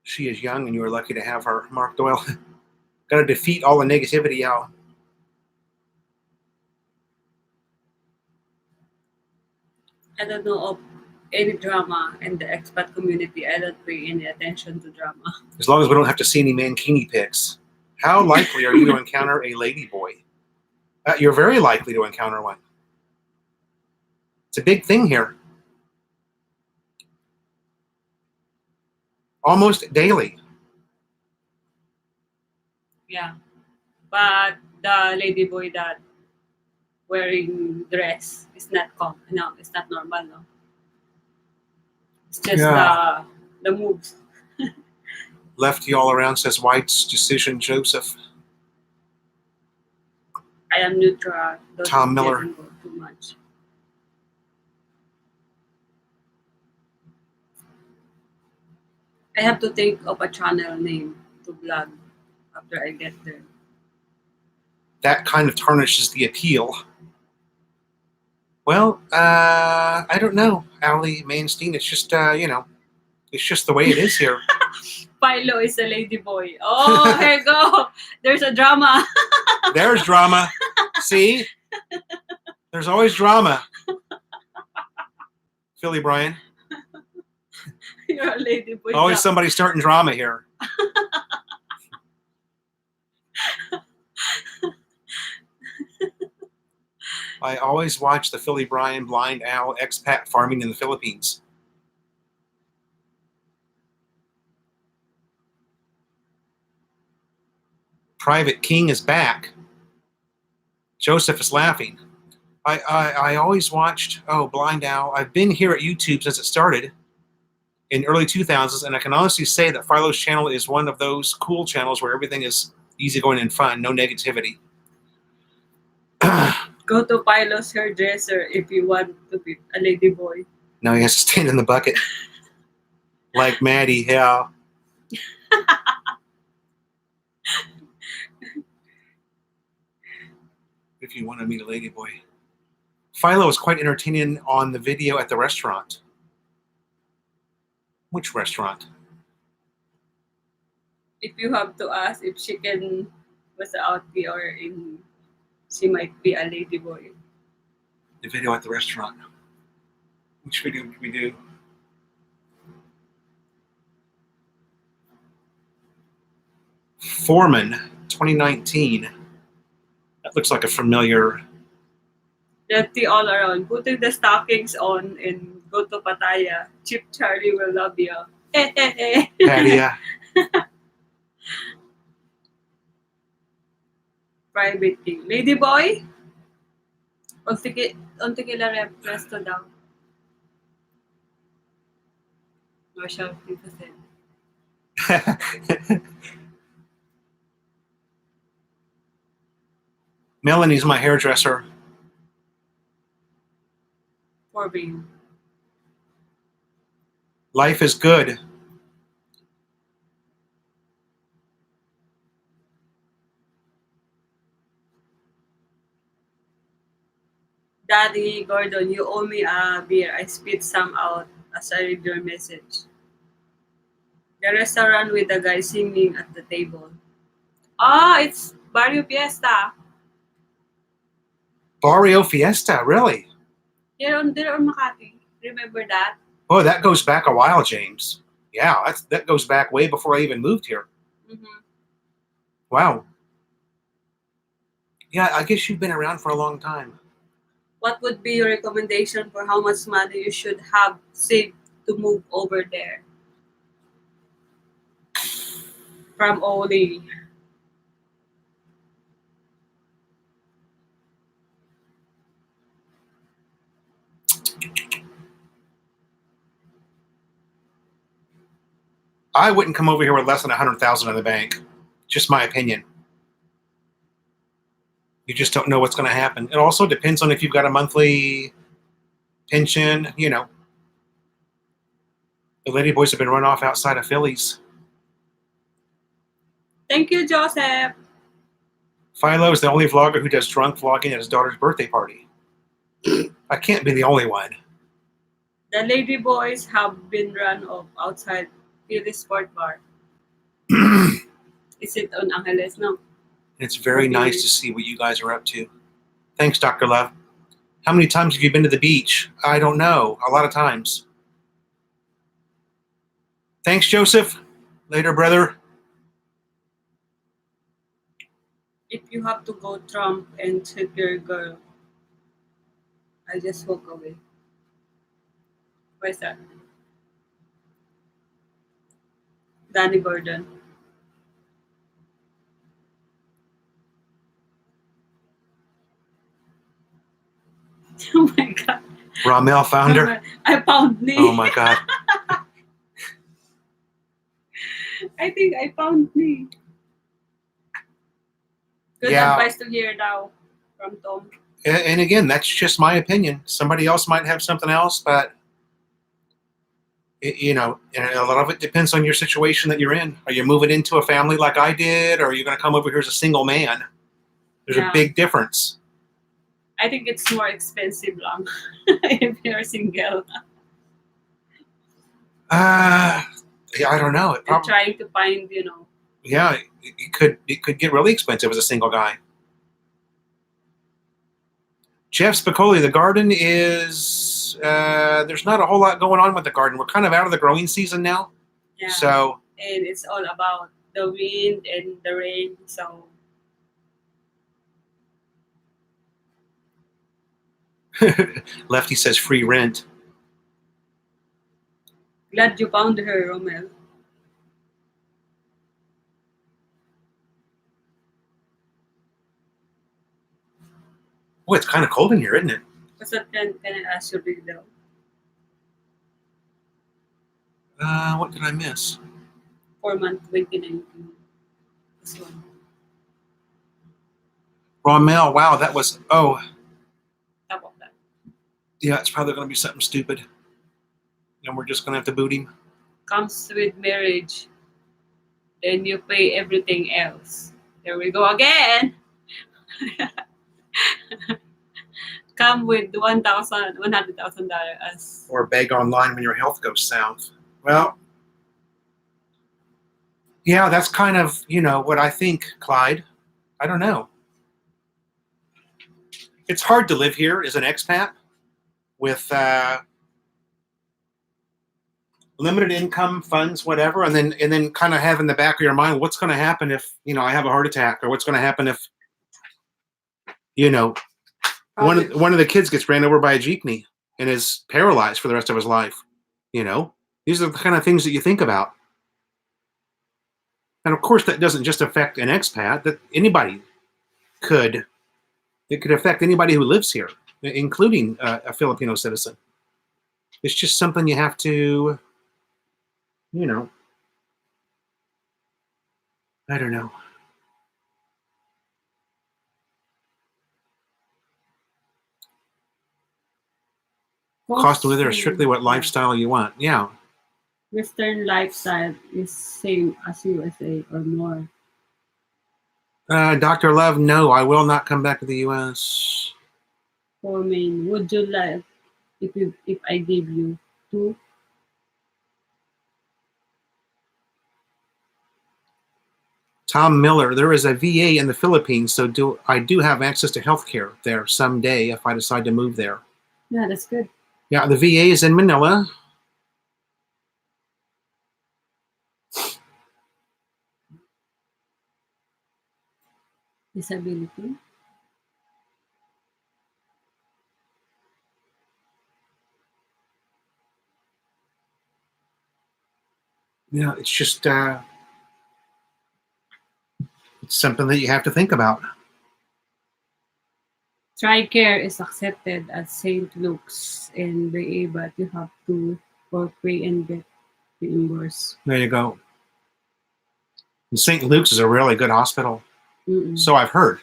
Speaker 1: she is young and you were lucky to have her. Mark Doyle. Got to defeat all the negativity, Al.
Speaker 2: I don't know of any drama in the expat community. I don't pay any attention to drama.
Speaker 1: As long as we don't have to see any mankini pics. How likely are you to encounter a ladyboy? You're very likely to encounter one. It's a big thing here. Almost daily.
Speaker 2: Yeah. But the ladyboy that wearing dress is not common. No, it's not normal, no. It's just the moves.
Speaker 1: Lefty all around says White's decision, Joseph.
Speaker 2: I am neutral. Don't
Speaker 1: Tom Miller.
Speaker 2: get involved too much. I have to think of a channel name to vlog after I get there.
Speaker 1: That kind of tarnishes the appeal. Well, I don't know, Ali Mainstein. It's just, it's just the way it is here.
Speaker 2: Philo is a ladyboy. Oh, here you go. There's a drama.
Speaker 1: There's drama. See? There's always drama. Philly Brian.
Speaker 2: You're a ladyboy.
Speaker 1: Always somebody starting drama here. I always watch the Philly Brian blind owl expat farming in the Philippines. Private King is back. Joseph is laughing. I always watched, Blind Owl. I've been here at YouTube since it started in early 2000s, and I can honestly say that Philo's channel is one of those cool channels where everything is easygoing and fun, no negativity.
Speaker 2: Go to Pilo's hairdresser if you want to be a lady boy.
Speaker 1: Now he has to stand in the bucket. Like Maddie, yeah. If you want to meet a lady boy. Philo was quite entertaining on the video at the restaurant. Which restaurant?
Speaker 2: If you have to ask if she can was out there or in, she might be a lady boy.
Speaker 1: The video at the restaurant. Which video did we do? Foreman, 2019. That looks like a familiar.
Speaker 2: Dirty all around. Putting the stockings on and go to Pattaya. Chip Charlie will love you.
Speaker 1: Patia.
Speaker 2: Private King. Lady boy? Unti kila resto daw. Marshall Tito said.
Speaker 1: Melanie's my hairdresser.
Speaker 2: For being.
Speaker 1: Life is good.
Speaker 2: Daddy Gordon, you owe me a beer. I spit some out as I read your message. The restaurant with the guy singing at the table. Ah, it's Barrio Fiesta.
Speaker 1: Barrio Fiesta, really?
Speaker 2: They're on Makati. Remember that?
Speaker 1: Oh, that goes back a while, James. Yeah, that goes back way before I even moved here.
Speaker 2: Mm-hmm.
Speaker 1: Wow. Yeah, I guess you've been around for a long time.
Speaker 2: What would be your recommendation for how much money you should have saved to move over there? From Oli.
Speaker 1: I wouldn't come over here with less than 100,000 in the bank. Just my opinion. You just don't know what's going to happen. It also depends on if you've got a monthly pension, you know. The lady boys have been run off outside of Phillies.
Speaker 2: Thank you, Joseph.
Speaker 1: Philo is the only vlogger who does drunk vlogging at his daughter's birthday party. I can't be the only one.
Speaker 2: The lady boys have been run off outside Philly Sport Bar. Is it on Angeles? No.
Speaker 1: It's very nice to see what you guys are up to. Thanks, Dr. Love. How many times have you been to the beach? I don't know. A lot of times. Thanks, Joseph. Later, brother.
Speaker 2: If you have to go Trump and treat your girl, I just walk away. Where's that? Danny Gordon. Oh my God.
Speaker 1: Ramel founder.
Speaker 2: I found me.
Speaker 1: Oh my God.
Speaker 2: I think I found me. Good
Speaker 1: Yeah.
Speaker 2: advice to hear now from Tom.
Speaker 1: And again, that's just my opinion. Somebody else might have something else, but you know, and a lot of it depends on your situation that you're in. Are you moving into a family like I did, or are you going to come over here as a single man? There's a big difference.
Speaker 2: I think it's more expensive lang if you're single.
Speaker 1: Yeah, I don't know. It
Speaker 2: You're
Speaker 1: probably,
Speaker 2: trying to find, you know.
Speaker 1: yeah, it could get really expensive as a single guy. Jeff Spicoli, the garden is there's not a whole lot going on with the garden. We're kind of out of the growing season now.
Speaker 2: Yeah.
Speaker 1: So
Speaker 2: And it's all about the wind and the rain. So
Speaker 1: Lefty says free rent.
Speaker 2: Glad you found her, Romel.
Speaker 1: Boy, it's kind of cold in here, isn't it?
Speaker 2: What's that? Can I ask you read though?
Speaker 1: What did I miss?
Speaker 2: 4-month 2019. This one.
Speaker 1: Rommel, wow, that was,
Speaker 2: Top of that.
Speaker 1: yeah, it's probably going to be something stupid. And we're just going to have to boot him.
Speaker 2: Comes with marriage. Then you pay everything else. There we go again. Come with $100,000 as
Speaker 1: Or beg online when your health goes south. Well, yeah, that's kind of, what I think, Clyde. I don't know. It's hard to live here as an expat with limited income, funds, whatever, and then kind of have in the back of your mind, what's going to happen if, I have a heart attack, or what's going to happen if, one of the kids gets ran over by a jeepney and is paralyzed for the rest of his life. These are the kind of things that you think about. And of course, that doesn't just affect an expat. That it could affect anybody who lives here, including a Filipino citizen. It's just something you have to, I don't know. Cost of living is strictly what lifestyle you want. Yeah.
Speaker 2: Western lifestyle is same as USA or more.
Speaker 1: Dr. Love, no, I will not come back to the U.S.
Speaker 2: For me, would you like if I give you 2?
Speaker 1: Tom Miller, there is a VA in the Philippines, so I do have access to health care there someday if I decide to move there.
Speaker 2: Yeah, that's good.
Speaker 1: Yeah, the VA is in Manila.
Speaker 2: Disability.
Speaker 1: Yeah, it's just it's something that you have to think about.
Speaker 2: TRICARE is accepted at St. Luke's and VA, but you have to pay and get reimbursed.
Speaker 1: There you go. And St. Luke's is a really good hospital.
Speaker 2: Mm-mm.
Speaker 1: So I've heard.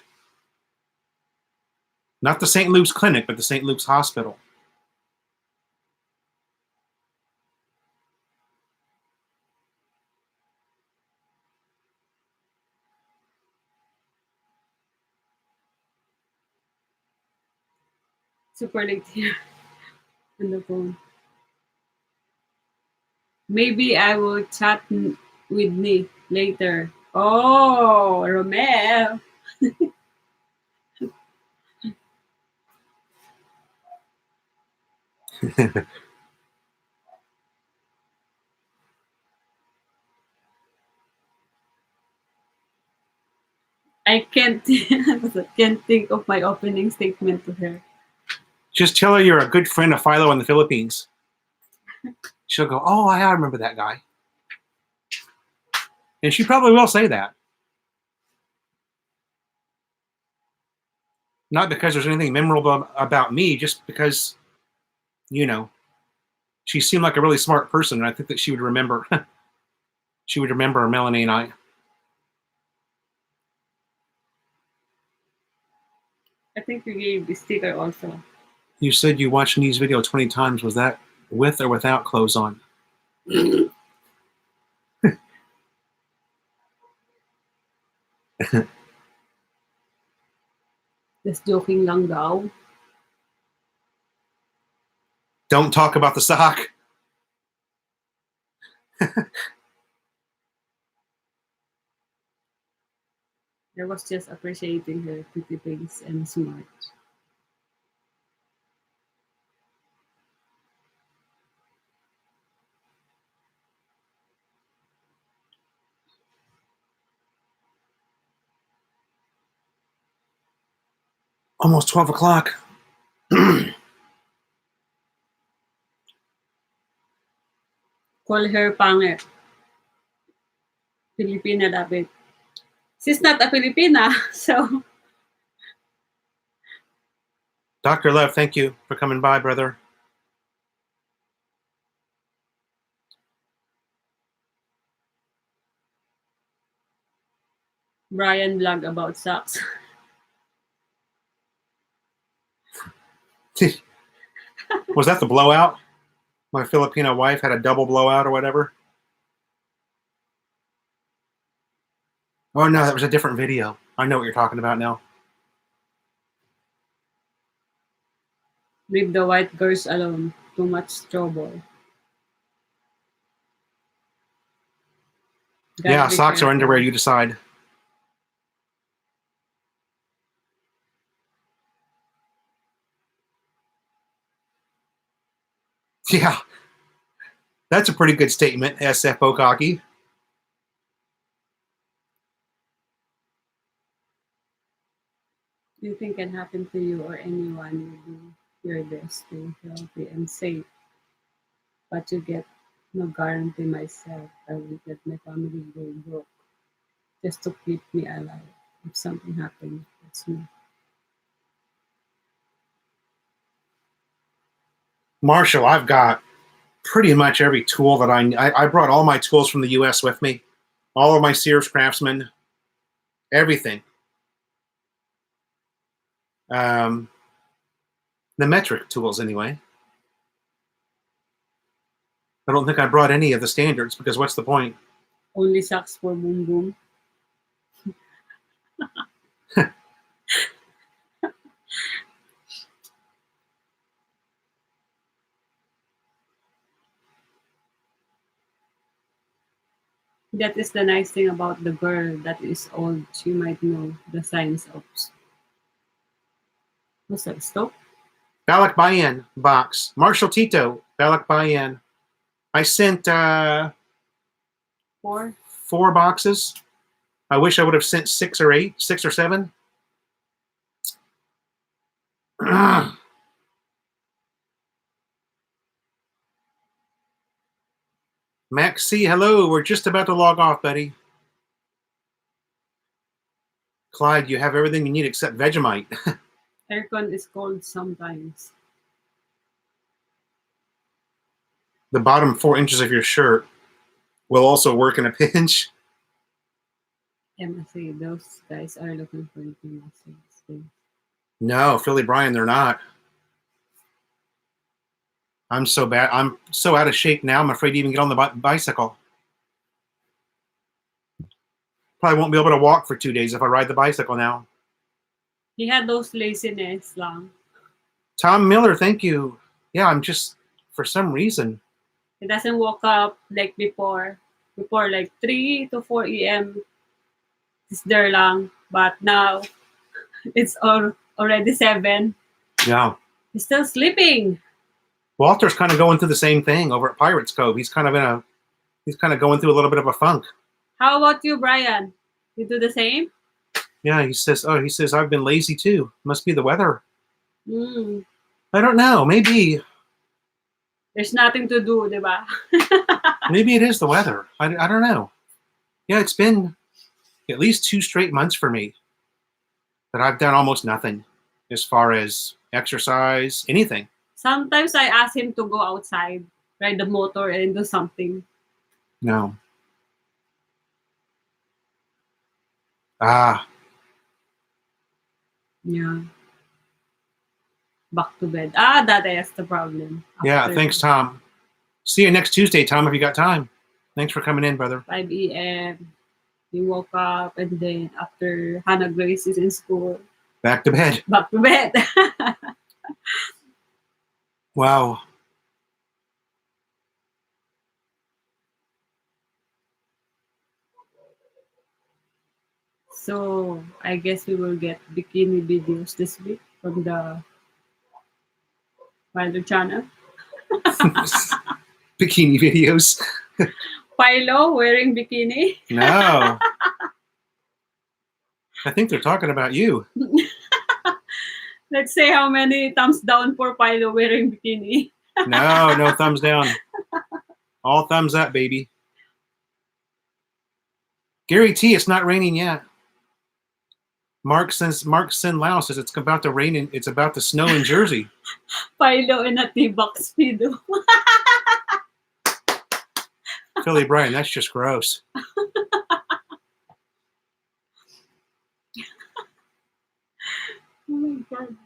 Speaker 1: Not the St. Luke's Clinic, but the St. Luke's Hospital.
Speaker 2: Super late here on the phone. Maybe I will chat with Nick later. Oh, Romel. I can't can't think of my opening statement to her.
Speaker 1: Just tell her you're a good friend of Philo in the Philippines. She'll go, oh, I remember that guy. And she probably will say that. Not because there's anything memorable about me, just because, she seemed like a really smart person, and I think that she would remember. She would remember Melanie and I.
Speaker 2: I think you gave the sticker also.
Speaker 1: You said you watched Nee's video 20 times. Was that with or without clothes on?
Speaker 2: Just joking lang daw.
Speaker 1: Don't talk about the sock.
Speaker 2: I was just appreciating her pretty face and smart.
Speaker 1: Almost 12 o'clock.
Speaker 2: call her pangit. Filipina dapat. She's not a Filipina, so
Speaker 1: Dr. Lev, thank you for coming by, brother.
Speaker 2: Brian vlog about socks.
Speaker 1: Was that the blowout? My Filipino wife had a double blowout or whatever? Oh, no, that was a different video. I know what you're talking about now.
Speaker 2: Leave the white girls alone. Too much trouble. Gotta
Speaker 1: Yeah,
Speaker 2: be
Speaker 1: socks or
Speaker 2: careful.
Speaker 1: underwear, you decide. Yeah, that's a pretty good statement, SF Okaki.
Speaker 2: Anything can happen to you or anyone. You do your best to healthy and safe. But you get no guarantee myself. I will let my family go broke just to keep me alive. If something happens, that's me.
Speaker 1: Marshall, I've got pretty much every tool that I brought all my tools from the U.S. with me. All of my Sears Craftsman, everything. The metric tools, anyway. I don't think I brought any of the standards because what's the point?
Speaker 2: Only socks for boom boom. That is the nice thing about the girl that is old. She might know the signs of what's that, stop?
Speaker 1: Balak Bayan box. Marshall Tito, Balak Bayan. I sent
Speaker 2: 4.
Speaker 1: 4 boxes. I wish I would have sent 6 or 8, 6 or 7. Max C, hello. We're just about to log off, buddy. Clyde, you have everything you need except Vegemite.
Speaker 2: Aircon is cold sometimes.
Speaker 1: The bottom 4 inches of your shirt will also work in a pinch.
Speaker 2: MSA, those guys are looking for MSA.
Speaker 1: No, Philly Brian, they're not. I'm so bad. I'm so out of shape now. I'm afraid to even get on the bicycle. Probably won't be able to walk for 2 days if I ride the bicycle now.
Speaker 2: He had those laziness lang.
Speaker 1: Tom Miller, thank you. Yeah, I'm just, for some reason.
Speaker 2: He doesn't wake up like before. Before like 3 to 4 a.m. It's there lang. But now it's already 7.
Speaker 1: Yeah.
Speaker 2: He's still sleeping.
Speaker 1: Walter's kind of going through the same thing over at Pirates Cove. He's kind of going through a little bit of a funk.
Speaker 2: How about you, Brian? You do the same?
Speaker 1: Yeah, he says, I've been lazy too. Must be the weather.
Speaker 2: Mm.
Speaker 1: I don't know. Maybe
Speaker 2: There's nothing to do, di ba?
Speaker 1: maybe it is the weather. I don't know. Yeah, it's been at least 2 straight months for me that I've done almost nothing as far as exercise, anything.
Speaker 2: Sometimes I ask him to go outside, ride the motor, and do something.
Speaker 1: No. Ah,
Speaker 2: Yeah. Back to bed. That is the problem.
Speaker 1: yeah,
Speaker 2: After
Speaker 1: thanks, Tom. See you next Tuesday, Tom, if you got time. Thanks for coming in, brother.
Speaker 2: 5 a.m. We woke up, and then after Hannah Grace is in school,
Speaker 1: Back to bed.
Speaker 2: back to bed.
Speaker 1: Wow.
Speaker 2: So I guess we will get bikini videos this week from the Wilder channel.
Speaker 1: Bikini videos.
Speaker 2: Philo wearing bikini.
Speaker 1: No. I think they're talking about you.
Speaker 2: Let's say how many thumbs down for Philo wearing bikini.
Speaker 1: No thumbs down. All thumbs up, baby. Gary T, it's not raining yet. Mark Sin Lao says it's about to rain. It's about to snow in Jersey.
Speaker 2: Pilo in a T-Box speedo.
Speaker 1: Philly Brian, that's just gross.
Speaker 2: Oh my God.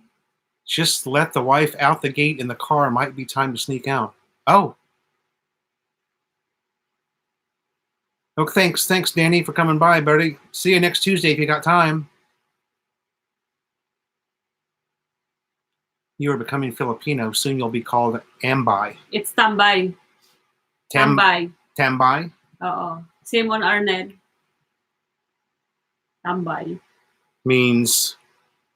Speaker 1: Just let the wife out the gate in the car. Might be time to sneak out. Oh. Oh, thanks, Danny, for coming by, buddy. See you next Tuesday if you got time. You are becoming Filipino. Soon you'll be called Ambay.
Speaker 2: It's tambay. Tambay.
Speaker 1: Tambay?
Speaker 2: Oo. Simon Arnett. Tambay.
Speaker 1: Means?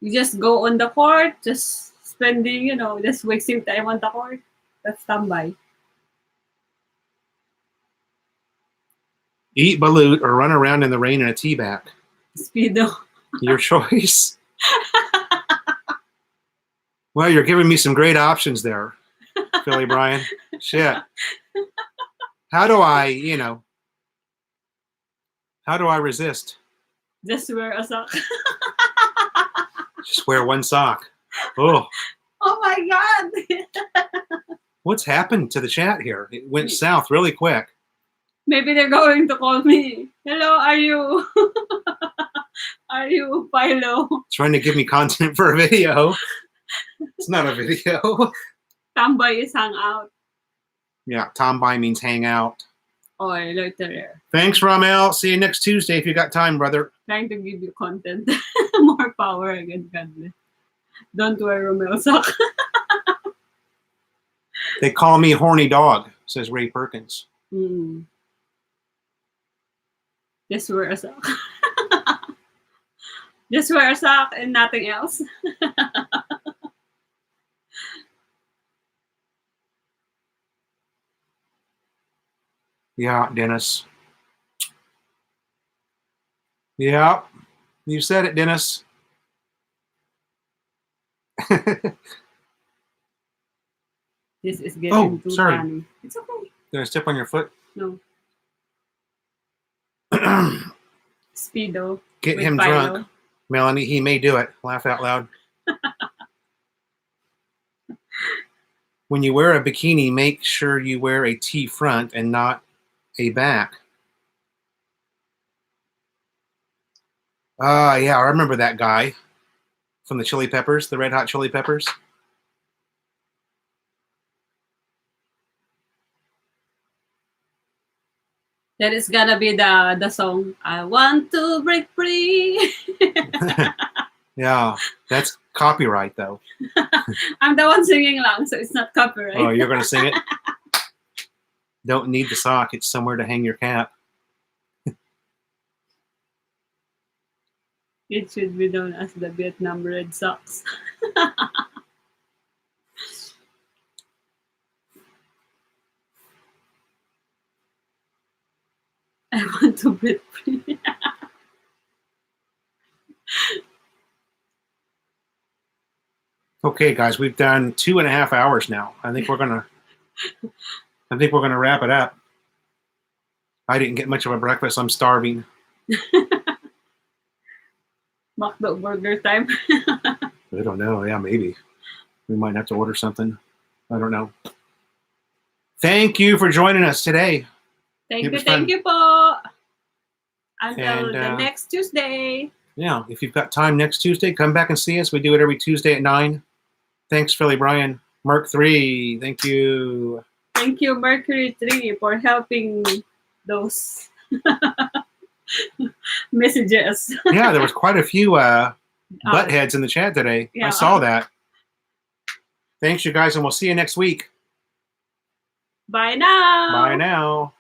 Speaker 2: You just go on the court, just spending, just wasting time on the court. That's tambay.
Speaker 1: Eat balut or run around in the rain in a tea bag.
Speaker 2: Speedo.
Speaker 1: Your choice. Well, you're giving me some great options there, Philly Brian. Shit. How do I resist?
Speaker 2: Just wear a sock.
Speaker 1: Just wear one sock. Oh.
Speaker 2: Oh my God.
Speaker 1: What's happened to the chat here? It went south really quick.
Speaker 2: Maybe they're going to call me. Hello, are you Philo?
Speaker 1: Trying to give me content for a video. It's not a video.
Speaker 2: Tambay is hang out.
Speaker 1: Yeah, Tambay means hang out.
Speaker 2: Oh, later.
Speaker 1: Thanks, Ramel. See you next Tuesday if you got time, brother.
Speaker 2: Trying to give you content. More power again, God bless. Don't wear Romeo sock.
Speaker 1: They call me horny dog, says Ray Perkins.
Speaker 2: Mm. Just wear a sock. Just wear a sock and nothing else.
Speaker 1: Yeah, Dennis. Yeah, you said it, Dennis.
Speaker 2: This is getting too
Speaker 1: sorry.
Speaker 2: funny. It's okay.
Speaker 1: Did I step on your foot?
Speaker 2: No. Speedo.
Speaker 1: Get
Speaker 2: with
Speaker 1: him
Speaker 2: Philo.
Speaker 1: drunk. Melanie, he may do it. Laugh out loud. When you wear a bikini, make sure you wear a T front and not a back. Yeah, I remember that guy from the Chili Peppers, the Red Hot Chili Peppers.
Speaker 2: That is gonna be the song. I want to break free.
Speaker 1: Yeah, that's copyright though.
Speaker 2: I'm the one singing lang, so it's not copyright.
Speaker 1: Oh, you're gonna sing it? Don't need the sock. It's somewhere to hang your cap.
Speaker 2: It should be known as the Vietnam Red Sox. I want to break free.
Speaker 1: Okay, guys, we've done 2.5 hours now. I think we're gonna wrap it up. I didn't get much of a breakfast. I'm starving.
Speaker 2: McDo burger time.
Speaker 1: I don't know. Yeah, maybe. We might have to order something. I don't know. Thank you for joining us today.
Speaker 2: Thank you po. Until
Speaker 1: And,
Speaker 2: the next Tuesday.
Speaker 1: Yeah, if you've got time next Tuesday, come back and see us. We do it every Tuesday at 9. Thanks, Philly Brian. Mark 3, thank you.
Speaker 2: Thank you, Mercury 3, for helping those messages.
Speaker 1: Yeah, there was quite a few butt heads in the chat today.
Speaker 2: Yeah.
Speaker 1: I saw that. Thanks, you guys, and we'll see you next week.
Speaker 2: Bye now.
Speaker 1: Bye now.